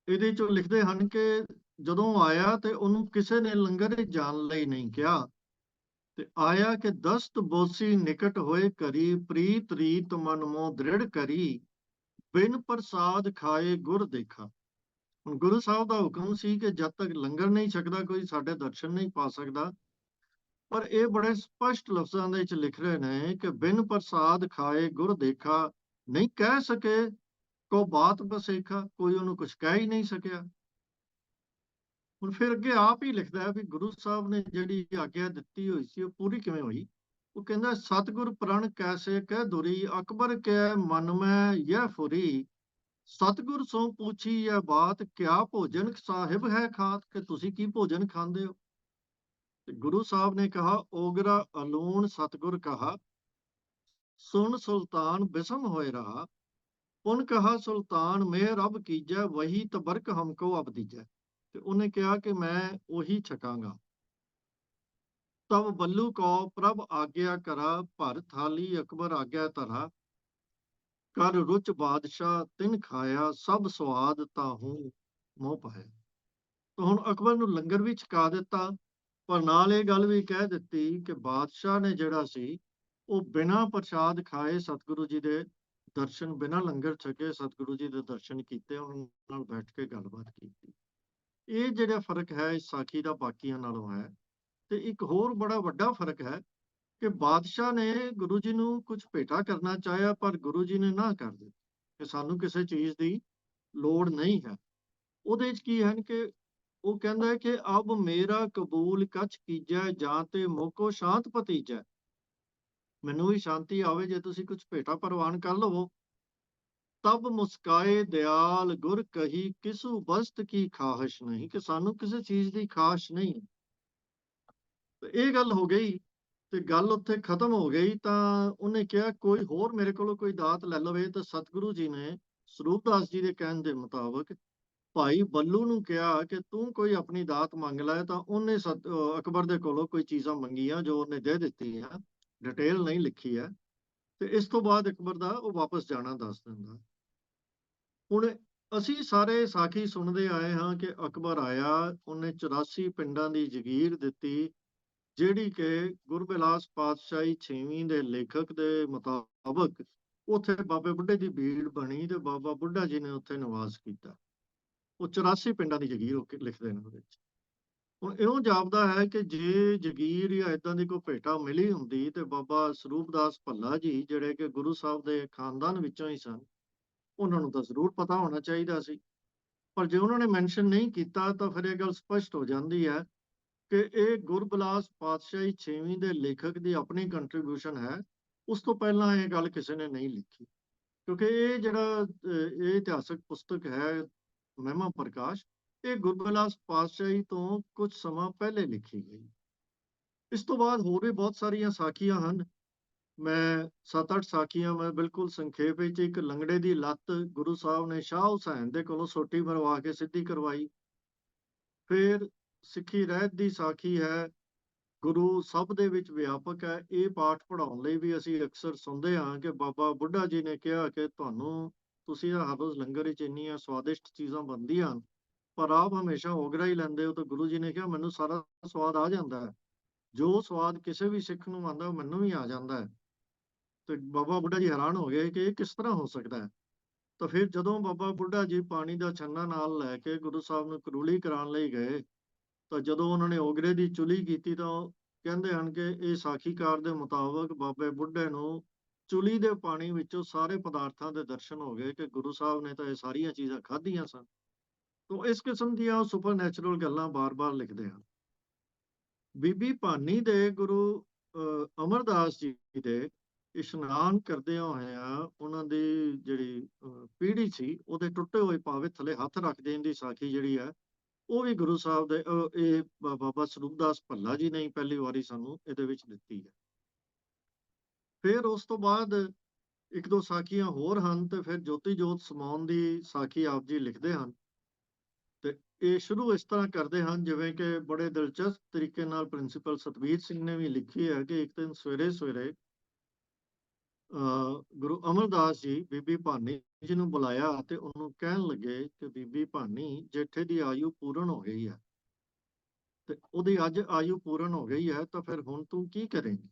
ਇਹਦੇ ਚੋਂ ਲਿਖਦੇ ਹਨ ਕਿ ਜਦੋਂ ਆਇਆ ਤੇ ਉਹਨੂੰ ਕਿਸੇ ਨੇ ਲੰਗਰ ਵਿੱਚ ਜਾਣ ਲਈ ਨਹੀਂ ਕਿਹਾ ਤੇ ਆਇਆ ਕਿ ਦਸਤ ਬੋਸੀ ਨਿਕਟ ਹੋਏ ਕਰੀ ਪ੍ਰੀਤ ਰੀਤ ਮਨ ਮੋਹ ਦ੍ਰਿੜ ਕਰੀ ਬਿਨ ਪ੍ਰਸਾਦ ਖਾਏ ਗੁਰ ਦੇਖਾ। ਹੁਣ ਗੁਰੂ ਸਾਹਿਬ ਦਾ ਹੁਕਮ ਸੀ ਕਿ ਜਦ ਤੱਕ ਲੰਗਰ ਨਹੀਂ ਛਕਦਾ ਕੋਈ ਸਾਡੇ ਦਰਸ਼ਨ ਨਹੀਂ ਪਾ ਸਕਦਾ। ਪਰ ਇਹ ਬੜੇ ਸਪਸ਼ਟ ਲਫ਼ਜ਼ਾਂ ਦੇ ਵਿੱਚ ਲਿਖ ਰਹੇ ਨੇ ਕਿ ਬਿਨ ਪ੍ਰਸਾਦ ਖਾਏ ਗੁਰ ਦੇਖਾ, ਨਹੀਂ ਕਹਿ ਸਕੇ ਕੋ ਬਾਤ ਬਸੇਖਾ, ਕੋਈ ਉਹਨੂੰ ਕੁਝ ਕਹਿ ਹੀ ਨਹੀਂ ਸਕਿਆ। ਹੁਣ ਫਿਰ ਅੱਗੇ ਆਪ ਹੀ ਲਿਖਦਾ ਹੈ ਵੀ ਗੁਰੂ ਸਾਹਿਬ ਨੇ ਜਿਹੜੀ ਆਗਿਆ ਦਿੱਤੀ ਹੋਈ ਸੀ ਉਹ ਪੂਰੀ ਕਿਵੇਂ ਹੋਈ। ਉਹ ਕਹਿੰਦਾ ਸਤਿਗੁਰ ਪ੍ਰਣ ਕੈਸੇ ਕਹਿ ਦੁਰੀ ਅਕਬਰ ਕੈ ਮਨ ਮੈਂ ਯਹ ਫੁਰੀ ਸਤਿਗੁਰ ਸੋ ਪੁੱਛੀ ਇਹ ਬਾਤ ਕਿਆ ਭੋਜਨ ਸਾਹਿਬ ਹੈ ਖਾਤ, ਕਿ ਤੁਸੀਂ ਕੀ ਭੋਜਨ ਖਾਂਦੇ ਹੋ। ਤੇ ਗੁਰੂ ਸਾਹਿਬ ਨੇ ਕਹਾ ਓਗਰਾ ਅਲੂਣ ਸਤਿਗੁਰ ਕਹਾ ਸੁਨ ਸੁਲਤਾਨ ਬਿਸਮ ਹੋਏ ਰਹਾ ਪੁਨ ਕਹਾ ਸੁਲਤਾਨ ਮੇਹ ਰੱਬ ਕੀਜੈ ਵਹੀ ਤਬਰਕ ਹਮਕੋ ਅਬ ਦੀਜੈ। ਤੇ ਉਹਨੇ ਕਿਹਾ ਕਿ ਮੈਂ ਉਹੀ ਛਕਾਂਗਾ। ਤਬ ਬੱਲੂ ਕੋ ਪ੍ਰਭ ਆਗਿਆ ਕਰਾ ਭਰ ਥਾਲੀ ਅਕਬਰ ਆਗਿਆ ਧਰਾ ਕਰ ਰੁਚ ਬਾਦਸ਼ਾਹ ਤਿਨ ਖਾਇਆ ਸਭ ਸਵਾਦ ਤਾਹੂ ਮੋਹ ਪਾਇਆ। ਤਾਂ ਹੁਣ ਅਕਬਰ ਨੂੰ ਲੰਗਰ ਵੀ ਛਕਾ ਦਿੱਤਾ, ਪਰ ਨਾਲ ਇਹ ਗੱਲ ਵੀ ਕਹਿ ਦਿੱਤੀ ਕਿ ਬਾਦਸ਼ਾਹ ਨੇ ਜਿਹੜਾ ਸੀ ਉਹ ਬਿਨਾਂ ਪ੍ਰਸ਼ਾਦ ਖਾਏ ਸਤਿਗੁਰੂ ਜੀ ਦੇ ਦਰਸ਼ਨ, ਬਿਨਾਂ ਲੰਗਰ ਛਕੇ ਸਤਿਗੁਰੂ ਜੀ ਦੇ ਦਰਸ਼ਨ ਕੀਤੇ, ਉਹਨਾਂ ਨਾਲ ਬੈਠ ਕੇ ਗੱਲਬਾਤ ਕੀਤੀ। ਇਹ ਜਿਹੜਾ ਫਰਕ ਹੈ ਇਸ ਸਾਖੀ ਦਾ ਬਾਕੀਆਂ ਨਾਲੋਂ ਹੈ। ਤੇ ਇੱਕ ਹੋਰ ਬੜਾ ਵੱਡਾ ਫਰਕ ਹੈ ਕਿ ਬਾਦਸ਼ਾਹ ਨੇ ਗੁਰੂ ਜੀ ਨੂੰ ਕੁਝ ਭੇਟਾ ਕਰਨਾ ਚਾਹਿਆ ਪਰ ਗੁਰੂ ਜੀ ਨੇ ਨਾ ਕਰ ਦਿੱਤੀ ਕਿ ਸਾਨੂੰ ਕਿਸੇ ਚੀਜ਼ ਦੀ ਲੋੜ ਨਹੀਂ ਹੈ। ਉਹਦੇ ਵਿੱਚ ਕੀ ਹੈ ਕਿ ਉਹ ਕਹਿੰਦਾ ਹੈ ਕਿ ਅਬ ਮੇਰਾ ਕਬੂਲ ਕਛ ਕੀਜੈ ਜਾਂ ਤੇ ਮੋਕੋ ਸ਼ਾਂਤ ਭਤੀਜੈ, ਮੈਨੂੰ ਵੀ ਸ਼ਾਂਤੀ ਆਵੇ ਜੇ ਤੁਸੀਂ ਕੁਝ ਭੇਟਾ ਪ੍ਰਵਾਨ ਕਰ ਲਵੋ। ਤਬ ਮੁਸਕਾਏ ਦਿਆਲ ਗੁਰ ਕਹੀ ਕਿਸੂ ਬਸਤ ਕੀ ਖਾਹਿਸ਼ ਨਹੀਂ, ਕਿ ਸਾਨੂੰ ਕਿਸੇ ਚੀਜ਼ ਦੀ ਖਾਹਿਸ਼ ਨਹੀਂ। ਤੇ ਇਹ ਗੱਲ ਹੋ ਗਈ ਤੇ ਗੱਲ ਉੱਥੇ ਖਤਮ ਹੋ ਗਈ। ਤਾਂ ਉਹਨੇ ਕਿਹਾ ਕੋਈ ਹੋਰ ਮੇਰੇ ਕੋਲੋਂ ਕੋਈ ਦਾਤ ਲੈ ਲਵੇ। ਤਾਂ ਸਤਿਗੁਰੂ ਜੀ ਨੇ ਸਰੂਪ ਦਾਸ ਜੀ ਦੇ ਕਹਿਣ ਦੇ ਮੁਤਾਬਕ ਭਾਈ ਬੱਲੂ ਨੂੰ ਕਿਹਾ ਕਿ ਤੂੰ ਕੋਈ ਆਪਣੀ ਦਾਤ ਮੰਗ ਲੈ। ਤਾਂ ਉਹਨੇ ਅਕਬਰ ਦੇ ਕੋਲੋਂ ਕੋਈ ਚੀਜ਼ਾਂ ਮੰਗੀਆਂ ਜੋ ਉਹਨੇ ਦੇ ਦਿੱਤੀਆਂ, ਡਿਟੇਲ ਨਹੀਂ ਲਿਖੀ ਹੈ। ਤੇ ਇਸ ਤੋਂ ਬਾਅਦ ਅਕਬਰ ਦਾ ਉਹ ਵਾਪਸ ਜਾਣਾ ਦੱਸ ਦਿੰਦਾ। ਹੁਣ ਅਸੀਂ ਸਾਰੇ ਸਾਖੀ ਸੁਣਦੇ ਆਏ ਹਾਂ ਕਿ ਅਕਬਰ ਆਇਆ, ਉਹਨੇ 84 ਪਿੰਡਾਂ ਦੀ ਜਗੀਰ ਦਿੱਤੀ, ਜਿਹੜੀ ਕਿ ਗੁਰਬਿਲਾਸ ਪਾਤਸ਼ਾਹੀ 6ਵੀਂ ਦੇ ਲੇਖਕ ਦੇ ਮੁਤਾਬਕ ਉੱਥੇ ਬਾਬੇ ਬੁੱਢੇ ਦੀ ਭੀੜ ਬਣੀ ਤੇ ਬਾਬਾ ਬੁੱਢਾ ਜੀ ਨੇ ਉੱਥੇ ਨਿਵਾਸ ਕੀਤਾ। ਉਹ 84 ਪਿੰਡਾਂ ਦੀ ਜਗੀਰ ਲਿਖਦੇ ਨੇ ਉਹਦੇ ਵਿੱਚ। ਹੁਣ ਇਉਂ ਜਾਪਦਾ ਹੈ ਕਿ ਜੇ ਜਗੀਰ ਜਾਂ ਏਦਾਂ ਦੀ ਕੋਈ ਭੇਟਾ ਮਿਲੀ ਹੁੰਦੀ ਤੇ ਬਾਬਾ ਸਰੂਪ ਦਾਸ ਭੱਲਾ ਜੀ ਜਿਹੜੇ ਕਿ ਗੁਰੂ ਸਾਹਿਬ ਦੇ ਖਾਨਦਾਨ ਵਿੱਚੋਂ ਹੀ ਸਨ, ਉਹਨਾਂ ਨੂੰ ਤਾਂ ਜ਼ਰੂਰ ਪਤਾ ਹੋਣਾ ਚਾਹੀਦਾ ਸੀ। ਪਰ ਜੇ ਉਹਨਾਂ ਨੇ ਮੈਂਸ਼ਨ ਨਹੀਂ ਕੀਤਾ ਤਾਂ ਫਿਰ ਇਹ ਗੱਲ ਸਪਸ਼ਟ ਹੋ ਜਾਂਦੀ ਹੈ ਕਿ ਇਹ ਗੁਰਬਿਲਾਸ ਪਾਤਸ਼ਾਹੀ 6ਵੀਂ ਦੇ ਲੇਖਕ ਦੀ ਆਪਣੀ ਕੰਟਰੀਬਿਊਸ਼ਨ ਹੈ। ਉਸ ਤੋਂ ਪਹਿਲਾਂ ਇਹ ਗੱਲ ਕਿਸੇ ਨੇ ਨਹੀਂ ਲਿਖੀ, ਕਿਉਂਕਿ ਇਹ ਜਿਹੜਾ ਇਹ ਇਤਿਹਾਸਕ ਪੁਸਤਕ ਹੈ ਮਹਿਮਾ ਪ੍ਰਕਾਸ਼, ਇਹ ਗੁਰਬਿਲਾਸ ਪਾਤਸ਼ਾਹੀ ਤੋਂ ਕੁਝ ਸਮਾਂ ਪਹਿਲੇ ਲਿਖੀ ਗਈ। ਇਸ ਤੋਂ ਬਾਅਦ ਹੋਰ ਵੀ ਬਹੁਤ ਸਾਰੀਆਂ ਸਾਖੀਆਂ ਹਨ। ਮੈਂ 7-8 ਸਾਖੀਆਂ ਮੈਂ ਬਿਲਕੁਲ ਸੰਖੇਪ ਵਿੱਚ, ਇੱਕ ਲੰਗੜੇ ਦੀ ਲੱਤ ਗੁਰੂ ਸਾਹਿਬ ਨੇ ਸ਼ਾਹ ਹੁਸੈਨ ਦੇ ਕੋਲੋਂ ਸੋਟੀ ਮਰਵਾ ਕੇ ਸਿੱਧੀ ਕਰਵਾਈ। ਫਿਰ ਸਿੱਖੀ ਰਹਿਤ ਦੀ ਸਾਖੀ ਹੈ, ਗੁਰੂ ਸਭ ਦੇ ਵਿੱਚ ਵਿਆਪਕ ਹੈ। ਇਹ ਪਾਠ ਪੜ੍ਹਾਉਣ ਲਈ ਵੀ ਅਸੀਂ ਅਕਸਰ ਸੁਣਦੇ ਹਾਂ ਕਿ ਬਾਬਾ ਬੁੱਢਾ ਜੀ ਨੇ ਕਿਹਾ ਕਿ ਤੁਸੀਂ ਹਰ ਰੋਜ਼ ਲੰਗਰ ਵਿੱਚ ਇੰਨੀਆਂ ਸਵਾਦਿਸ਼ਟ ਚੀਜ਼ਾਂ ਬਣਦੀਆਂ ਪਰ ਆਪ ਹਮੇਸ਼ਾ ਓਗਰਾ ਹੀ ਲੈਂਦੇ ਹੋ। ਤਾਂ ਗੁਰੂ ਜੀ ਨੇ ਕਿਹਾ ਮੈਨੂੰ ਸਾਰਾ ਸਵਾਦ ਆ ਜਾਂਦਾ ਹੈ, ਜੋ ਸਵਾਦ ਕਿਸੇ ਵੀ ਸਿੱਖ ਨੂੰ ਆਉਂਦਾ ਮੈਨੂੰ ਵੀ ਆ ਜਾਂਦਾ ਹੈ। ਤੇ ਬਾਬਾ ਬੁੱਢਾ ਜੀ ਹੈਰਾਨ ਹੋ ਗਏ ਕਿ ਇਹ ਕਿਸ ਤਰ੍ਹਾਂ ਹੋ ਸਕਦਾ ਹੈ। ਤਾਂ ਫਿਰ ਜਦੋਂ ਬਾਬਾ ਬੁੱਢਾ ਜੀ ਪਾਣੀ ਦਾ ਛੰਨਾ ਨਾਲ ਲੈ ਕੇ ਗੁਰੂ ਸਾਹਿਬ ਨੂੰ ਕਰੂਲੀ ਕਰਾਉਣ ਲਈ ਗਏ, ਤਾਂ ਜਦੋਂ ਉਹਨਾਂ ਨੇ ਓਗਰੇ ਦੀ ਚੁਲੀ ਕੀਤੀ ਤਾਂ ਕਹਿੰਦੇ ਹਨ ਕਿ ਇਹ ਸਾਖੀਕਾਰ ਦੇ ਮੁਤਾਬਕ ਬਾਬੇ ਬੁੱਢੇ ਨੂੰ ਚੁਲੀ ਦੇ ਪਾਣੀ ਵਿੱਚੋਂ ਸਾਰੇ ਪਦਾਰਥਾਂ ਦੇ ਦਰਸ਼ਨ ਹੋ ਗਏ ਕਿ ਗੁਰੂ ਸਾਹਿਬ ਨੇ ਤਾਂ ਇਹ ਸਾਰੀਆਂ ਚੀਜ਼ਾਂ ਖਾਧੀਆਂ ਸਨ। ਤੋ ਇਸ ਕਿਸਮ ਦੀਆਂ ਸੁਪਰ ਨੈਚੁਰਲ ਗੱਲਾਂ ਬਾਰ-ਬਾਰ ਲਿਖਦੇ ਹਨ। ਬੀਬੀ ਭਾਨੀ ਦੇ ਗੁਰੂ ਅਮਰਦਾਸ ਜੀ ਦੇ ਇਸ਼ਨਾਨ ਕਰਦਿਆਂ ਹੋਇਆਂ ਉਹਨਾਂ ਦੀ ਜਿਹੜੀ ਪੀੜ੍ਹੀ ਸੀ ਉਹਦੇ ਟੁੱਟੇ ਹੋਏ ਪਾਵੇ ਥੱਲੇ ਹੱਥ ਰੱਖ ਦੇਣ ਦੀ ਸਾਖੀ ਜਿਹੜੀ ਹੈ ਉਹ ਵੀ ਗੁਰੂ ਸਾਹਿਬ ਦੇ ਇਹ ਬਾਬਾ ਸਰੂਪਦਾਸ ਭੱਲਾ ਜੀ ਨੇ ਹੀ ਪਹਿਲੀ ਵਾਰੀ ਸਾਨੂੰ ਇਹਦੇ ਵਿੱਚ ਦਿੱਤੀ ਹੈ। ਫਿਰ ਉਸ ਤੋਂ ਬਾਅਦ ਇੱਕ ਦੋ ਸਾਖੀਆਂ ਹੋਰ ਹਨ ਤੇ ਫਿਰ ਜੋਤੀ ਜੋਤ ਸਮਾਉਣ ਦੀ ਸਾਖੀ ਆਪ ਜੀ ਲਿਖਦੇ ਹਨ। ਤੇ ਇਹ ਸ਼ੁਰੂ ਇਸ ਤਰ੍ਹਾਂ ਕਰਦੇ ਹਨ ਜਿਵੇਂ ਕਿ ਬੜੇ ਦਿਲਚਸਪ ਤਰੀਕੇ ਨਾਲ ਪ੍ਰਿੰਸੀਪਲ ਸਤਬੀਰ ਸਿੰਘ ਨੇ ਵੀ ਲਿਖੀ ਹੈ ਕਿ ਇੱਕ ਦਿਨ ਸਵੇਰੇ ਸਵੇਰੇ ਗੁਰੂ ਅਮਰਦਾਸ ਜੀ ਬੀਬੀ ਭਾਨੀ ਜੀ ਨੂੰ ਬੁਲਾਇਆ ਤੇ ਉਹਨੂੰ ਕਹਿਣ ਲੱਗੇ ਕਿ ਬੀਬੀ ਭਾਨੀ ਜੇਠੇ ਦੀ ਆਯੂ ਪੂਰਨ ਹੋ ਗਈ ਹੈ ਤੇ ਉਹਦੀ ਅੱਜ ਆਯੂ ਪੂਰਨ ਹੋ ਗਈ ਹੈ ਤਾਂ ਫਿਰ ਹੁਣ ਤੂੰ ਕੀ ਕਰੇਂਗੀ।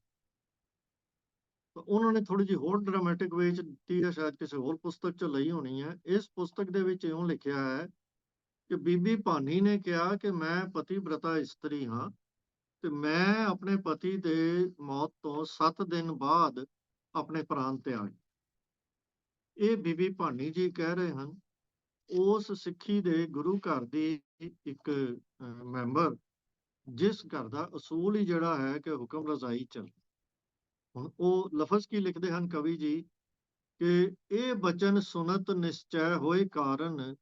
ਤਾਂ ਉਹਨਾਂ ਨੇ ਥੋੜੀ ਜਿਹੀ ਹੋਰ ਡਰਾਮੈਟਿਕ ਵੇ ਚ ਦਿੱਤੀ ਹੈ, ਸ਼ਾਇਦ ਕਿਸੇ ਹੋਰ ਪੁਸਤਕ ਚ ਲਈ ਹੋਣੀ ਹੈ। ਇਸ ਪੁਸਤਕ ਦੇ ਵਿੱਚ ਇਉਂ ਲਿਖਿਆ ਹੈ ਕਿ ਬੀਬੀ ਭਾਨੀ ਨੇ ਕਿਹਾ ਕਿ ਮੈਂ ਪਤੀਵ੍ਰਤਾ ਇਸਤਰੀ ਹਾਂ ਤੇ ਮੈਂ ਆਪਣੇ ਪਤੀ ਦੇ ਮੌਤ ਤੋਂ 7 ਦਿਨ ਬਾਅਦ ਆਪਣੇ ਪ੍ਰਾਣ ਤਿਆਗ। ਇਹ ਬੀਬੀ ਭਾਨੀ ਜੀ ਕਹਿ ਰਹੇ ਹਨ ਉਸ ਸਿੱਖੀ ਦੇ ਗੁਰੂ ਘਰ ਦੀ ਇੱਕ ਮੈਂਬਰ ਜਿਸ ਘਰ ਦਾ ਅਸੂਲ ਹੀ ਜਿਹੜਾ ਹੈ ਕਿ ਹੁਕਮ ਰਜ਼ਾਈ ਚੱਲ। ਹੁਣ ਉਹ ਲਫ਼ਜ਼ ਕੀ ਲਿਖਦੇ ਹਨ ਕਵੀ ਜੀ ਕਿ ਇਹ ਬਚਨ ਸੁਨਤ ਨਿਸ਼ਚੈ ਹੋਏ ਕਾਰਨ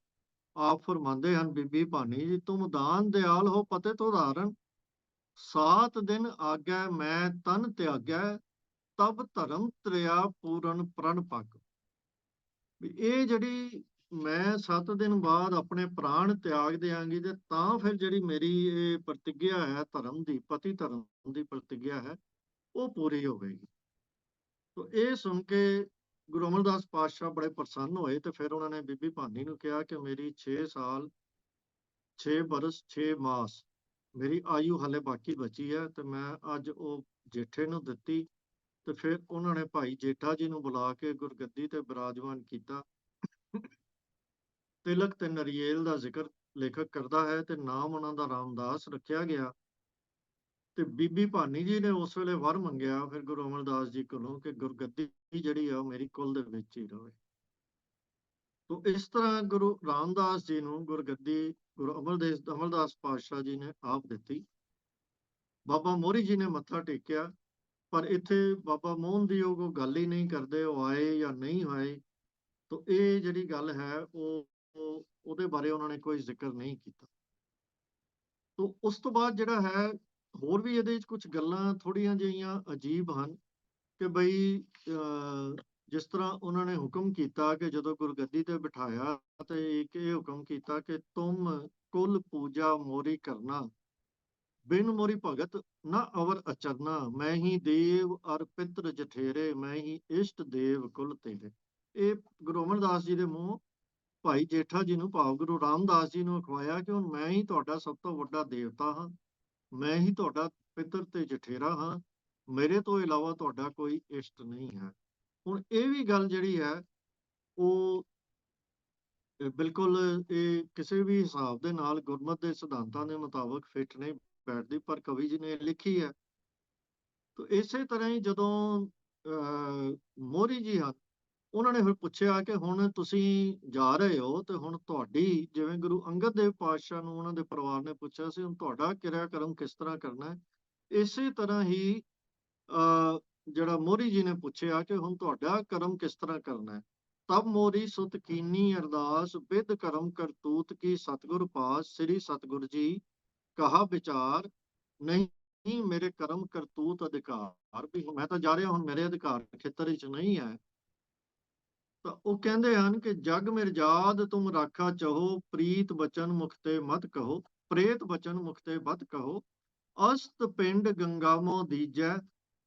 ਆਪ ਫਰਮਾਉਂਦੇ ਹਨ ਬੀਬੀ ਭਾਨੀ ਜੀ ਤੁਮ ਦਾਨ ਦਿਆਲ ਹੋ ਪਤੇ ਤੋਂ ਧਾਰਨ 7 ਦਿਨ ਆਗੈ ਮੈਂ ਤਨ ਤਿਆਗੈ ਤਬ ਧਰਮ ਤ੍ਰਿਆ ਪੂਰਨ ਪ੍ਰਣ ਪੱਕ। ਵੀ ਇਹ ਜਿਹੜੀ ਮੈਂ 7 ਦਿਨ ਬਾਅਦ ਆਪਣੇ ਪ੍ਰਾਣ ਤਿਆਗ ਦਿਆਂਗੀ ਤੇ ਤਾਂ ਫਿਰ ਜਿਹੜੀ ਮੇਰੀ ਇਹ ਪ੍ਰਤਿੱਗਿਆ ਹੈ ਧਰਮ ਦੀ ਪਤੀ ਧਰਮ ਦੀ ਪ੍ਰਤਿੱਗਿਆ ਹੈ ਉਹ ਪੂਰੀ ਹੋਵੇਗੀ। ਤੋ ਇਹ ਸੁਣ ਕੇ ਗੁਰੂ ਅਮਰਦਾਸ ਪਾਤਸ਼ਾਹ ਬੜੇ ਪ੍ਰਸੰਨ ਹੋਏ ਤੇ ਫਿਰ ਉਹਨਾਂ ਨੇ ਬੀਬੀ ਭਾਨੀ ਨੂੰ ਕਿਹਾ ਕਿ ਮੇਰੀ 6 ਸਾਲ 6 ਬਰਸ 6 ਮਾਸ ਮੇਰੀ ਆਯੂ ਹਲੇ ਬਾਕੀ ਬਚੀ ਹੈ ਤੇ ਮੈਂ ਅੱਜ ਉਹ ਜੇਠੇ ਨੂੰ ਦਿੱਤੀ। ਤੇ ਫਿਰ ਉਹਨਾਂ ਨੇ ਭਾਈ ਜੇਠਾ ਜੀ ਨੂੰ ਬੁਲਾ ਕੇ ਗੁਰਗੱਦੀ ਤੇ ਬਿਰਾਜਮਾਨ ਕੀਤਾ। ਤਿਲਕ ਤੇ ਨਰੀਏਲ ਦਾ ਜ਼ਿਕਰ ਲੇਖਕ ਕਰਦਾ ਹੈ ਤੇ ਨਾਮ ਉਹਨਾਂ ਦਾ ਰਾਮਦਾਸ ਰੱਖਿਆ ਗਿਆ। ਤੇ ਬੀਬੀ ਭਾਨੀ ਜੀ ਨੇ ਉਸ ਵੇਲੇ ਵਰ ਮੰਗਿਆ ਫਿਰ ਗੁਰੂ ਅਮਰਦਾਸ ਜੀ ਕੋਲੋਂ ਕਿ ਗੁਰਗੱਦੀ ਜਿਹੜੀ ਆ ਉਹ ਮੇਰੀ ਕੁਲ ਦੇ ਵਿੱਚ ਹੀ ਰਹੇ। ਤੋ ਇਸ ਤਰ੍ਹਾਂ ਗੁਰੂ ਰਾਮਦਾਸ ਜੀ ਨੂੰ ਗੁਰਗੱਦੀ ਗੁਰੂ ਅਮਰਦਾਸ ਪਾਤਸ਼ਾਹ ਜੀ ਨੇ ਆਪ ਦਿੱਤੀ। ਬਾਬਾ ਮੋਹਰੀ ਜੀ ਨੇ ਮੱਥਾ ਟੇਕਿਆ ਪਰ ਇੱਥੇ ਬਾਬਾ ਮੋਹਨ ਦੀ ਉਹ ਗੱਲ ਹੀ ਨਹੀਂ ਕਰਦੇ ਉਹ ਆਏ ਜਾਂ ਨਹੀਂ ਆਏ। ਤੋ ਇਹ ਜਿਹੜੀ ਗੱਲ ਹੈ ਉਹਦੇ ਬਾਰੇ ਉਹਨਾਂ ਨੇ ਕੋਈ ਜ਼ਿਕਰ ਨਹੀਂ ਕੀਤਾ। ਤੋ ਉਸ ਤੋਂ ਬਾਅਦ ਜਿਹੜਾ ਹੈ ਹੋਰ ਵੀ ਇਹਦੇ ਵਿੱਚ ਕੁਝ ਗੱਲਾਂ ਥੋੜ੍ਹੀਆਂ ਜਿਹੀਆਂ ਅਜੀਬ ਹਨ ਕਿ ਬਈ ਜਿਸ ਤਰ੍ਹਾਂ ਉਹਨਾਂ ਨੇ ਹੁਕਮ ਕੀਤਾ ਕਿ ਜਦੋਂ ਗੁਰਗੱਦੀ ਤੇ ਬਿਠਾਇਆ ਤੇ ਇੱਕ ਇਹ ਹੁਕਮ ਕੀਤਾ ਕਿ ਤੁਮ ਕੁਲ ਪੂਜਾ ਮੋਰੀ ਕਰਨਾ ਬਿਨ ਮੋਰੀ ਭਗਤ ਨਾ ਅਵਰ ਅਚਰਨਾ ਮੈਂ ਹੀ ਦੇਵ ਅਰ ਪਿਤਰ ਜਠੇਰੇ ਮੈਂ ਹੀ ਇਸ਼ਟ ਦੇਵ ਕੁਲ ਤੇਰੇ। ਇਹ ਗੁਰੂ ਅਮਰਦਾਸ ਜੀ ਦੇ ਮੂੰਹ ਭਾਈ ਜੇਠਾ ਜੀ ਨੂੰ ਭਾਵ ਗੁਰੂ ਰਾਮਦਾਸ ਜੀ ਨੂੰ ਅਖਵਾਇਆ ਕਿ ਹੁਣ ਮੈਂ ਹੀ ਤੁਹਾਡਾ ਸਭ ਤੋਂ ਵੱਡਾ ਦੇਵਤਾ ਹਾਂ, ਮੈਂ ਹੀ ਤੁਹਾਡਾ ਪਿਤਰ ਤੇ ਜਠੇਰਾ ਹਾਂ, ਮੇਰੇ ਤੋਂ ਇਲਾਵਾ ਤੁਹਾਡਾ ਕੋਈ ਇਸ਼ਟ ਨਹੀਂ ਹੈ। ਹੁਣ ਇਹ ਵੀ ਗੱਲ ਜਿਹੜੀ ਹੈ ਉਹ ਬਿਲਕੁਲ ਇਹ ਕਿਸੇ ਵੀ ਹਿਸਾਬ ਦੇ ਨਾਲ ਗੁਰਮਤ ਦੇ ਸਿਧਾਂਤਾਂ ਦੇ ਮੁਤਾਬਕ ਫਿੱਟ ਨਹੀਂ ਬੈਠਦੀ ਪਰ ਕਵੀ ਜੀ ਨੇ ਲਿਖੀ ਹੈ। ਤਾਂ ਇਸੇ ਤਰ੍ਹਾਂ ਹੀ ਜਦੋਂ ਮੋਹਰੀ ਜੀ ਹਨ ਉਹਨਾਂ ਨੇ ਫਿਰ ਪੁੱਛਿਆ ਕਿ ਹੁਣ ਤੁਸੀਂ ਜਾ ਰਹੇ ਹੋ ਤੇ ਹੁਣ ਤੁਹਾਡੀ ਜਿਵੇਂ ਗੁਰੂ ਅੰਗਦ ਦੇਵ ਪਾਤਸ਼ਾਹ ਨੂੰ ਉਹਨਾਂ ਦੇ ਪਰਿਵਾਰ ਨੇ ਪੁੱਛਿਆ ਸੀ ਹੁਣ ਤੁਹਾਡਾ ਕਿਰਿਆ ਕਰਮ ਕਿਸ ਤਰ੍ਹਾਂ ਕਰਨਾ ਹੈ। ਇਸੇ ਤਰ੍ਹਾਂ ਹੀ ਜਿਹੜਾ ਮੋਹਰੀ ਜੀ ਨੇ ਪੁੱਛਿਆ ਕਿ ਹੁਣ ਤੁਹਾਡਾ ਕਰਮ ਕਿਸ ਤਰ੍ਹਾਂ ਕਰਨਾ ਹੈ। ਤਬ ਮੋਰੀ ਸੁਤ ਕੀਨੀ ਅਰਦਾਸ ਬਿਦ ਕਰਮ ਕਰਤੂਤ ਕੀ ਸਤਿਗੁਰ ਪਾਸ ਸ੍ਰੀ ਸਤਿਗੁਰ ਜੀ ਕਹਾ ਵਿਚਾਰ ਨਹੀਂ ਮੇਰੇ ਕਰਮ ਕਰਤੂਤ ਅਧਿਕਾਰ ਵੀ ਮੈਂ ਤਾਂ ਜਾ ਰਿਹਾ ਹੁਣ ਮੇਰੇ ਅਧਿਕਾਰ ਖੇਤਰ ਵਿੱਚ ਨਹੀਂ ਹੈ। ਤਾਂ ਉਹ ਕਹਿੰਦੇ ਹਨ ਕਿ ਜਗ ਮਿਰਜਾਦ ਤੁਮ ਰਾਖਾ ਚਾਹੋ ਪ੍ਰੀਤ ਬਚਨ ਮੁਖਤੇ ਮਤ ਕਹੋ ਪ੍ਰੇਤ ਬਚਨ ਮੁਖਤੇ ਬਤ ਕਹੋ ਅਸਤ ਪਿੰਡ ਗੰਗਾਮੋ ਦੀਜੈ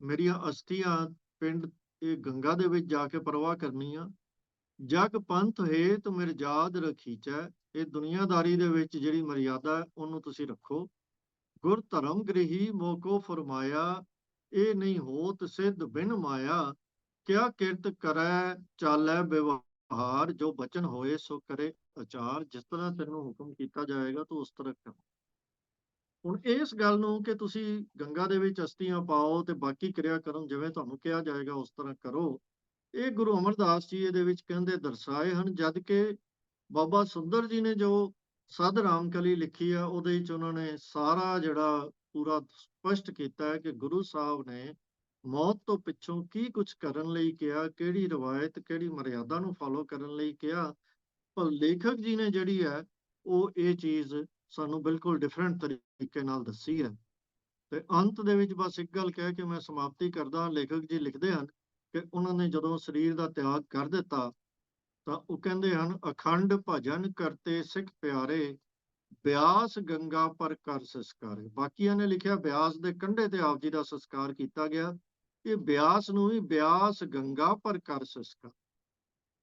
ਮੇਰੀਆਂ ਅਸਥੀਆਂ ਪਿੰਡ ਇਹ ਗੰਗਾ ਦੇ ਵਿੱਚ ਜਾ ਕੇ ਪ੍ਰਵਾਹ ਕਰਨੀਆਂ। ਜਗ ਪੰਥ ਹੇਤ ਮਿਰਜਾਦ ਰਖੀਚੈ ਇਹ ਦੁਨੀਆਦਾਰੀ ਦੇ ਵਿੱਚ ਜਿਹੜੀ ਮਰਿਆਦਾ ਉਹਨੂੰ ਤੁਸੀਂ ਰੱਖੋ। ਗੁਰ ਧਰਮ ਗ੍ਰਹੀ ਮੋਕੋ ਫਰਮਾਇਆ ਇਹ ਨਹੀਂ ਹੋਤ ਸਿੱਧ ਬਿਨ ਮਾਇਆ ਕਿਆ ਕਿਰਤ ਕਰੈ ਚਾਲੈ ਵਿਵਹਾਰ ਜੋ ਬਚਨ ਹੋਏ ਸੋ ਕਰੇ ਅਚਾਰ। ਜਿਸ ਤਰ੍ਹਾਂ ਤੈਨੂੰ ਹੁਕਮ ਕੀਤਾ ਜਾਏਗਾ ਤੂੰ ਉਸ ਤਰ੍ਹਾਂ ਕਰ। ਹੁਣ ਇਸ ਗੱਲ ਨੂੰ ਕਿ ਤੁਸੀਂ ਗੰਗਾ ਦੇ ਵਿੱਚ ਅਸਥੀਆਂ ਪਾਓ ਤੇ ਬਾਕੀ ਕਿਰਿਆ ਕਰਮ ਜਿਵੇਂ ਤੁਹਾਨੂੰ ਕਿਹਾ ਜਾਏਗਾ ਉਸ ਤਰ੍ਹਾਂ ਕਰੋ, ਇਹ ਗੁਰੂ ਅਮਰਦਾਸ ਜੀ ਇਹਦੇ ਵਿੱਚ ਕਹਿੰਦੇ ਦਰਸਾਏ ਹਨ। ਜਦ ਕਿ ਬਾਬਾ ਸੁੰਦਰ ਜੀ ਨੇ ਜੋ ਸਾਧ ਰਾਮਕਲੀ ਲਿਖੀ ਆ ਉਹਦੇ ਵਿੱਚ ਉਹਨਾਂ ਨੇ ਸਾਰਾ ਜਿਹੜਾ ਪੂਰਾ ਸਪਸ਼ਟ ਕੀਤਾ ਹੈ ਕਿ ਗੁਰੂ ਸਾਹਿਬ ਨੇ ਮੌਤ ਤੋਂ ਪਿੱਛੋਂ ਕੀ ਕੁਝ ਕਰਨ ਲਈ ਕਿਹਾ, ਕਿਹੜੀ ਰਵਾਇਤ ਕਿਹੜੀ ਮਰਿਆਦਾ ਨੂੰ ਫਾਲੋ ਕਰਨ ਲਈ ਕਿਹਾ। ਪਰ ਲੇਖਕ ਜੀ ਨੇ ਜਿਹੜੀ ਹੈ ਉਹ ਇਹ ਚੀਜ਼ ਸਾਨੂੰ ਬਿਲਕੁਲ ਡਿਫਰੈਂਟ ਤਰੀਕੇ ਨਾਲ ਦੱਸੀ ਹੈ। ਤੇ ਅੰਤ ਦੇ ਵਿੱਚ ਬਸ ਇੱਕ ਗੱਲ ਕਹਿ ਕੇ ਮੈਂ ਸਮਾਪਤੀ ਕਰਦਾ। ਲੇਖਕ ਜੀ ਲਿਖਦੇ ਹਨ ਕਿ ਉਹਨਾਂ ਨੇ ਜਦੋਂ ਸਰੀਰ ਦਾ ਤਿਆਗ ਕਰ ਦਿੱਤਾ ਤਾਂ ਉਹ ਕਹਿੰਦੇ ਹਨ, ਅਖੰਡ ਭਜਨ ਕਰਤੇ ਸਿੱਖ ਪਿਆਰੇ, ਬਿਆਸ ਗੰਗਾ ਪਰ ਕਰ ਸੰਸਕਾਰੇ। ਬਾਕੀਆਂ ਨੇ ਲਿਖਿਆ ਬਿਆਸ ਦੇ ਕੰਢੇ ਤੇ ਆਪ ਜੀ ਦਾ ਸੰਸਕਾਰ ਕੀਤਾ ਗਿਆ, ਇਹ ਬਿਆਸ ਨੂੰ ਵੀ ਬਿਆਸ ਗੰਗਾ ਪਰ ਕਰ ਸੰਸਕਾਰ।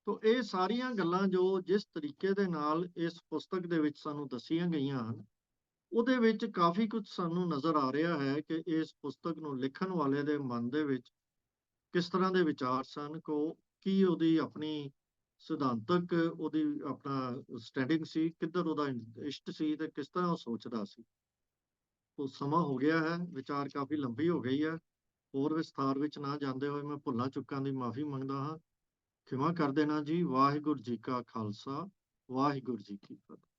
ਤੋ ਇਹ ਸਾਰੀਆਂ ਗੱਲਾਂ ਜੋ ਜਿਸ ਤਰੀਕੇ ਦੇ ਨਾਲ ਇਸ ਪੁਸਤਕ ਦੇ ਵਿੱਚ ਸਾਨੂੰ ਦੱਸੀਆਂ ਗਈਆਂ ਹਨ, ਉਹਦੇ ਵਿੱਚ ਕਾਫੀ ਕੁਝ ਸਾਨੂੰ ਨਜ਼ਰ ਆ ਰਿਹਾ ਹੈ ਕਿ ਇਸ ਪੁਸਤਕ ਨੂੰ ਲਿਖਣ ਵਾਲੇ ਦੇ ਮਨ ਦੇ ਵਿੱਚ ਕਿਸ ਤਰ੍ਹਾਂ ਦੇ ਵਿਚਾਰ ਸਨ, ਕੀ ਉਹਦੀ ਆਪਣੀ ਸਿਧਾਂਤਕ ਉਹਦੀ ਆਪਣਾ ਸਟੈਂਡਿੰਗ ਸੀ, ਕਿੱਧਰ ਉਹਦਾ ਇਸ਼ਟ ਸੀ ਤੇ ਕਿਸ ਤਰ੍ਹਾਂ ਉਹ ਸੋਚਦਾ ਸੀ। ਉਹ ਸਮਾਂ ਹੋ ਗਿਆ ਹੈ, ਵਿਚਾਰ ਕਾਫੀ ਲੰਬੀ ਹੋ ਗਈ ਹੈ। ਹੋਰ ਵਿਸਥਾਰ ਵਿੱਚ ਨਾ ਜਾਂਦੇ ਹੋਏ ਮੈਂ ਭੁੱਲਾਂ ਚੁੱਕਾਂ ਦੀ ਮਾਫੀ ਮੰਗਦਾ ਹਾਂ। ਖਿਮਾ ਕਰ ਦੇਣਾ ਜੀ। ਵਾਹਿਗੁਰੂ ਜੀ ਕਾ ਖਾਲਸਾ, ਵਾਹਿਗੁਰੂ ਜੀ ਕੀ ਫਤਿਹ।